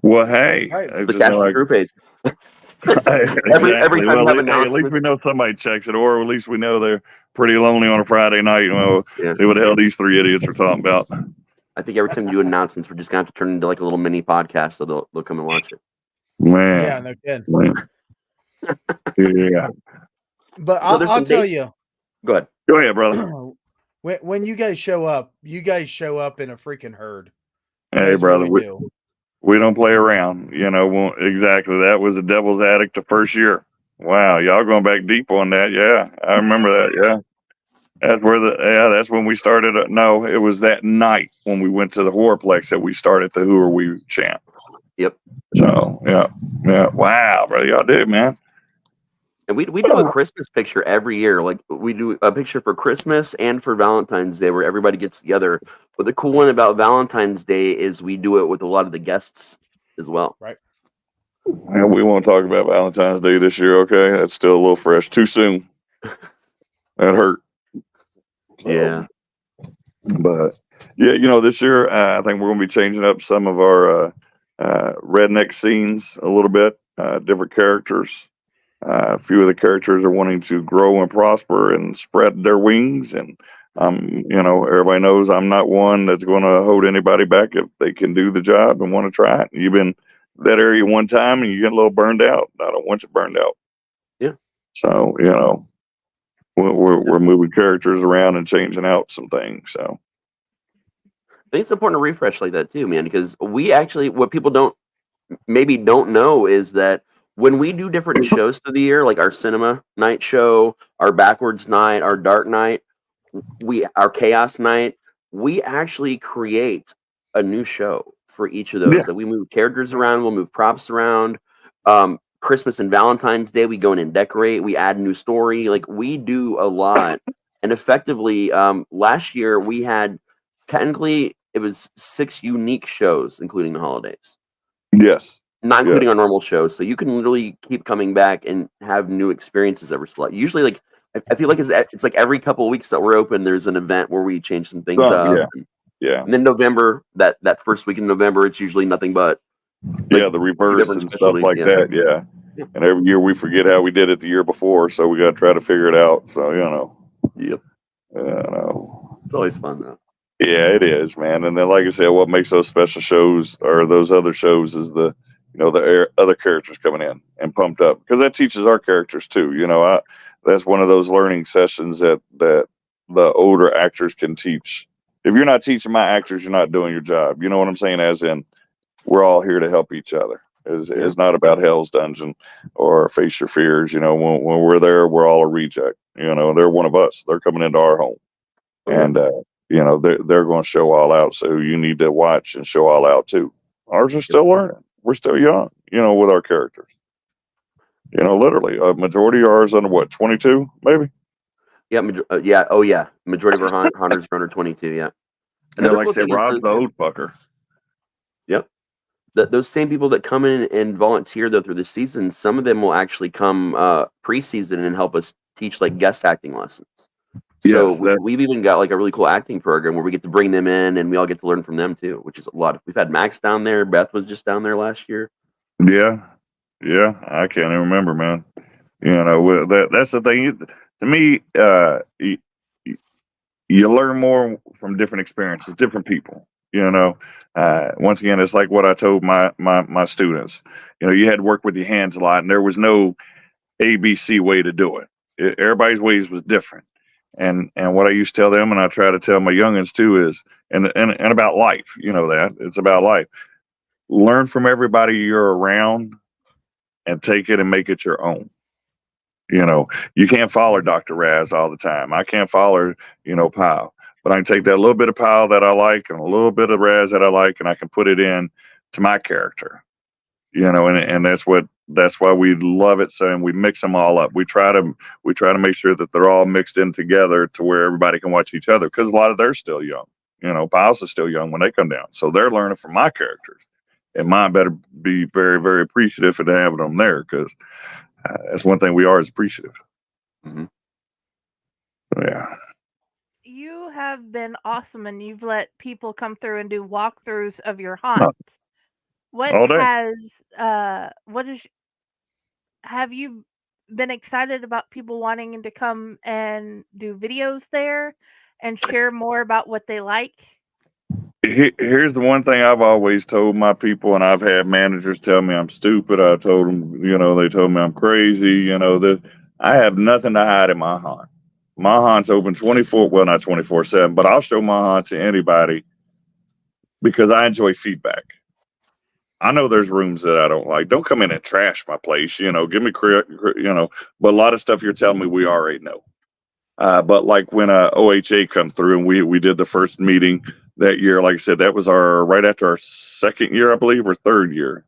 Well, hey, the cast and crew page. Every time we have announcements, at least we know somebody checks it, or at least we know they're pretty lonely on a Friday night. See what the hell these 3 idiots are talking about. I think every time we do announcements, we're just gonna have to turn into like a little mini podcast, so they'll come and watch it. Man, yeah, no kidding. Yeah, but I'll tell you. Go ahead, brother. When you guys show up in a freaking herd. Hey, brother, we don't play around. Exactly. That was the Devil's Attic the first year. Wow, y'all going back deep on that. Yeah, I remember that. Yeah. That's when we started. No, it was that night when we went to the Horrorplex that we started the Who Are We chant. Yep. So, yeah. Wow, brother, y'all did, man. And we do a Christmas picture every year. Like we do a picture for Christmas and for Valentine's Day where everybody gets together. But the cool one about Valentine's Day is we do it with a lot of the guests as well. Right. Yeah, we won't talk about Valentine's Day this year, okay? That's still a little fresh. Too soon. That hurt. So, yeah. But yeah, this year I think we're going to be changing up some of our redneck scenes a little bit. different characters. A few of the characters are wanting to grow and prosper and spread their wings. And, everybody knows I'm not one that's going to hold anybody back if they can do the job and want to try it. You've been that area one time and you get a little burned out. I don't want you burned out. Yeah. So, we're moving characters around and changing out some things. So I think it's important to refresh like that too, man, because we actually, what people don't know is that when we do different shows through the year, like our cinema night show, our backwards night, our dark night, our chaos night, we actually create a new show for each of those. Yeah. That we move characters around, we'll move props around. Christmas and Valentine's Day, we go in and decorate, we add a new story. Like, we do a lot. And effectively, last year we had, technically, it was 6 unique shows, including the holidays. Yes. Not including our normal shows. So you can literally keep coming back and have new experiences every slot. Usually, like, I feel like it's like every couple of weeks that we're open, there's an event where we change some things up. Yeah. And then November, that first week in November, it's usually nothing but the reverse and stuff like that. Yeah. And every year we forget how we did it the year before, so we got to try to figure it out. So Yep. It's always fun though. Yeah, it is, man. And then, like I said, what makes those special shows or those other shows is the other characters coming in and pumped up, because that teaches our characters too. That's one of those learning sessions that the older actors can teach. If you're not teaching my actors, you're not doing your job. You know what I'm saying? As in, we're all here to help each other. It's not about Hell's Dungeon or Face Your Fears. When we're there, we're all a reject. They're one of us. They're coming into our home, and they're going to show all out. So you need to watch and show all out too. Ours are still learning. We're still young. With our characters. Literally, a majority of ours under what, 22, maybe. Yeah. Oh yeah. Majority of our hunters are under 22. Yeah. And like I said, Rob's the old fucker. Yep. Those same people that come in and volunteer though through the season, some of them will actually come preseason and help us teach like guest acting lessons. So we've even got like a really cool acting program where we get to bring them in and we all get to learn from them too, which is a lot. We've had Max down there. Beth was just down there last year. Yeah. I can't even remember, man. That's the thing. To me, you learn more from different experiences, different people. Once again, it's like what I told my students. You had to work with your hands a lot, and there was no ABC way to do it. Everybody's ways was different. And what I used to tell them, and I try to tell my youngins too, is and about life. That it's about life. Learn from everybody you're around, and take it and make it your own. You can't follow Dr. Raz all the time. I can't follow, Powell. But I can take that little bit of Powell that I like and a little bit of Raz that I like, and I can put it in to my character. And that's why we love it. So, and we mix them all up. We try to make sure that they're all mixed in together to where everybody can watch each other, because a lot of they're still young. Powell's is still young when they come down, so they're learning from my characters. And mine better be very, very appreciative for having them there, because that's one thing we are, is appreciative. Mm-hmm. Yeah. You have been awesome, and you've let people come through and do walkthroughs of your haunts. Have you been excited about people wanting to come and do videos there and share more about what they like? Here's the one thing I've always told my people, and I've had managers tell me I'm stupid. I told them, they told me I'm crazy. That I have nothing to hide in my haunt. My haunt's open not 24/7, but I'll show my haunt to anybody because I enjoy feedback. I know there's rooms that I don't like. Don't come in and trash my place. Give me, but a lot of stuff you're telling me we already know. But like when OHA come through and we did the first meeting that year, like I said, that was right after our second year, I believe, or third year.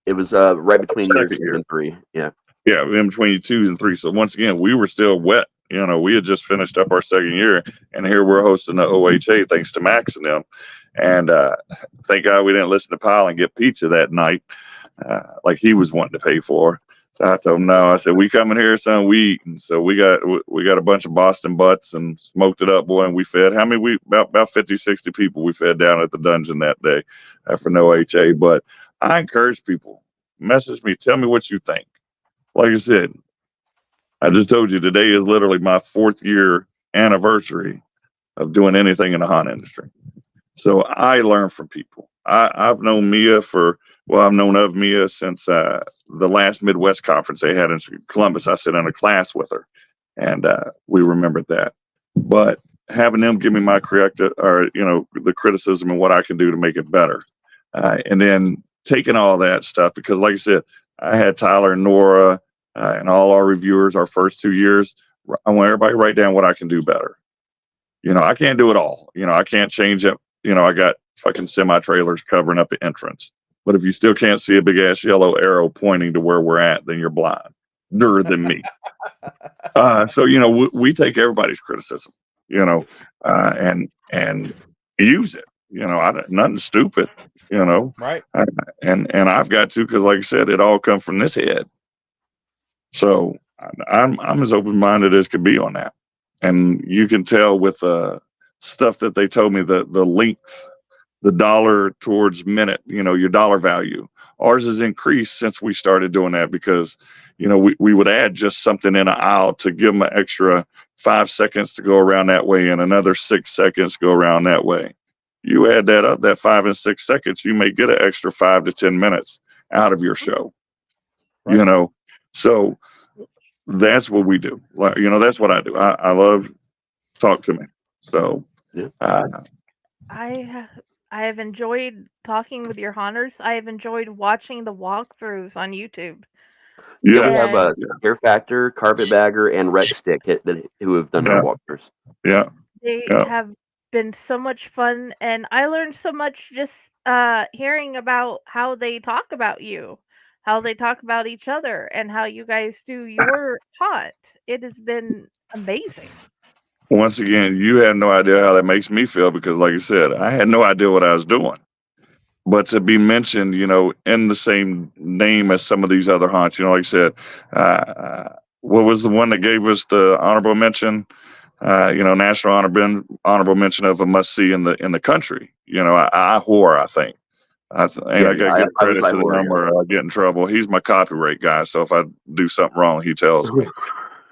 It was right between years 2 and 3. Yeah. Yeah, in between 2 and 3. So once again, we were still wet. We had just finished up our second year, and here we're hosting the OHA thanks to Max and them. And thank God we didn't listen to Powell and get pizza that night like he was wanting to pay for. So I told him no. I said, we coming here, son, we eating. So we got a bunch of Boston butts and smoked it up, boy, and we fed about 50, 60 people we fed down at the dungeon that day for no OHA. But I encourage people, Message me. Tell me what you think. Like I said, I just told you today is literally my 4th year anniversary of doing anything in the hunt industry. So I learn from people. I've known Mia I've known of Mia since the last Midwest conference they had in Columbus. I sat in a class with her, and we remembered that. But having them give me my the criticism and what I can do to make it better, and then taking all that stuff, because like I said, I had Tyler and Nora and all our reviewers our first 2 years. I want everybody to write down what I can do better. I can't do it all. I can't change it. I got fucking semi-trailers covering up the entrance. But if you still can't see a big ass yellow arrow pointing to where we're at, then you're blinder than me. So we take everybody's criticism, and use it. Nothing stupid, Right. And I've got to, because like I said, it all comes from this head. So I'm as open-minded as could be on that. And you can tell with stuff that they told me, the length, the dollar towards minute, your dollar value. Ours has increased since we started doing that, because, we would add just something in an aisle to give them an extra 5 seconds to go around that way and another 6 seconds to go around that way. You add that up, that 5 and 6 seconds, you may get an extra 5 to 10 minutes out of your show, Right. So that's what we do. That's what I do. I love talk to me. So, I have enjoyed talking with your hunters. I have enjoyed watching the walkthroughs on YouTube. Yeah, we have Scare Factor, Carpetbagger, and Red Stick who have done our walkthroughs. Yeah. They have been so much fun, and I learned so much just hearing about how they talk about you, how they talk about each other, and how you guys do your hunt. It has been amazing. Once again, you had no idea how that makes me feel, because like I said, I had no idea what I was doing. But to be mentioned, in the same name as some of these other hunts, like I said, what was the one that gave us the honorable mention? National honorable mention of a must see in the country. I whore, I think. I got to give credit to the number. I get in trouble. He's my copyright guy, so if I do something wrong, he tells me.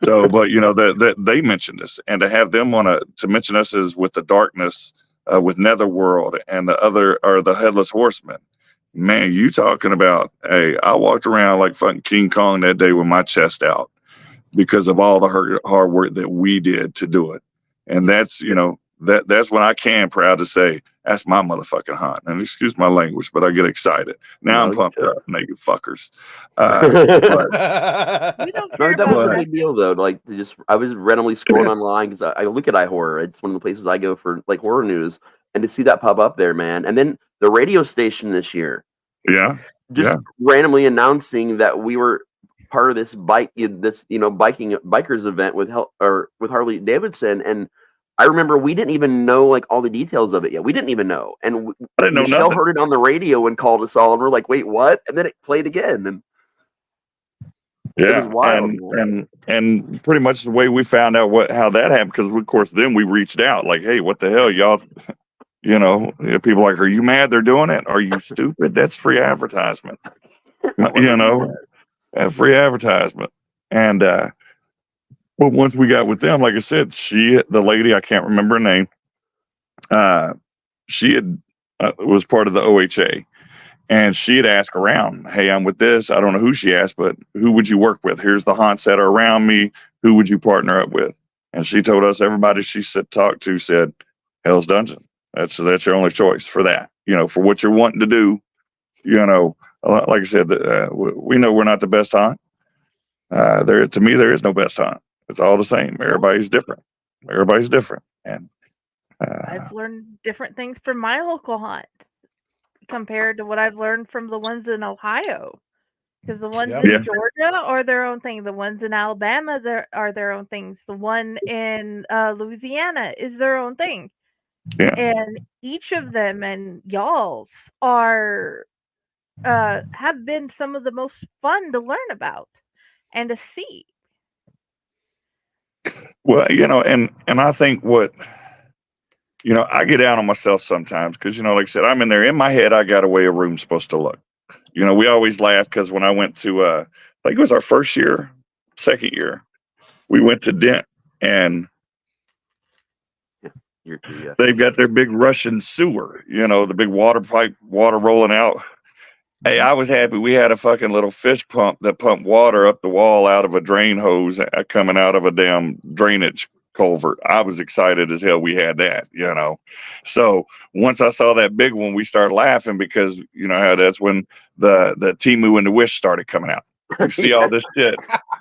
So, but that they mentioned us, and to have them to mention us as with the darkness, with Netherworld and the other, or the Headless Horseman. Man, you talking about? Hey, I walked around like fucking King Kong that day with my chest out because of all the hard work that we did to do it, and that's that's when I can proud to say that's my motherfucking hunt. And excuse my language, but I get excited. Now I'm pumped up, naked fuckers. That was a big deal, though. Like, I was randomly scrolling online because I look at iHorror. It's one of the places I go for like horror news, and to see that pop up there, man. And then the radio station this year, randomly announcing that we were part of this bikers event with Harley Davidson. And I remember we didn't even know like all the details of it yet. We didn't even know. And Michelle heard it on the radio and called us all, and we're like, "Wait, what?" And then it played again, and it was wild. And pretty much the way we found out how that happened, because of course then we reached out like, "Hey, what the hell, y'all?" People are like, "Are you mad they're doing it? Are you stupid? That's free advertisement." Free advertisement. And but once we got with them, like I said, the lady, I can't remember her name, she had was part of the OHA, and she had asked around, "Hey, I'm with this." I don't know who she asked, but who would you work with? Here's the haunts that are around me. Who would you partner up with? And she told us everybody she talked to said Hell's Dungeon. That's your only choice for that. For what you're wanting to do. Like I said, we know we're not the best haunt. To me, there is no best haunt. It's all the same. Everybody's different. And I've learned different things from my local hunt compared to what I've learned from the ones in Ohio. Because the ones in Georgia are their own thing. The ones in Alabama are their own things. The one in Louisiana is their own thing. Yeah. And each of them and y'all's are have been some of the most fun to learn about and to see. Well, and I think what, I get down on myself sometimes because, like I said, I'm in there in my head. I got a way a room's supposed to look. You know, we always laugh because when I went to, I think it was our second year, we went to Dent, and they've got their big Russian sewer, you know, the big water pipe, water rolling out. Hey, I was happy we had a fucking little fish pump that pumped water up the wall out of a drain hose coming out of a damn drainage culvert. I was excited as hell we had that, you know. So once I saw that big one, we started laughing because, you know, how that's when the Temu and the Wish started coming out. You see all this shit,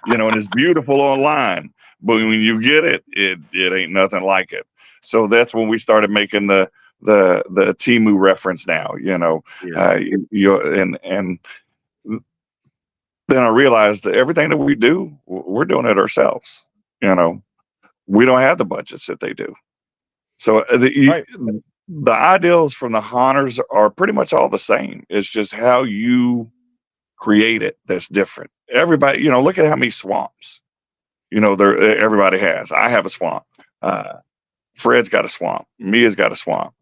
you know, and it's beautiful online, but when you get it, it ain't nothing like it. So that's when we started making the Temu reference now, you know. And then I realized that everything that we do, we're doing it ourselves, you know. We don't have the budgets that they do. So the ideals from the Honners are pretty much all the same. It's just how you create it that's different. Everybody, you know, look at how many swamps, you know, everybody has. I have a swamp. Fred's got a swamp. Mia's got a swamp,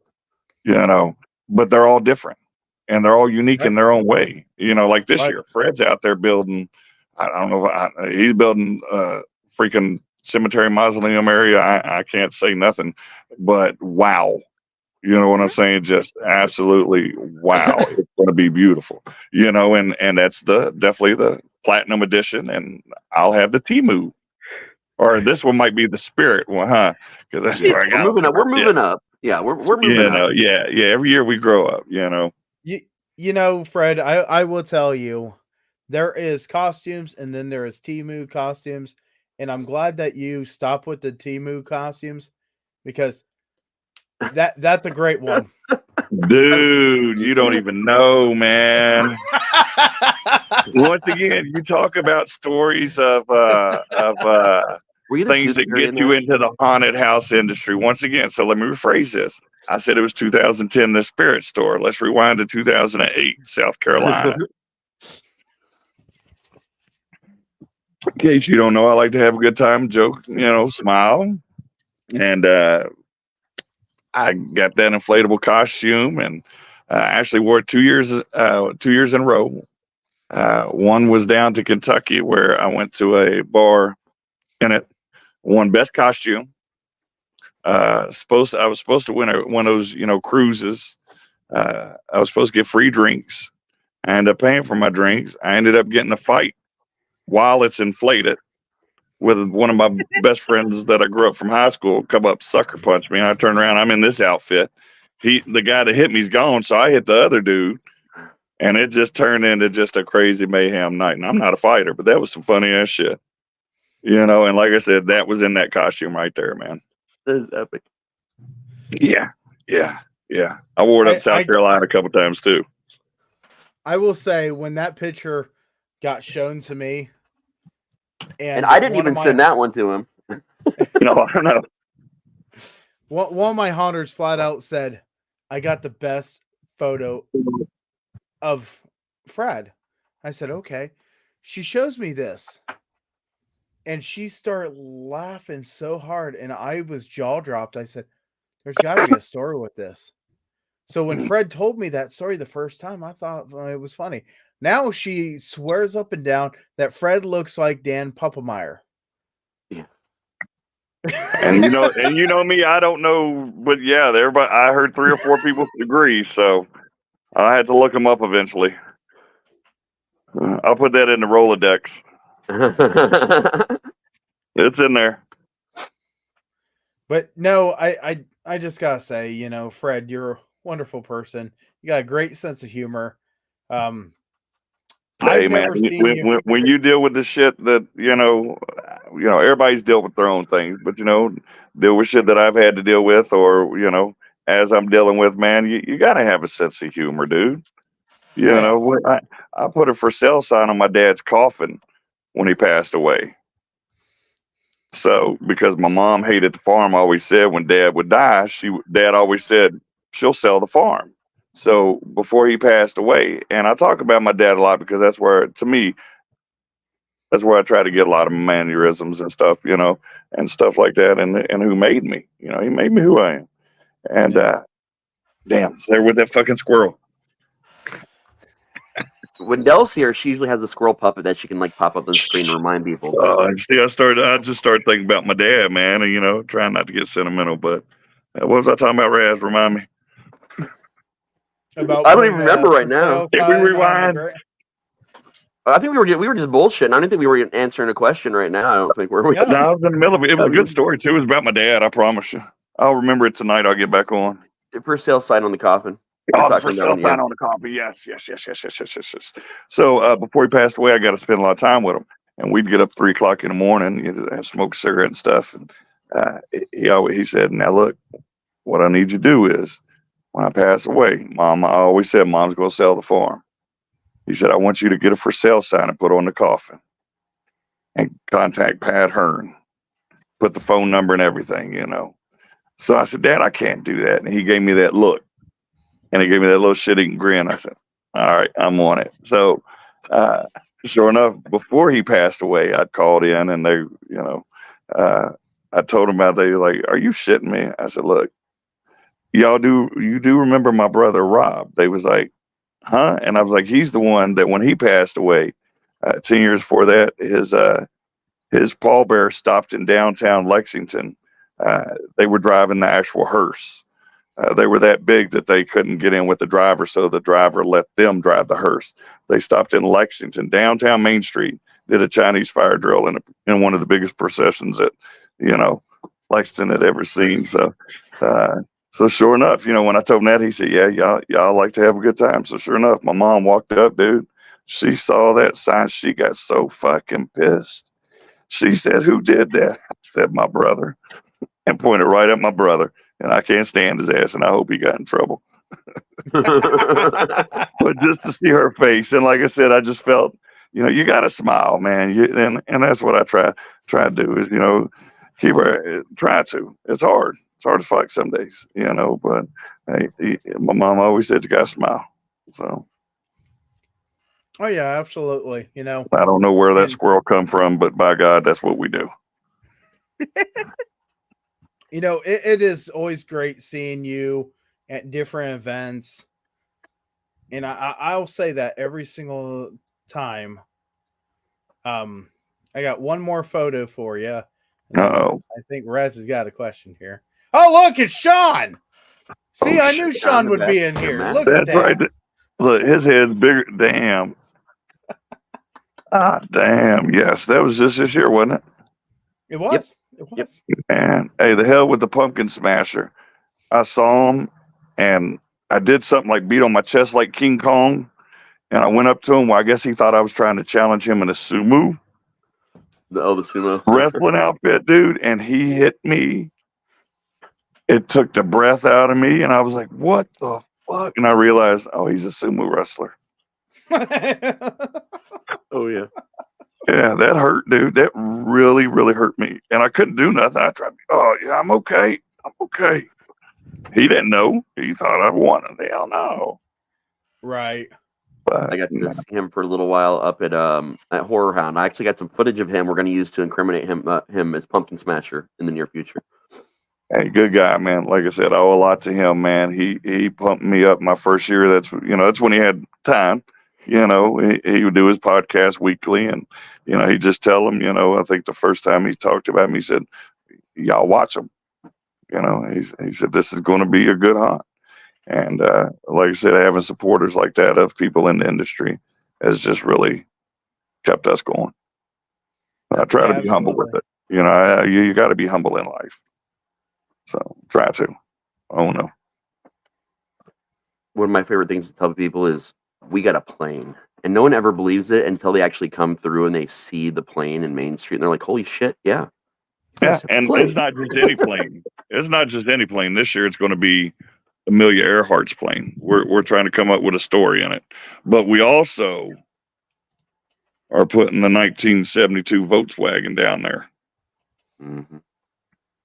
you know, but they're all different and they're all unique in their own way. You know, like this year, Fred's out there building, I don't know, he's building freaking cemetery mausoleum area. I can't say nothing, but wow. You know what I'm saying? Just absolutely wow. It's going to be beautiful, you know, and that's definitely the platinum edition, and I'll have the Temu. Or this one might be the spirit one, huh? Because that's where I got. We're moving up. Yeah, we're moving up. Yeah. Every year we grow up, you know. You know, Fred, I will tell you, there is costumes and then there is Temu costumes, and I'm glad that you stopped with the Temu costumes because that's a great one. Dude, you don't even know, man. Once again, you talk about stories of things that get you into the haunted house industry. Once again, so let me rephrase this. I said it was 2010, the Spirit Store. Let's rewind to 2008, South Carolina. In case you don't know, I like to have a good time, joke, you know, smile. And I got that inflatable costume and actually wore it 2 years in a row. One was down to Kentucky where I went to a bar in it, won best costume. I was supposed to win one of those, you know, cruises. I was supposed to get free drinks. I ended up paying for my drinks. I ended up getting a fight while it's inflated with one of my best friends that I grew up from high school. Come up, sucker punch me, and I turn around. I'm in this outfit. The guy that hit me's gone, so I hit the other dude, and it just turned into just a crazy mayhem night. And I'm not a fighter, but that was some funny ass shit, you know. And like I said, that was in that costume right there, man. That is epic. Yeah. I wore it up South Carolina a couple times too. I will say when that picture got shown to me, and I didn't even send that one to him. No, I don't know. One of my hunters flat out said, "I got the best photo of Fred." I said, "Okay." She shows me this, and she started laughing so hard, and I was jaw dropped. I said, "There's got to be a story with this." So when Fred told me that story the first time, I thought it was funny. Now she swears up and down that Fred looks like Dan Puppemeyer. Yeah. And you know me, I don't know, but yeah, everybody. I heard 3 or 4 people agree, so I had to look them up eventually. I'll put that in the Rolodex. It's in there. But no, I just gotta say, you know, Fred, you're a wonderful person. You got a great sense of humor. Hey man, when you deal with the shit that you know, everybody's dealt with their own things, but you know, deal with shit that I've had to deal with, or you know, as I'm dealing with, man, you gotta have a sense of humor, dude. You know, I put a for sale sign on my dad's coffin when he passed away. So because my mom hated the farm, always said when Dad would die, Dad always said she'll sell the farm. So before he passed away, and I talk about my dad a lot because that's where, to me, that's where I try to get a lot of mannerisms and stuff, you know, and stuff like that, and who made me, you know, he made me who I am. And damn, it's there with that fucking squirrel. when Dell's here, she usually has a squirrel puppet that she can like pop up on the screen to remind people. See, I just started thinking about my dad, man, and trying not to get sentimental. But what was I talking about, Raz? Remind me. I don't even remember right now. Did we rewind? I think we were just bullshitting. I don't think we were answering a question right now. I don't think we're. No, I was in the middle of it. It was a good story too. It was about my dad. I promise you. I'll remember it tonight. I'll get back on. For sale sign on the coffin. Oh, for sale sign on the coffin. Yes. So before he passed away, I got to spend a lot of time with him, and we'd get up 3 o'clock in the morning, smoke a cigarette and stuff. And he said, "Now look, what I need you to do is, when I pass away, I always said Mom's going to sell the farm." He said, "I want you to get a for sale sign and put on the coffin, and contact Pat Hearn, put the phone number and everything, So I said, "Dad, I can't do that." And he gave me that look. And he gave me that little shit-eating grin. I said, "All right, I'm on it." So, sure enough, before he passed away, I called in and they, I told him about. They were like, "Are you shitting me?" I said, "Look, you do remember my brother Rob?" They was like, "Huh?" And I was like, "He's the one that when he passed away, 10 years before that, his pallbearer stopped in downtown Lexington. They were driving the actual hearse. They were that big that they couldn't get in with the driver, so the driver let them drive the hearse. They stopped in Lexington, downtown Main Street, did a Chinese fire drill in one of the biggest processions that, Lexington had ever seen. So sure enough, when I told him that, he said, "Yeah, y'all like to have a good time." So sure enough, my mom walked up, dude. She saw that sign. She got so fucking pissed. She said, "Who did that?" I said, "My brother," and pointed right at my brother. And I can't stand his ass, and I hope he got in trouble. But just to see her face, and like I said, I just felt, you got to smile, man. And that's what I try to do is, keep her, try to. It's hard. It's hard as fuck some days, but hey, my mom always said you got to smile. So. Oh yeah, absolutely. I don't know where that squirrel come from, but by God, that's what we do. It is always great seeing you at different events. And I'll say that every single time. I got one more photo for you. Uh-oh. I think Rez has got a question here. Oh, look, it's Sean. See, I knew Sean would be in here. Look at that. Right. Look, his head's bigger. Damn. Damn. Yes, that was just this year, wasn't it? It was. It was. Man, hey, the hell with the pumpkin smasher. I saw him, and I did something like beat on my chest like King Kong, and I went up to him. Well, I guess he thought I was trying to challenge him in a sumo. The sumo wrestling outfit, dude, and he hit me. It took the breath out of me, and I was like, "What the fuck?" And I realized, oh, he's a sumo wrestler. Oh yeah. Yeah, that hurt, dude. That really, really hurt me. And I couldn't do nothing. I tried, "Oh, yeah, I'm okay. I'm okay." He didn't know. He thought I won. Hell no. Right. But I got to see him for a little while up at Horror Hound. I actually got some footage of him we're going to use to incriminate him as Pumpkin Smasher in the near future. Hey, good guy, man. Like I said, I owe a lot to him, man. He pumped me up my first year. That's when he had time. He would do his podcast weekly, and he just tell them. I think the first time he talked about me, he said, "Y'all watch him." He said this is going to be a good hunt, and like I said, having supporters like that of people in the industry has just really kept us going. I try to be humble with it. You got to be humble in life. So try to. Oh no. One of my favorite things to tell people is we got a plane, and no one ever believes it until they actually come through and they see the plane in Main Street, and they're like, "Holy shit, yeah!" Yeah, and it's not just any plane. It's not just any plane. This year, it's going to be Amelia Earhart's plane. We're trying to come up with a story in it, but we also are putting the 1972 Volkswagen down there. Mm-hmm.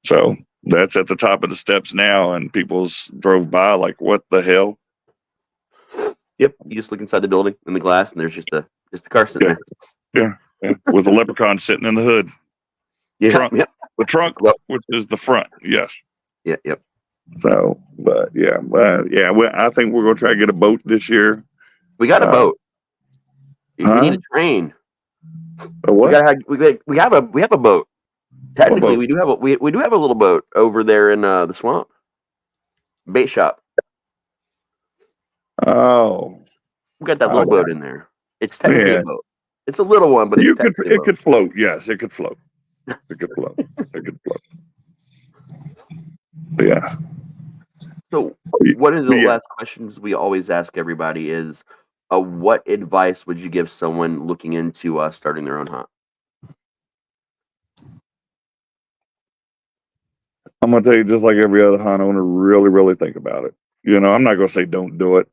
So that's at the top of the steps now, and people drove by like, "What the hell?" Yep, you just look inside the building in the glass, and there's just a car sitting there. Yeah, with a leprechaun sitting in the hood. Yeah, trunk. Yep. The trunk, which is the front. Yes. Yeah. Yep. So, but I think we're gonna try to get a boat this year. We got a boat. We need a train. A what? We have a boat. Technically, we do have a little boat over there in the swamp. Bait shop. Oh, We got that little boat in there. It's technically a boat. It's a little one, but it could float. Yes, it could float. It could float. It could float. Yeah. So, one of the last questions we always ask everybody is, what advice would you give someone looking into starting their own hunt? I'm gonna tell you, just like every other hunt owner, really, really think about it. I'm not gonna say don't do it,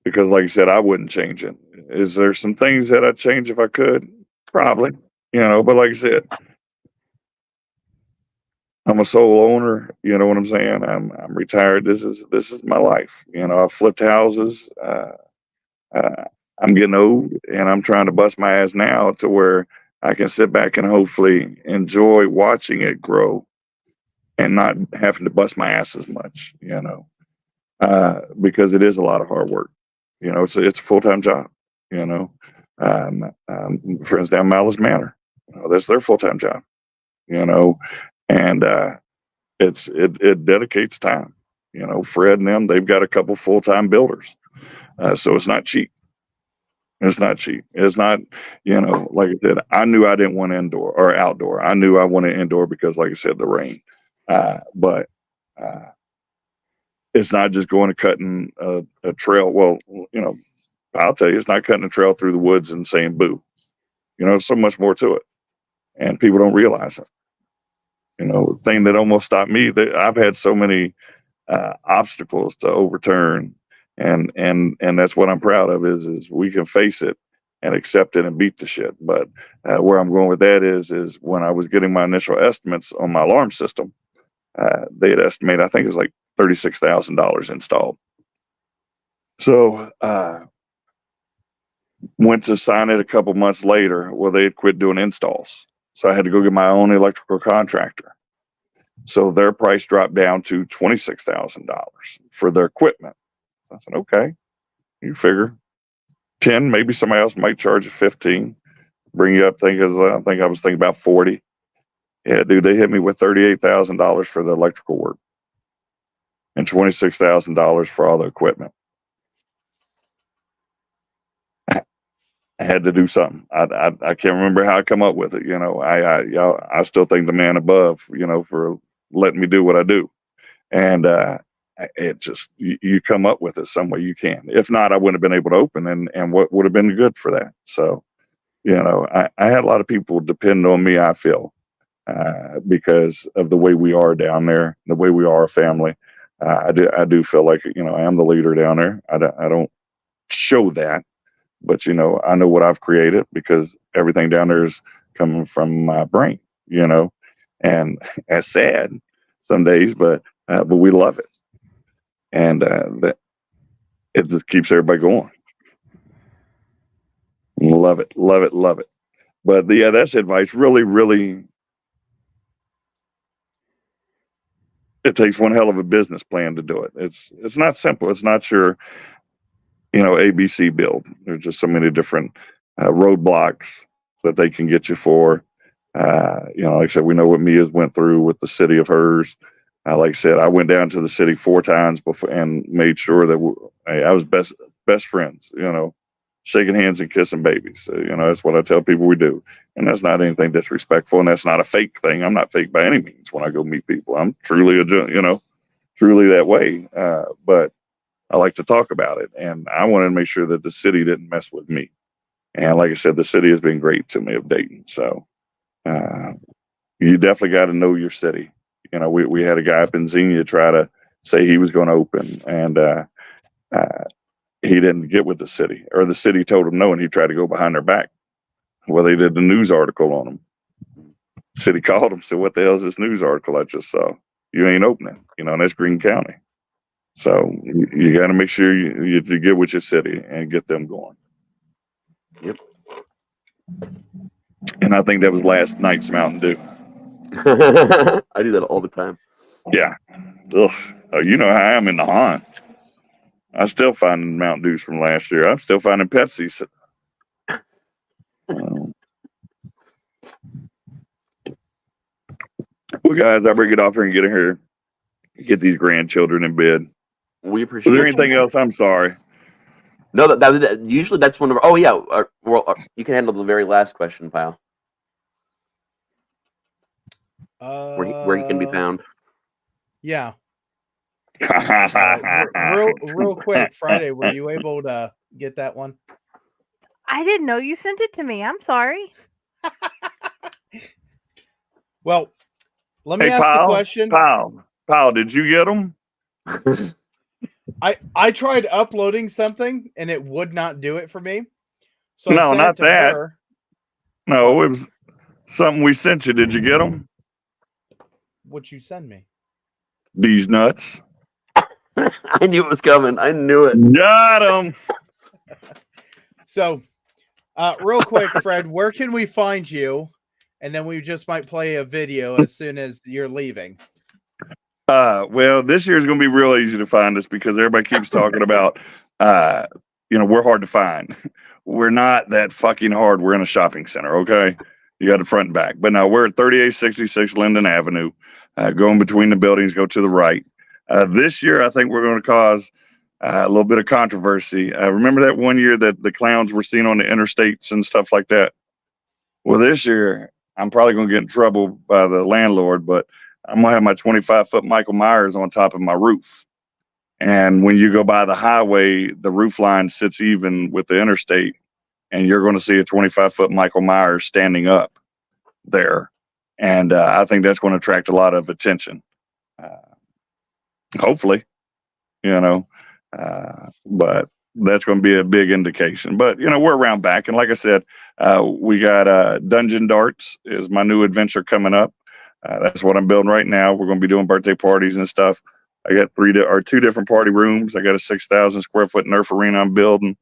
because, like I said, I wouldn't change it. Is there some things that I'd change if I could? Probably. But like I said, I'm a sole owner. You know what I'm saying? I'm retired. This is my life. I've flipped houses. I'm getting old, and I'm trying to bust my ass now to where I can sit back and hopefully enjoy watching it grow, and not having to bust my ass as much. Because it is a lot of hard work. It's a full-time job. Friends down Malice Manor, that's their full-time job. And it dedicates time. Fred and them, they've got a couple full-time builders, so it's not cheap. It's not cheap. It's not, like I said, I knew I didn't want indoor or outdoor. I knew I wanted indoor because, like I said, the rain. But it's not just going and cutting a trail. Well, I'll tell you, it's not cutting a trail through the woods and saying boo. There's so much more to it, and people don't realize it. The thing that almost stopped me, that I've had so many obstacles to overturn, and that's what I'm proud of is we can face it and accept it and beat the shit. But where I'm going with that is when I was getting my initial estimates on my alarm system, they had estimated, I think it was like $36,000 installed. So went to sign it a couple months later. Well, they had quit doing installs, so I had to go get my own electrical contractor. So their price dropped down to $26,000 for their equipment. So I said, okay, you figure 10, maybe somebody else might charge you 15, bring you up. I think I was thinking about 40. Yeah, dude, they hit me with $38,000 for the electrical work and $26,000 for all the equipment. I had to do something. I can't remember how I come up with it. I still thank the man above, for letting me do what I do. And it just, you come up with it some way you can. If not, I wouldn't have been able to open, and what would have been good for that. So, I had a lot of people depend on me, I feel, because of the way we are down there, the way we are a family. I do feel like, I am the leader down there. I don't show that, but I know what I've created, because everything down there is coming from my brain, and that's sad some days, but we love it, and that it just keeps everybody going. Love it, love it, love it. But yeah, that's advice. Really, really, it takes one hell of a business plan to do it. It's not simple. It's not your ABC build. There's just so many different roadblocks that they can get you for. Like I said, we know what Mia's went through with the city of hers. Like I said, I went down to the city 4 times before and made sure that I was best friends. Shaking hands and kissing babies. That's what I tell people we do, and that's not anything disrespectful, and that's not a fake thing. I'm not fake by any means when I go meet people. I'm truly truly that way. But I like to talk about it, and I wanted to make sure that the city didn't mess with me. And like I said, the city has been great to me of Dayton. So you definitely got to know your city. We had a guy up in Xenia try to say he was going to open, and he didn't get with the city, or the city told him no, and he tried to go behind their back. Well, they did the news article on him. City called him, said, "What the hell is this news article I just saw? You ain't opening." And that's Greene County. So you got to make sure you get with your city and get them going. Yep. And I think that was last night's Mountain Dew. I do that all the time. Yeah. Ugh. Oh, you know how I am in the hunt. I still finding Mountain Dews from last year. I'm still finding Pepsis. Well, guys, I bring it off here and get these grandchildren in bed. We appreciate. Is there anything else? I'm sorry. No, that usually that's one of. Oh yeah, you can handle the very last question, pal. Where he can be found. Yeah. Real quick, Friday, were you able to get that one? I didn't know you sent it to me. I'm sorry. Well, let me ask the question. Pal, did you get them? I tried uploading something and it would not do it for me. So no, I sent not it to that. her. No, it was something we sent you. Did you get them? What'd you send me? These nuts. I knew it was coming. I knew it. Got them. So, real quick, Fred, where can we find you? And then we just might play a video as soon as you're leaving. Well, this year is going to be real easy to find us because everybody keeps talking about, we're hard to find. We're not that fucking hard. We're in a shopping center, okay? You got the front and back. But no, we're at 3866 Linden Avenue. Going between the buildings, go to the right. This year, I think we're going to cause a little bit of controversy. Remember that one year that the clowns were seen on the interstates and stuff like that? Well, this year, I'm probably going to get in trouble by the landlord, but I'm going to have my 25-foot Michael Myers on top of my roof. And when you go by the highway, the roof line sits even with the interstate, and you're going to see a 25-foot Michael Myers standing up there. And I think that's going to attract a lot of attention. Hopefully, but that's going to be a big indication. But, we're around back. And like I said, we got Dungeon Darts is my new adventure coming up. That's what I'm building right now. We're going to be doing birthday parties and stuff. I got two different party rooms. I got a 6,000 square foot Nerf arena I'm building.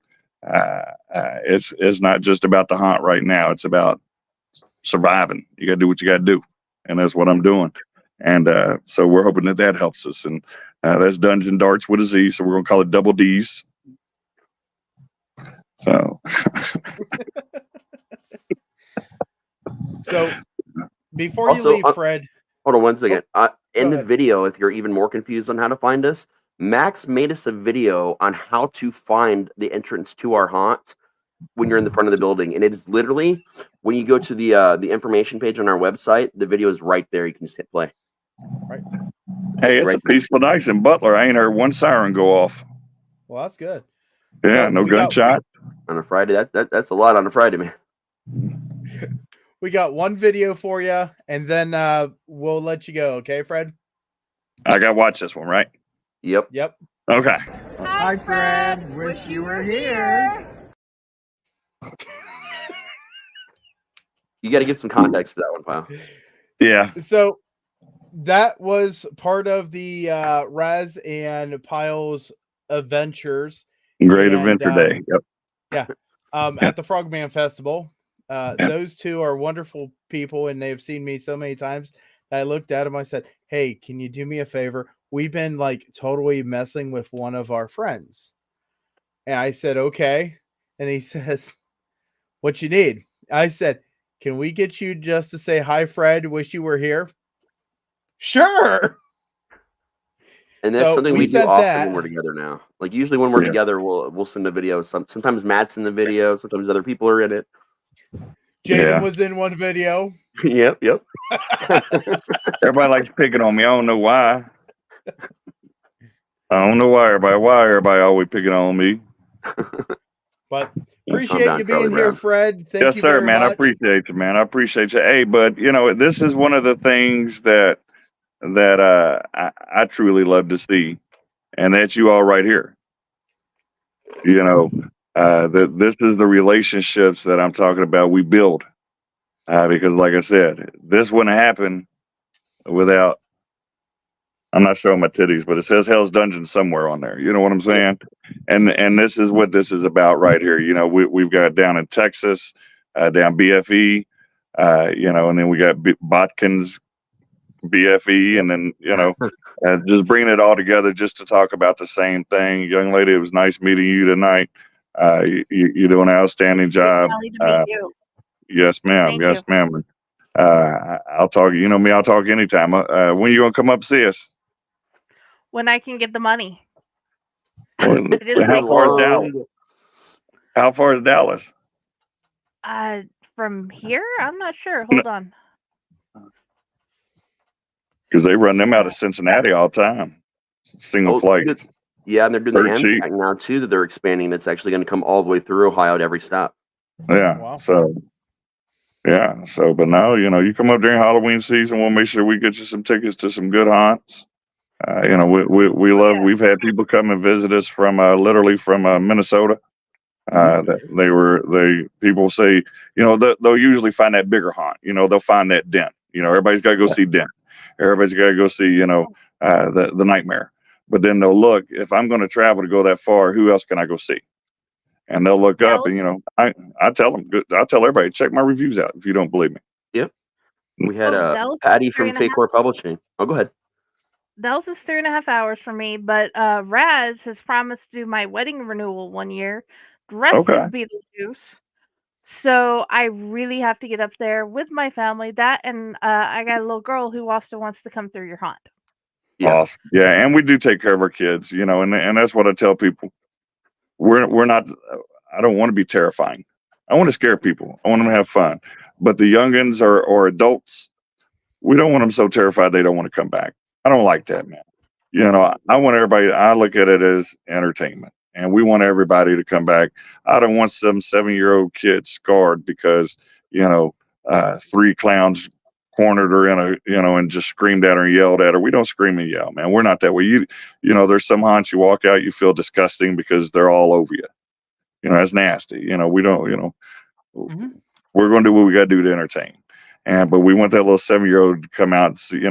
It's not just about the hunt right now. It's about surviving. You got to do what you got to do. And that's what I'm doing. And so we're hoping that helps us. And that's Dungeon Darts with a Z. So we're going to call it Double D's. So. So before you leave, Fred. Hold on one second. In the video, if you're even more confused on how to find us, Max made us a video on how to find the entrance to our haunt when you're in the front of the building. And it is literally, when you go to the information page on our website, the video is right there. You can just hit play. Right. Hey, it's a peaceful night in Butler. I ain't heard one siren go off. Well, that's good. Yeah, no gunshot. On a Friday, that's a lot on a Friday, man. We got one video for you, and then we'll let you go. Okay, Fred? I got to watch this one, right? Yep. Okay. Hi, Fred. Wish you were here. You got to give some context for that one, pal. Yeah. So that was part of the Raz and Piles adventures. Great adventure day. Yep. Yeah. At the Frogman Festival. Those two are wonderful people, and they've seen me so many times. I looked at them. I said, "Hey, can you do me a favor? We've been totally messing with one of our friends." And I said, "Okay." And he says, "What you need?" I said, "Can we get you just to say hi, Fred? Wish you were here." Sure. And that's something we do often when we're together now. Usually when we're together, we'll send a video. Sometimes Matt's in the video. Sometimes other people are in it. Jaden was in one video. Yep. Everybody likes picking on me. I don't know why. Why everybody always picking on me. But appreciate you being here, Fred. Thank yes, you sir, very man. much. I appreciate you, man. I appreciate you. Hey, but this is one of the things that I truly love to see, and that's you all right here. This is the relationships that I'm talking about. We build because, like I said, this wouldn't happen without. I'm not showing my titties, but it says Hell's Dungeon somewhere on there. You know what I'm saying? And this is what this is about right here. We've got down in Texas, down BFE, and then we got Botkins BFE, and then just bringing it all together just to talk about the same thing. Young lady, it was nice meeting you tonight. You're doing an outstanding job. Yes, ma'am. Thank Yes, you. ma'am. I'll talk. You know me. I'll talk anytime. When you gonna come up see us? When I can get the money. It is how like far is Dallas? How far is Dallas? From here, I'm not sure. Hold on. Because they run them out of Cincinnati all the time. Single flights. Yeah, and they're doing They're the cheap. Amtrak now too. That they're expanding. That's actually going to come all the way through Ohio at every stop. Yeah. Wow. So. Yeah. So, but now you come up during Halloween season. We'll make sure we get you some tickets to some good haunts. We love. We've had people come and visit us from literally from Minnesota. People say, they'll usually find that bigger haunt. They'll find that dent. Everybody's got to go see dent. Everybody's got to go see, the nightmare. But then they'll look, if I'm going to travel to go that far, who else can I go see? And they'll look up and, I tell them, I tell everybody, check my reviews out if you don't believe me. Yep. We had Patty from Fake Horror Publishing. Oh, go ahead. Dallas is 3.5 hours for me, but Raz has promised to do my wedding renewal one year, dressed as Beetlejuice. So I really have to get up there with my family. That and I got a little girl who also wants to come through your haunt. Yeah. Awesome. Yeah, and we do take care of our kids, and that's what I tell people. We're not. I don't want to be terrifying. I want to scare people. I want them to have fun. But the youngins or adults, we don't want them so terrified they don't want to come back. I don't like that, man. I want everybody. I look at it as entertainment, and we want everybody to come back. I don't want some 7-year-old kid scarred because 3 clowns cornered her and just screamed at her and yelled at her. We don't scream and yell, man. We're not that way. There's some haunts you walk out, you feel disgusting because they're all over you. That's nasty. We don't. We're going to do what we got to do to entertain. But we want that little 7-year-old to come out and see,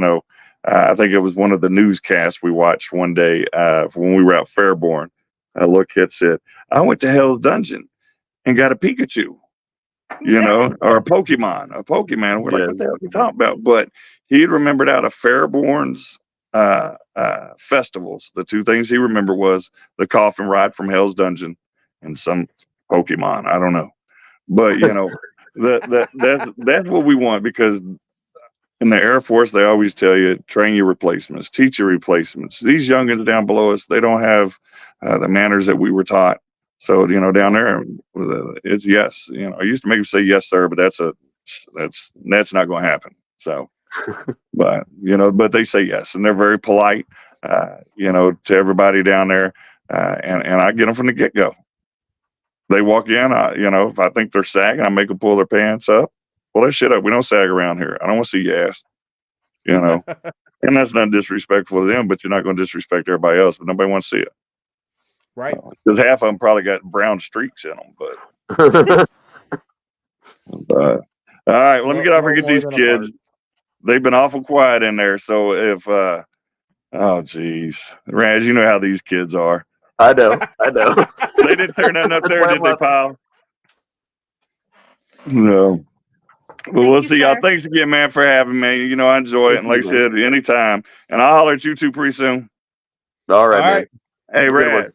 I think it was one of the newscasts we watched one day when we were out Fairborn. A little kid said, I went to Hell's Dungeon and got a Pikachu, or a Pokemon. We're like, what the hell are you talking about? But he'd remembered out of Fairborn's festivals. The 2 things he remembered was the coffin ride from Hell's Dungeon and some Pokemon. I don't know. But, that's what we want, because in the Air Force, they always tell you, train your replacements, teach your replacements. These youngins down below us, they don't have the manners that we were taught. So, down there, it's yes. I used to make them say yes, sir, but that's not going to happen. So, but they say yes, and they're very polite, to everybody down there. And I get them from the get-go. They walk in, if I think they're sagging, I make them pull their pants up. Well, that shit up. We don't sag around here. I don't want to see your ass, and that's not disrespectful to them, but you're not going to disrespect everybody else, but nobody wants to see it. Right. Because half of them probably got brown streaks in them, but. All right, let me get off and get these kids. They've been awful quiet in there. So if, oh, geez. Raz, you know how these kids are. I know. They didn't turn nothing up there, did they, pal? No. Well, we'll see y'all. Thanks again, man, for having me. I enjoy it. And like I said, anytime. And I'll holler at you two pretty soon. All right, man. Hey, Raz.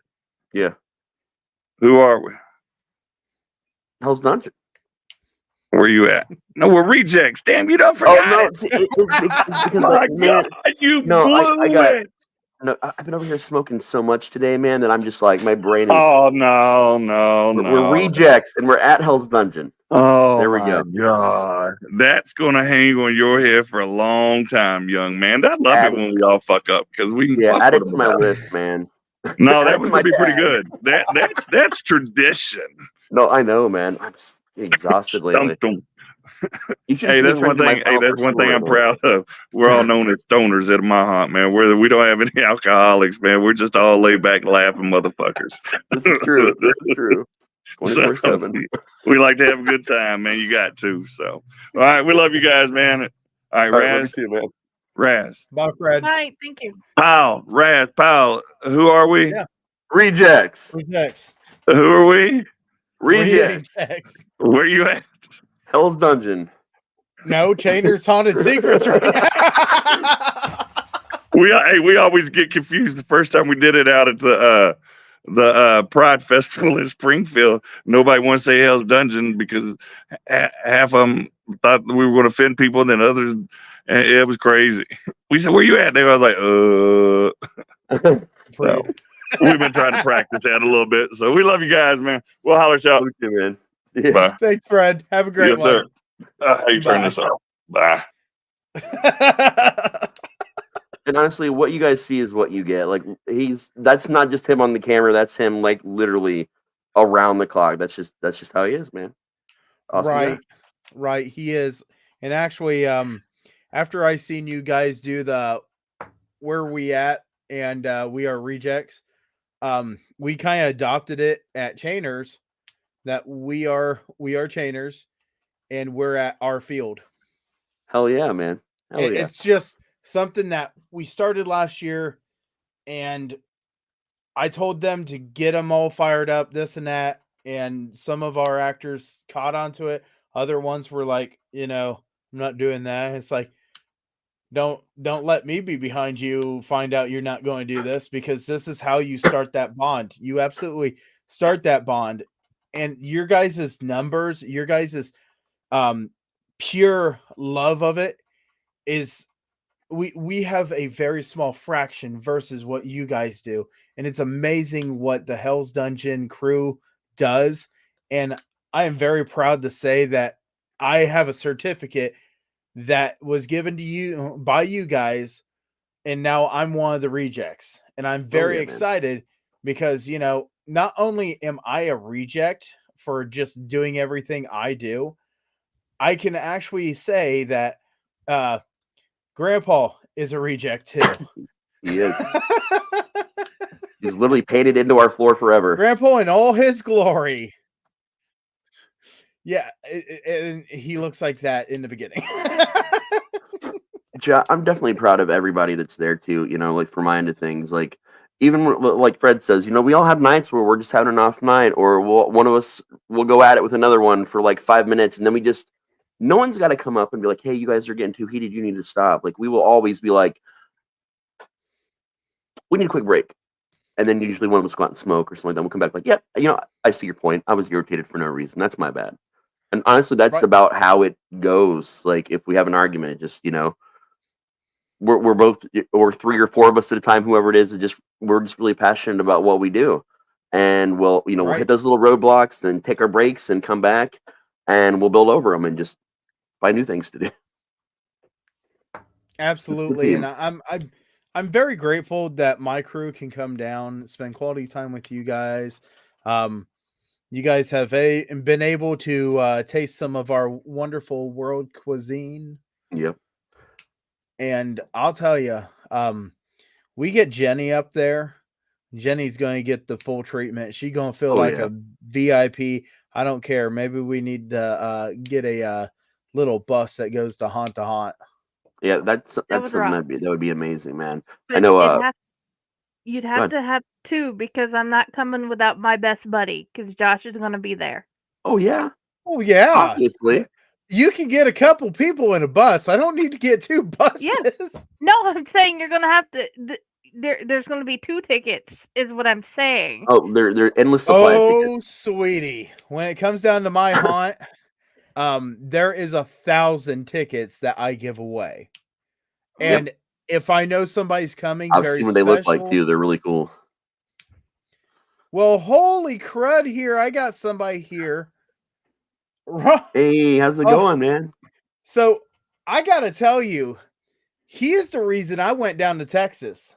Yeah. Who are we? Hell's Dungeon. Where you at? No, we're rejects. Damn, you don't forget. Oh, no. It's because, like, man. I got it. No, I've been over here smoking so much today, man, that I'm just like, my brain is. Oh, no. We're rejects, and we're at Hell's Dungeon. Oh, there we go. God. That's going to hang on your head for a long time, young man. I love it when we all fuck up, because we can fuck add with it to my list, man. No, that was going to be pretty good. That's tradition. No, I know, man. I'm exhausted lately. Hey, that's one thing. Hey, that's one thing I'm proud of. We're all known as stoners at my haunt, man. We don't have any alcoholics, man. We're just all laid back, laughing motherfuckers. This is true. 24/7. We like to have a good time, man. You got to. So, all right, we love you guys, man. All right, Raz. Love you too, man. Raz. Bye, Fred. Hi, thank you. Raz, who are we? Yeah. Rejects. Who are we? Rejects. Where you at? Hell's Dungeon. No, Chainer's Haunted Secrets right now. We always get confused. The first time we did it out at the the Pride Festival in Springfield. Nobody wants to say Hell's Dungeon because half of them thought we were going to offend people, and then others, and it was crazy. We said, "Where you at?" They were like, So, we've been trying to practice that a little bit. So we love you guys, man. We'll holler at y'all. Okay, man. Yeah. Bye. Thanks, Fred. Have a great one. How you turn this off? Bye. And honestly, what you guys see is what you get. Like that's not just him on the camera. That's him like literally around the clock. That's just how he is, man. Awesome right. guy. Right. He is. And actually, after I seen you guys do the Where We At and We Are Rejects, we kind of adopted it at Chainers that we are Chainers and we're at our field. Hell yeah, man. Hell yeah. It's just something that we started last year, and I told them to get them all fired up, this and that, and some of our actors caught onto it. Other ones were like, I'm not doing that. It's like, don't let me be behind you, find out you're not going to do this, because this is how you start that bond. You absolutely start that bond. And your guys' numbers, your guys' pure love of it is we have a very small fraction versus what you guys do. And it's amazing what the Hell's Dungeon crew does. And I am very proud to say that I have a certificate that was given to you by you guys. And now I'm one of the rejects. And I'm very excited because, not only am I a reject for just doing everything I do, I can actually say that Grandpa is a reject too. He is. He's literally painted into our floor forever. Grandpa in all his glory. Yeah, and he looks like that in the beginning. I'm definitely proud of everybody that's there too. Like for my end of things, like even like Fred says, we all have nights where we're just having an off night, or one of us will go at it with another one for like 5 minutes, and then no one's got to come up and be like, "Hey, you guys are getting too heated. You need to stop." Like we will always be like, "We need a quick break," and then usually one of us go out and smoke or something like that. We'll come back like, "Yeah, I see your point. I was irritated for no reason. That's my bad." And honestly, that's about how it goes. Like if we have an argument, it just we're both, or 3 or 4 of us at a time, whoever it is, we're just really passionate about what we do, and we'll hit those little roadblocks and take our breaks and come back, and we'll build over them and just find new things to do. Absolutely, and I'm very grateful that my crew can come down, spend quality time with you guys. You guys have been able to taste some of our wonderful world cuisine. Yep. And I'll tell you, we get Jenny up there. Jenny's going to get the full treatment. She's going to feel a VIP. I don't care. Maybe we need to get a little bus that goes to haunt to haunt. Yeah, that's something that would be amazing, man. But I know. You'd have to have 2 because I'm not coming without my best buddy because Josh is going to be there. Oh yeah. Oh yeah. Obviously. You can get a couple people in a bus. I don't need to get 2 buses. Yeah. No, I'm saying you're going to have to. There's going to be 2 tickets, is what I'm saying. Oh, they're endless supply of tickets. Oh, sweetie. When it comes down to my haunt, there is 1,000 tickets that I give away. And if I know somebody's coming, I've seen what they look like too. They're really cool. Well, holy crud! Here, I got somebody here. Hey, how's it going, man? So I gotta tell you, he is the reason I went down to Texas.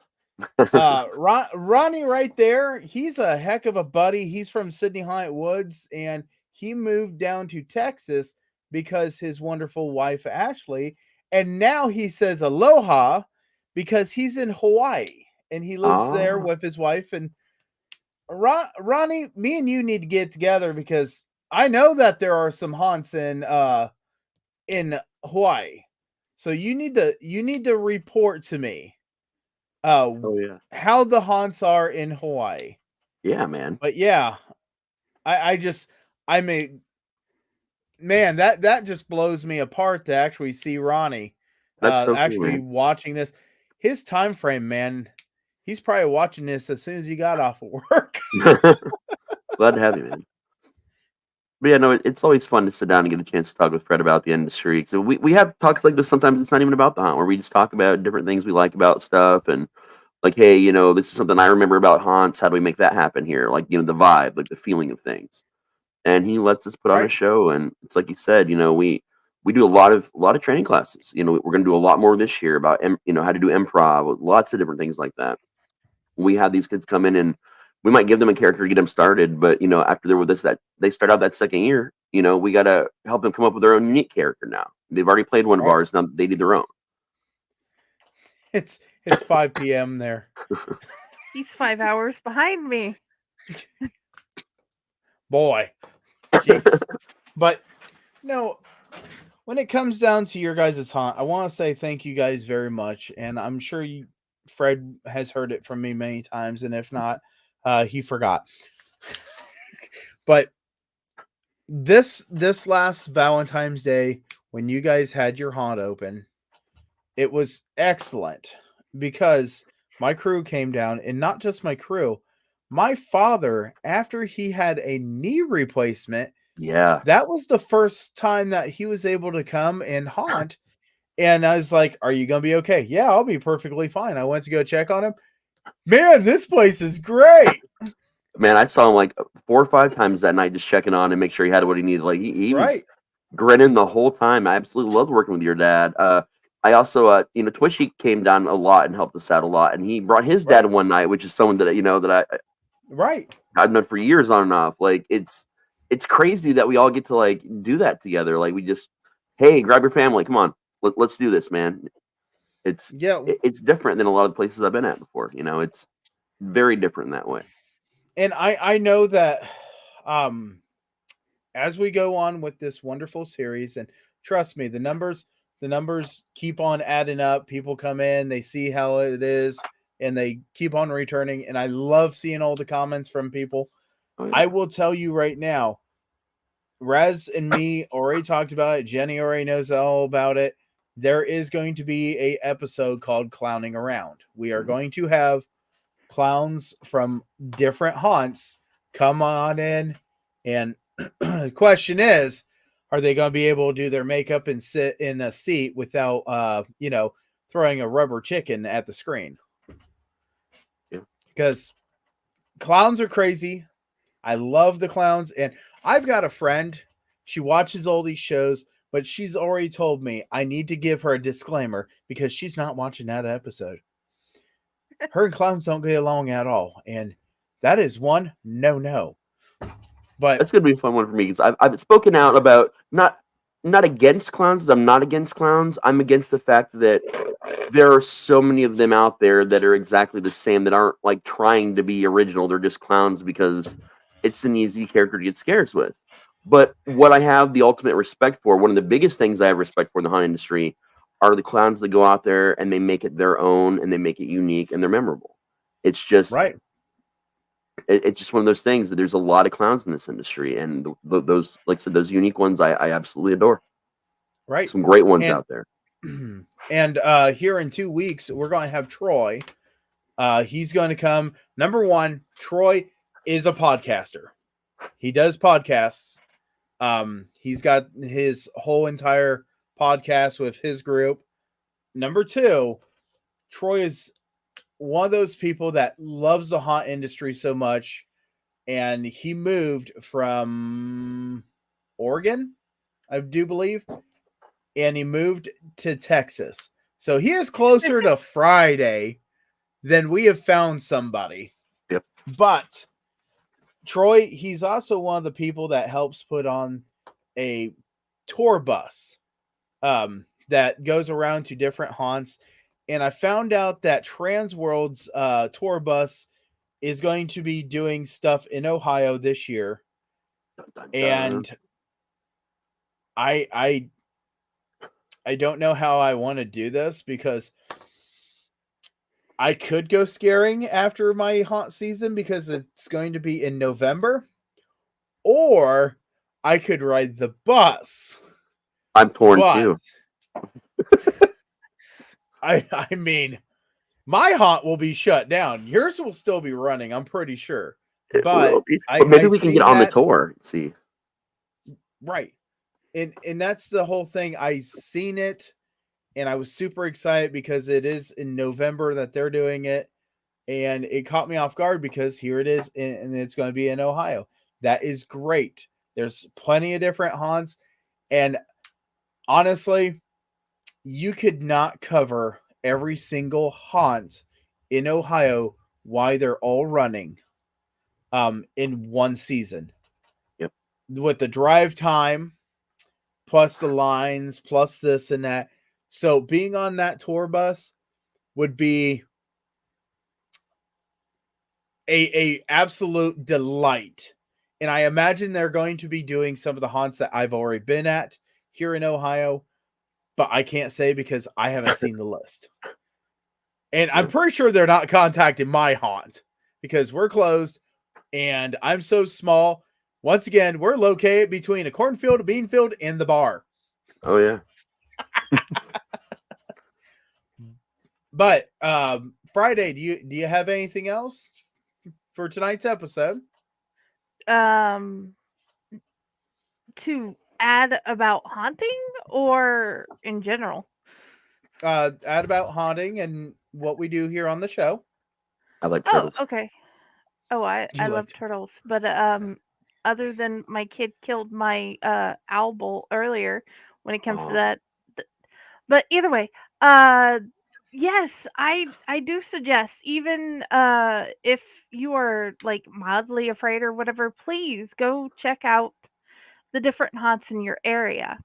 Ronnie, right there, he's a heck of a buddy. He's from Sydney Hyatt Woods, and he moved down to Texas because his wonderful wife Ashley, and now he says aloha because he's in Hawaii and he lives there with his wife. And Ronnie, me and you need to get together because I know that there are some haunts in Hawaii. So you need to report to me how the haunts are in Hawaii. Yeah, man. But yeah, man, that just blows me apart to actually see Ronnie That's so cool, actually man. watching this. His time frame, man, He's probably watching this as soon as he got off of work. Glad to have you, man. But yeah, no, it's always fun to sit down and get a chance to talk with Fred about the industry. So we have talks like this. Sometimes it's not even about the hunt, where we just talk about different things we like about stuff, and like, hey, this is something I remember about haunts. How do we make that happen here? Like, the vibe, like the feeling of things. And he lets us put on a show, and it's like you said, we do a lot of training classes. We're going to do a lot more this year about how to do improv, lots of different things like that. We have these kids come in, and we might give them a character to get them started, but after they're with us, that they start out that second year, we got to help them come up with their own unique character. Now they've already played one of ours, now they need their own. It's 5 p.m. there. He's 5 hours behind me. Boy. Jeez. But no, when it comes down to your guys' haunt, I want to say thank you guys very much. And I'm sure Fred has heard it from me many times. And if not, he forgot. But this last Valentine's Day, when you guys had your haunt open, it was excellent because my crew came down, and not just my crew. My father, after he had a knee replacement, that was the first time that he was able to come and haunt. And I was like, are you going to be okay? Yeah, I'll be perfectly fine. I went to go check on him. Man, this place is great. Man, I saw him like 4 or 5 times that night, just checking on and make sure he had what he needed. Like he was grinning the whole time. I absolutely loved working with your dad. I also, Twishy came down a lot and helped us out a lot. And he brought his dad one night, which is someone that I've known for years on and off. Like it's crazy that we all get to like do that together. Like we just, hey, grab your family, come on, let's do this, man. It's different than a lot of the places I've been at before. It's very different in that way. And I know that as we go on with this wonderful series, and trust me, the numbers keep on adding up. People come in, they see how it is, and they keep on returning. And I love seeing all the comments from people. Oh, yeah. I will tell you right now, Rez and me already talked about it. Jenny already knows all about it. There is going to be a episode called Clowning Around. We are going to have clowns from different haunts come on in. And the question is, are they going to be able to do their makeup and sit in a seat without, throwing a rubber chicken at the screen? Because clowns are crazy. I love the clowns. And I've got a friend. She watches all these shows, but she's already told me I need to give her a disclaimer because she's not watching that episode. Her and clowns don't get along at all. And that is one no. But that's going to be a fun one for me because I've spoken out about not against clowns. I'm not against clowns. I'm against the fact that there are so many of them out there that are exactly the same, that aren't like trying to be original. They're just clowns because it's an easy character to get scares with. But what I have the ultimate respect for, one of the biggest things I have respect for in the haunt industry, are the clowns that go out there and they make it their own and they make it unique and they're memorable. It's just It's just one of those things that there's a lot of clowns in this industry, and those, like I said, those unique ones I absolutely adore. Right, some great ones out there. And here in 2 weeks, we're going to have Troy. He's going to come. Number one, Troy is a podcaster. He does podcasts. He's got his whole entire podcast with his group. Number two, Troy is one of those people that loves the haunt industry so much, and he moved from Oregon, I do believe, and he moved to Texas. So he is closer to Friday than we have found somebody. Yep. But Troy, he's also one of the people that helps put on a tour bus that goes around to different haunts. And I found out that Transworld's tour bus is going to be doing stuff in Ohio this year. And I don't know how I want to do this, because I could go scaring after my haunt season because it's going to be in November, or I could ride the bus. I'm torn too. I mean, My haunt will be shut down. Yours will still be running, I'm pretty sure. But maybe we can get on the tour. See, right, and that's the whole thing. I seen it, and I was super excited because it is in November that they're doing it, and it caught me off guard because here it is, and it's going to be in Ohio. That is great. There's plenty of different haunts, and honestly, you could not cover every single haunt in Ohio while they're all running in one season. Yep. With the drive time, plus the lines, plus this and that. So being on that tour bus would be a absolute delight. And I imagine they're going to be doing some of the haunts that I've already been at here in Ohio, but I can't say because I haven't seen the list. And I'm pretty sure they're not contacting my haunt because we're closed and I'm so small. Once again, we're located between a cornfield, a bean field, and the bar. Oh, yeah. But Friday, do you have anything else for tonight's episode? To add about haunting or in general? Add about haunting and what we do here on the show. I like turtles. Oh, okay. Oh, I love turtles. But other than my kid killed my owl bull earlier when it comes to that. But either way, yes, I do suggest, even if you are like mildly afraid or whatever, please go check out the different haunts in your area.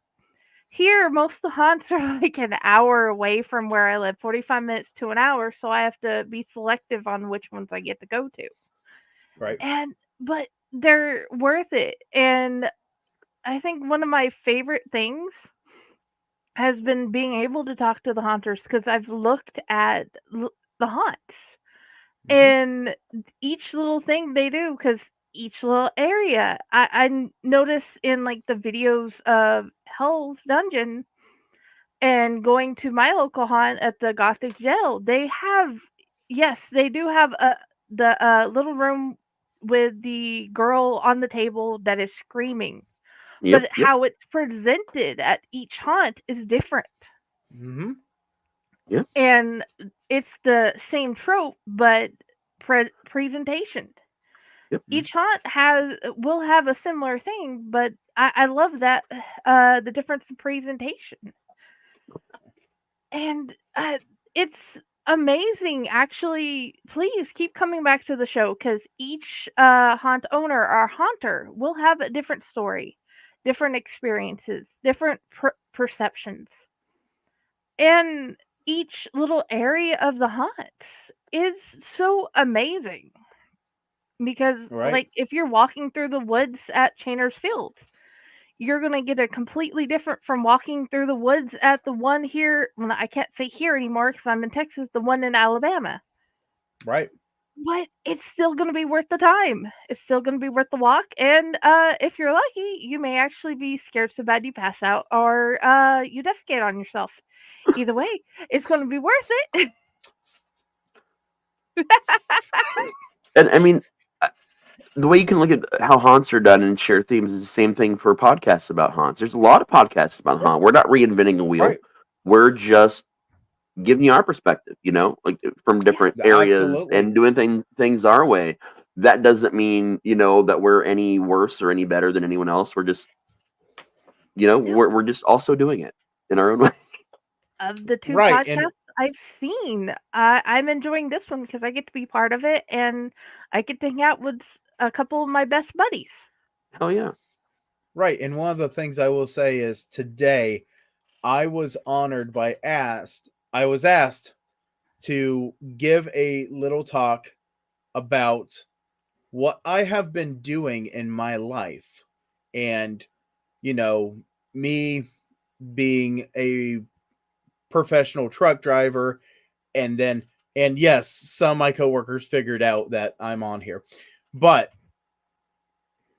Here, most of the haunts are like an hour away from where I live, 45 minutes to an hour, so I have to be selective on which ones I get to go to. Right. But they're worth it. And I think one of my favorite things has been being able to talk to the haunters because I've looked at the haunts and each little thing they do, because each little area I notice in like the videos of Hell's Dungeon and going to my local haunt at the Gothic jail, they do have the little room with the girl on the table that is screaming. But how it's presented at each haunt is different. Mm-hmm. Yeah. And it's the same trope, but presentation. Yep. Each haunt will have a similar thing, but I love that the difference in presentation. And it's amazing, actually. Please keep coming back to the show because each haunt owner or haunter will have a different story, different experiences, different perceptions. And each little area of the haunts is so amazing. Because, like, if you're walking through the woods at Chainer's Field, you're going to get a completely different from walking through the woods at the one here. Well, I can't say here anymore because I'm in Texas, the one in Alabama. Right. But it's still going to be worth the time. It's still going to be worth the walk. And if you're lucky, you may actually be scared so bad you pass out or you defecate on yourself. Either way, it's going to be worth it. And I mean, the way you can look at how haunts are done and share themes is the same thing for podcasts about haunts. There's a lot of podcasts about haunt. We're not reinventing a wheel. Right. We're just giving you our perspective, like from different areas and doing things our way. That doesn't mean, that we're any worse or any better than anyone else. We're just, we're just also doing it in our own way. Of the two podcasts I've seen, I'm enjoying this one because I get to be part of it and I get to hang out with a couple of my best buddies. Hell yeah. Right. And one of the things I will say is today I was honored by I was asked to give a little talk about what I have been doing in my life. And, me being a professional truck driver. And yes, some of my coworkers figured out that I'm on here. But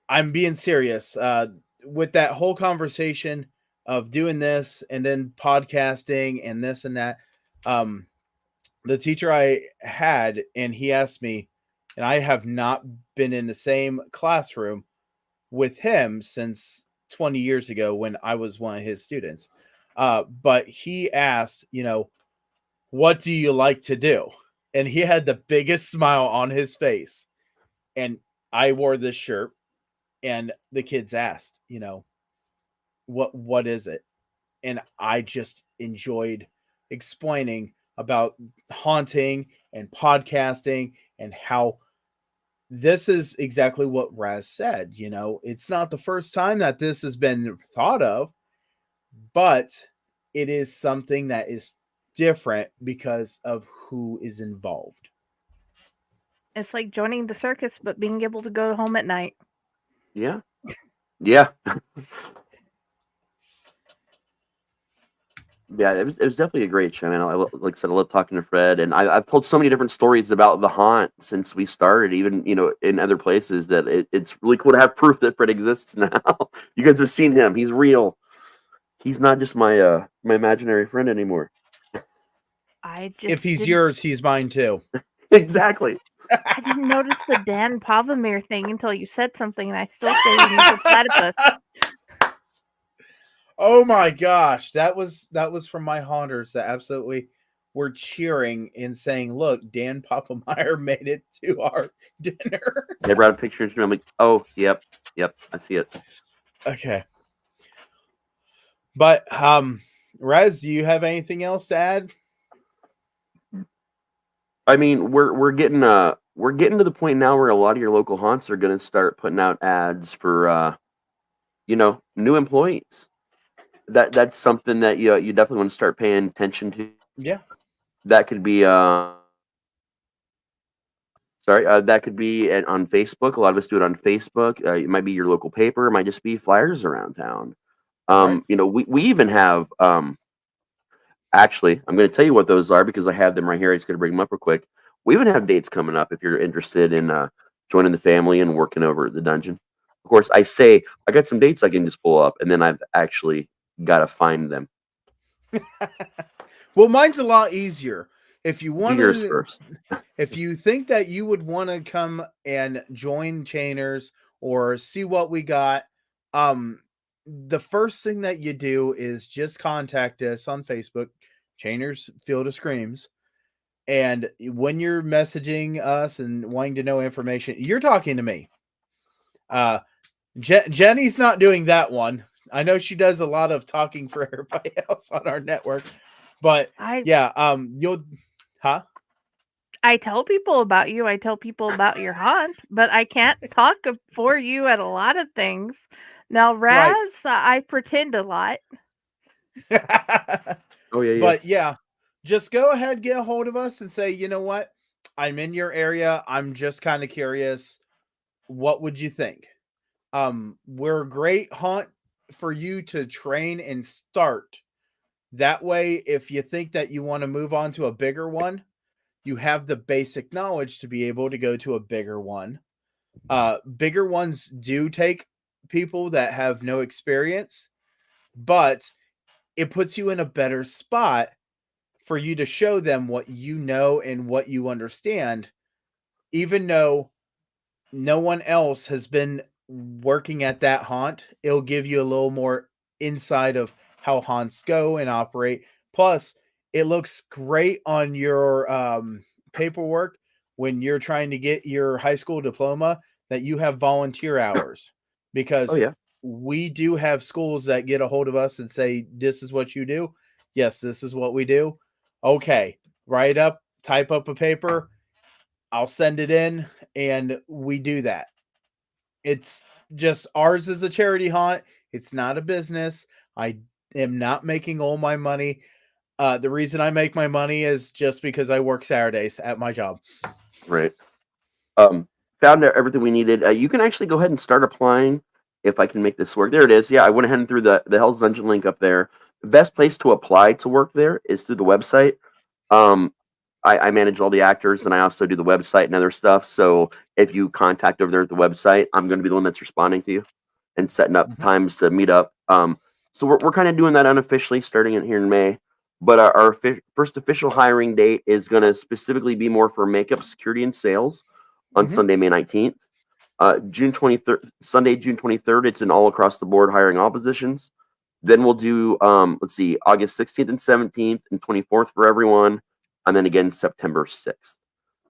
I'm being serious. With that whole conversation of doing this and then podcasting and this and that, the teacher I had, and he asked me, and I have not been in the same classroom with him since 20 years ago when I was one of his students. But he asked, what do you like to do? And he had the biggest smile on his face. And I wore this shirt, and the kids asked, what is it? And I just enjoyed explaining about haunting and podcasting and how this is exactly what Raz said. It's not the first time that this has been thought of, but it is something that is different because of who is involved. It's like joining the circus, but being able to go home at night. Yeah. Yeah. Yeah, it was definitely a great show, man. Like I said, I love talking to Fred, and I've told so many different stories about the haunt since we started, even in other places. That it's really cool to have proof that Fred exists now. You guys have seen him; he's real. He's not just my imaginary friend anymore. If he's yours, he's mine too. Exactly. I didn't notice the Dan Pavamir thing until you said something, and I still say he needs a platypus. Oh my gosh, that was from my haunters that absolutely were cheering and saying, "Look, Dan Poppelmeyer made it to our dinner." They brought a picture to me. I'm like, "Oh, yep, I see it." Okay, but Raz, do you have anything else to add? I mean, we're getting to the point now where a lot of your local haunts are going to start putting out ads for new employees. That's something that you definitely want to start paying attention to. Yeah. That could be that could be on Facebook. A lot of us do it on Facebook. It might be your local paper. It might just be flyers around town. Right. We even have actually, I'm going to tell you what those are because I have them right here. I'm just going to bring them up real quick. We even have dates coming up if you're interested in joining the family and working over at the dungeon. Of course, I say I got some dates I can just pull up, and then I've actually got to find them. Well, mine's a lot easier. If you want yours first. If you think that you would want to come and join Chainers or see what we got, the first thing that you do is just contact us on Facebook, Chainers Field of Screams. And when you're messaging us and wanting to know information, you're talking to me. Jenny's not doing that one. I know she does a lot of talking for everybody else on our network, but you'll, huh? I tell people about you. I tell people about your haunt, but I can't talk for you at a lot of things. Now, Raz, I pretend a lot. Oh yeah. But yeah, just go ahead, get a hold of us and say, you know what? I'm in your area. I'm just kind of curious. What would you think? We're a great haunt for you to train and start. That way, if you think that you want to move on to a bigger one, you have the basic knowledge to be able to go to a bigger one. Bigger ones do take people that have no experience, but it puts you in a better spot for you to show them what you know and what you understand, even though no one else has been working at that haunt. It'll give you a little more insight of how haunts go and operate. Plus, it looks great on your paperwork when you're trying to get your high school diploma that you have volunteer hours, because we do have schools that get a hold of us and say, this is what you do. Yes, this is what we do. Okay, write up, type up a paper. I'll send it in, and we do that. It's just ours is a charity haunt. It's not a business. I am not making all my money. The reason I make my money is just because I work Saturdays at my job. Right. Found everything we needed. You can actually go ahead and start applying if I can make this work. There it is. Yeah, I went ahead and threw the Hell's Dungeon link up there. The best place to apply to work there is through the website. I manage all the actors, and I also do the website and other stuff. So if you contact over there at the website, I'm going to be the one that's responding to you and setting up times to meet up. So we're kind of doing that unofficially, starting it here in May. But our first official hiring date is going to specifically be more for makeup, security, and sales on Sunday, May 19th. June 23rd, Sunday, June 23rd, it's an all across the board hiring all positions. Then we'll do, August 16th and 17th and 24th for everyone. And then again, September 6th.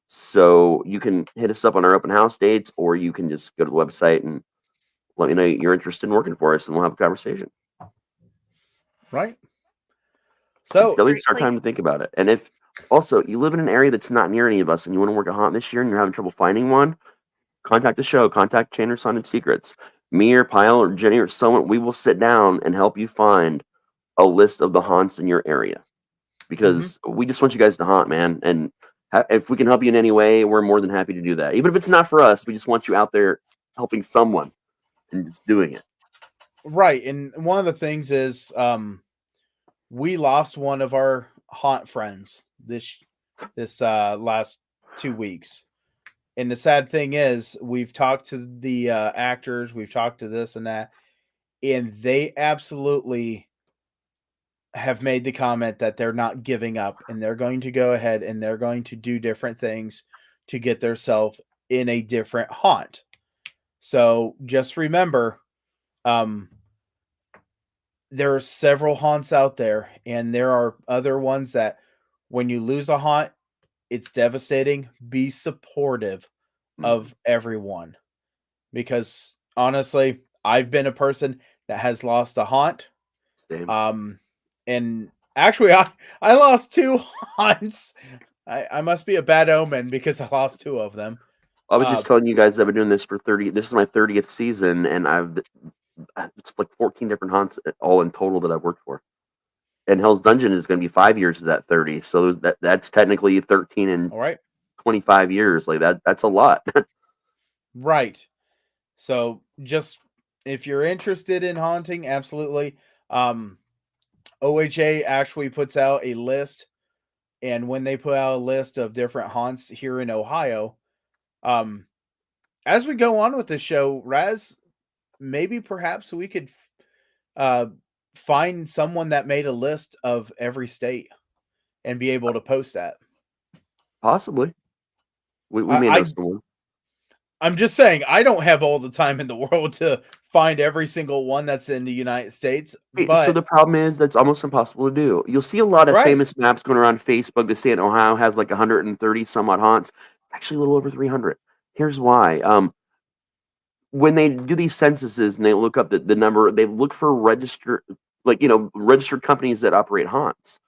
So you can hit us up on our open house dates, or you can just go to the website and let me know you're interested in working for us, and we'll have a conversation. Right. So it's definitely start time to think about it. And if also you live in an area that's not near any of us and you want to work a haunt this year and you're having trouble finding one, contact the show, contact Chandler's Haunted Secrets. Me or Pyle or Jenny or someone, we will sit down and help you find a list of the haunts in your area. Because we just want you guys to haunt, man. And if we can help you in any way, we're more than happy to do that. Even if it's not for us, we just want you out there helping someone and just doing it. Right. And one of the things is we lost one of our haunt friends this last 2 weeks. And the sad thing is, we've talked to the actors, we've talked to this and that, and they absolutely have made the comment that they're not giving up, and they're going to go ahead and they're going to do different things to get themselves in a different haunt. So just remember, there are several haunts out there, and there are other ones that when you lose a haunt, it's devastating. Be supportive of everyone, because honestly, I've been a person that has lost a haunt. Same. And actually I lost 2 haunts. I must be a bad omen because I lost 2 of them. I was just telling you guys I've been doing this for 30. This is my 30th season, and it's like 14 different haunts all in total that I've worked for. And Hell's Dungeon is going to be 5 years of that 30. So that's technically 13 and 25 years. Like that's a lot. Right. So just if you're interested in haunting, absolutely. OHA actually puts out a list, and when they put out a list of different haunts here in Ohio, as we go on with the show, Raz, maybe perhaps we could find someone that made a list of every state and be able to post that. Possibly. We may know someone. I'm just saying, I don't have all the time in the world to find every single one that's in the United States. But So the problem is that's almost impossible to do. You'll see a lot of famous maps going around Facebook that say Ohio has like 130 some odd haunts. It's actually a little over 300. Here's why. When they do these censuses and they look up the number, they look for registered companies that operate haunts.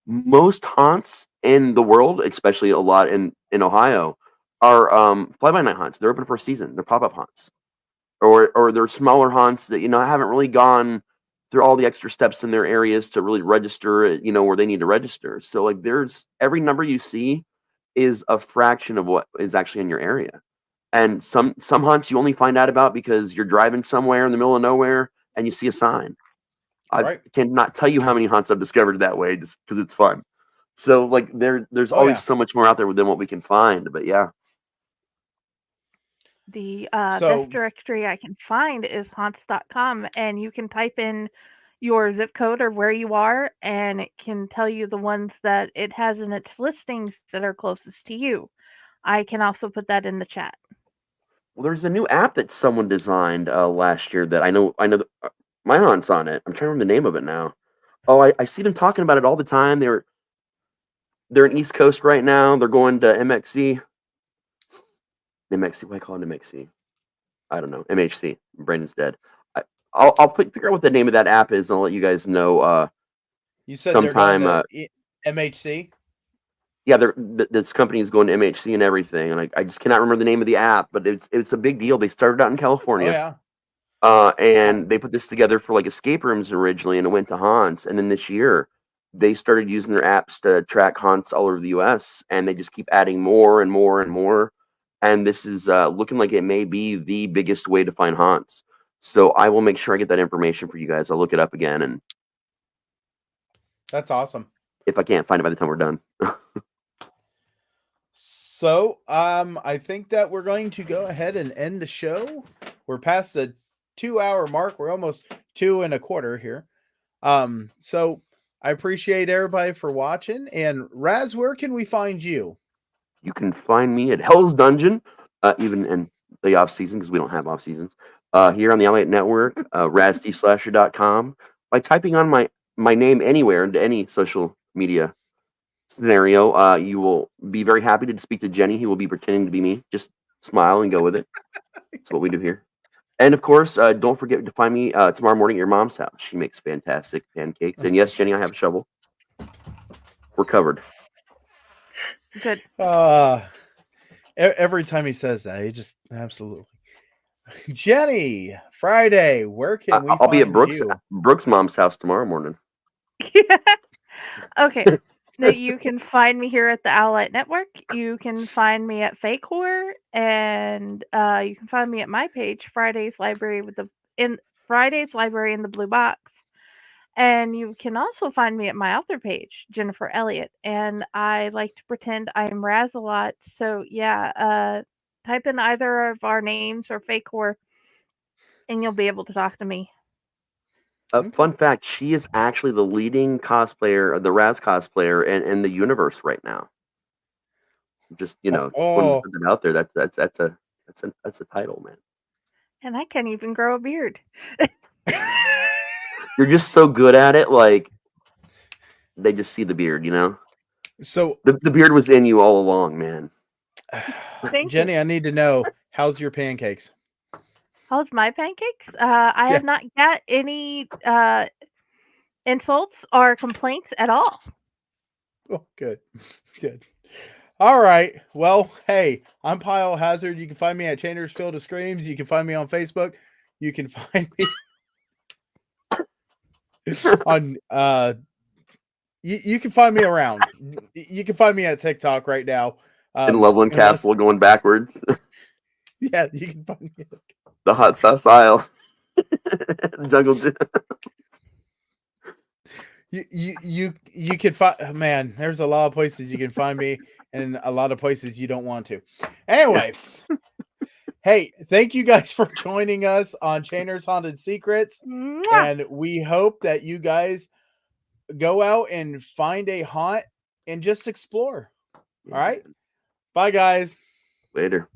Most haunts in the world, especially a lot in Ohio, are fly-by-night haunts. They're open for a season. They're pop-up haunts. Or they're smaller haunts that, haven't really gone through all the extra steps in their areas to really register, where they need to register. So like there's every number you see is a fraction of what is actually in your area. And some haunts you only find out about because you're driving somewhere in the middle of nowhere and you see a sign. I cannot tell you how many haunts I've discovered that way just because it's fun. So like there's always so much more out there than what we can find. But yeah. The best directory I can find is haunts.com, and you can type in your zip code or where you are, and it can tell you the ones that it has in its listings that are closest to you. I can also put that in the chat. Well, there's a new app that someone designed last year that I know my aunt's on it. I'm trying to remember the name of it now. Oh, I see them talking about it all the time. They're in East Coast right now. They're going to MXC. MXC, what do I call it? MXC? I don't know. MHC. Brandon's dead. I'll figure out what the name of that app is, and I'll let you guys know. You said sometime. They're going to MHC. Yeah, this company is going to MHC and everything, and I just cannot remember the name of the app, but it's a big deal. They started out in California. Oh, yeah. And they put this together for like escape rooms originally, and it went to haunts. And then this year, they started using their apps to track haunts all over the U.S. And they just keep adding more and more and more. And this is looking like it may be the biggest way to find haunts. So I will make sure I get that information for you guys. I'll look it up again, and that's awesome. If I can't find it by the time we're done. So I think that we're going to go ahead and end the show. We're past the 2-hour mark. We're almost 2 1/4 here. So I appreciate everybody for watching. And Raz, where can we find you? You can find me at Hell's Dungeon, even in the off season because we don't have off seasons. Here on the Allied Network, RazDSlasher.com. By typing on my name anywhere into any social media scenario, you will be very happy to speak to Jenny, who will be pretending to be me. Just smile and go with it. That's what we do here. And of course, don't forget to find me tomorrow morning at your mom's house. She makes fantastic pancakes. And yes, Jenny, I have a shovel. We're covered. Good. Every time he says that, he just absolutely. Jenny, Friday, where can we I'll find be at you? Brooke's mom's house tomorrow morning. Okay. Now you can find me here at the Owlette Network. You can find me at Fake Horror, and you can find me at my page, Friday's Library in the Blue Box. And you can also find me at my author page, Jennifer Elliott. And I like to pretend I'm Raz a lot. So yeah, type in either of our names or Fake Horror, and you'll be able to talk to me. Fun fact, she is actually the leading cosplayer, the Raz cosplayer in the universe right now. Just just wanted to put that out there. That's a title, man. And I can't even grow a beard. You're just so good at it, like they just see the beard, So the beard was in you all along, man. Jenny, I need to know, how's your pancakes? How's my pancakes? I have not got any insults or complaints at all. Oh, good. All right. Well, hey, I'm Pyle Hazard. You can find me at Chainer's Field of Screams. You can find me on Facebook. You can find me on you can find me around. You can find me at TikTok right now. In Loveland Castle going backwards. Yeah, you can find me the hot sauce aisle. Jungle Gym. You can find, man, there's a lot of places you can find me and a lot of places you don't want to. Anyway, hey, thank you guys for joining us on Chainer's Haunted Secrets. And we hope that you guys go out and find a haunt and just explore. All right. Bye, guys. Later.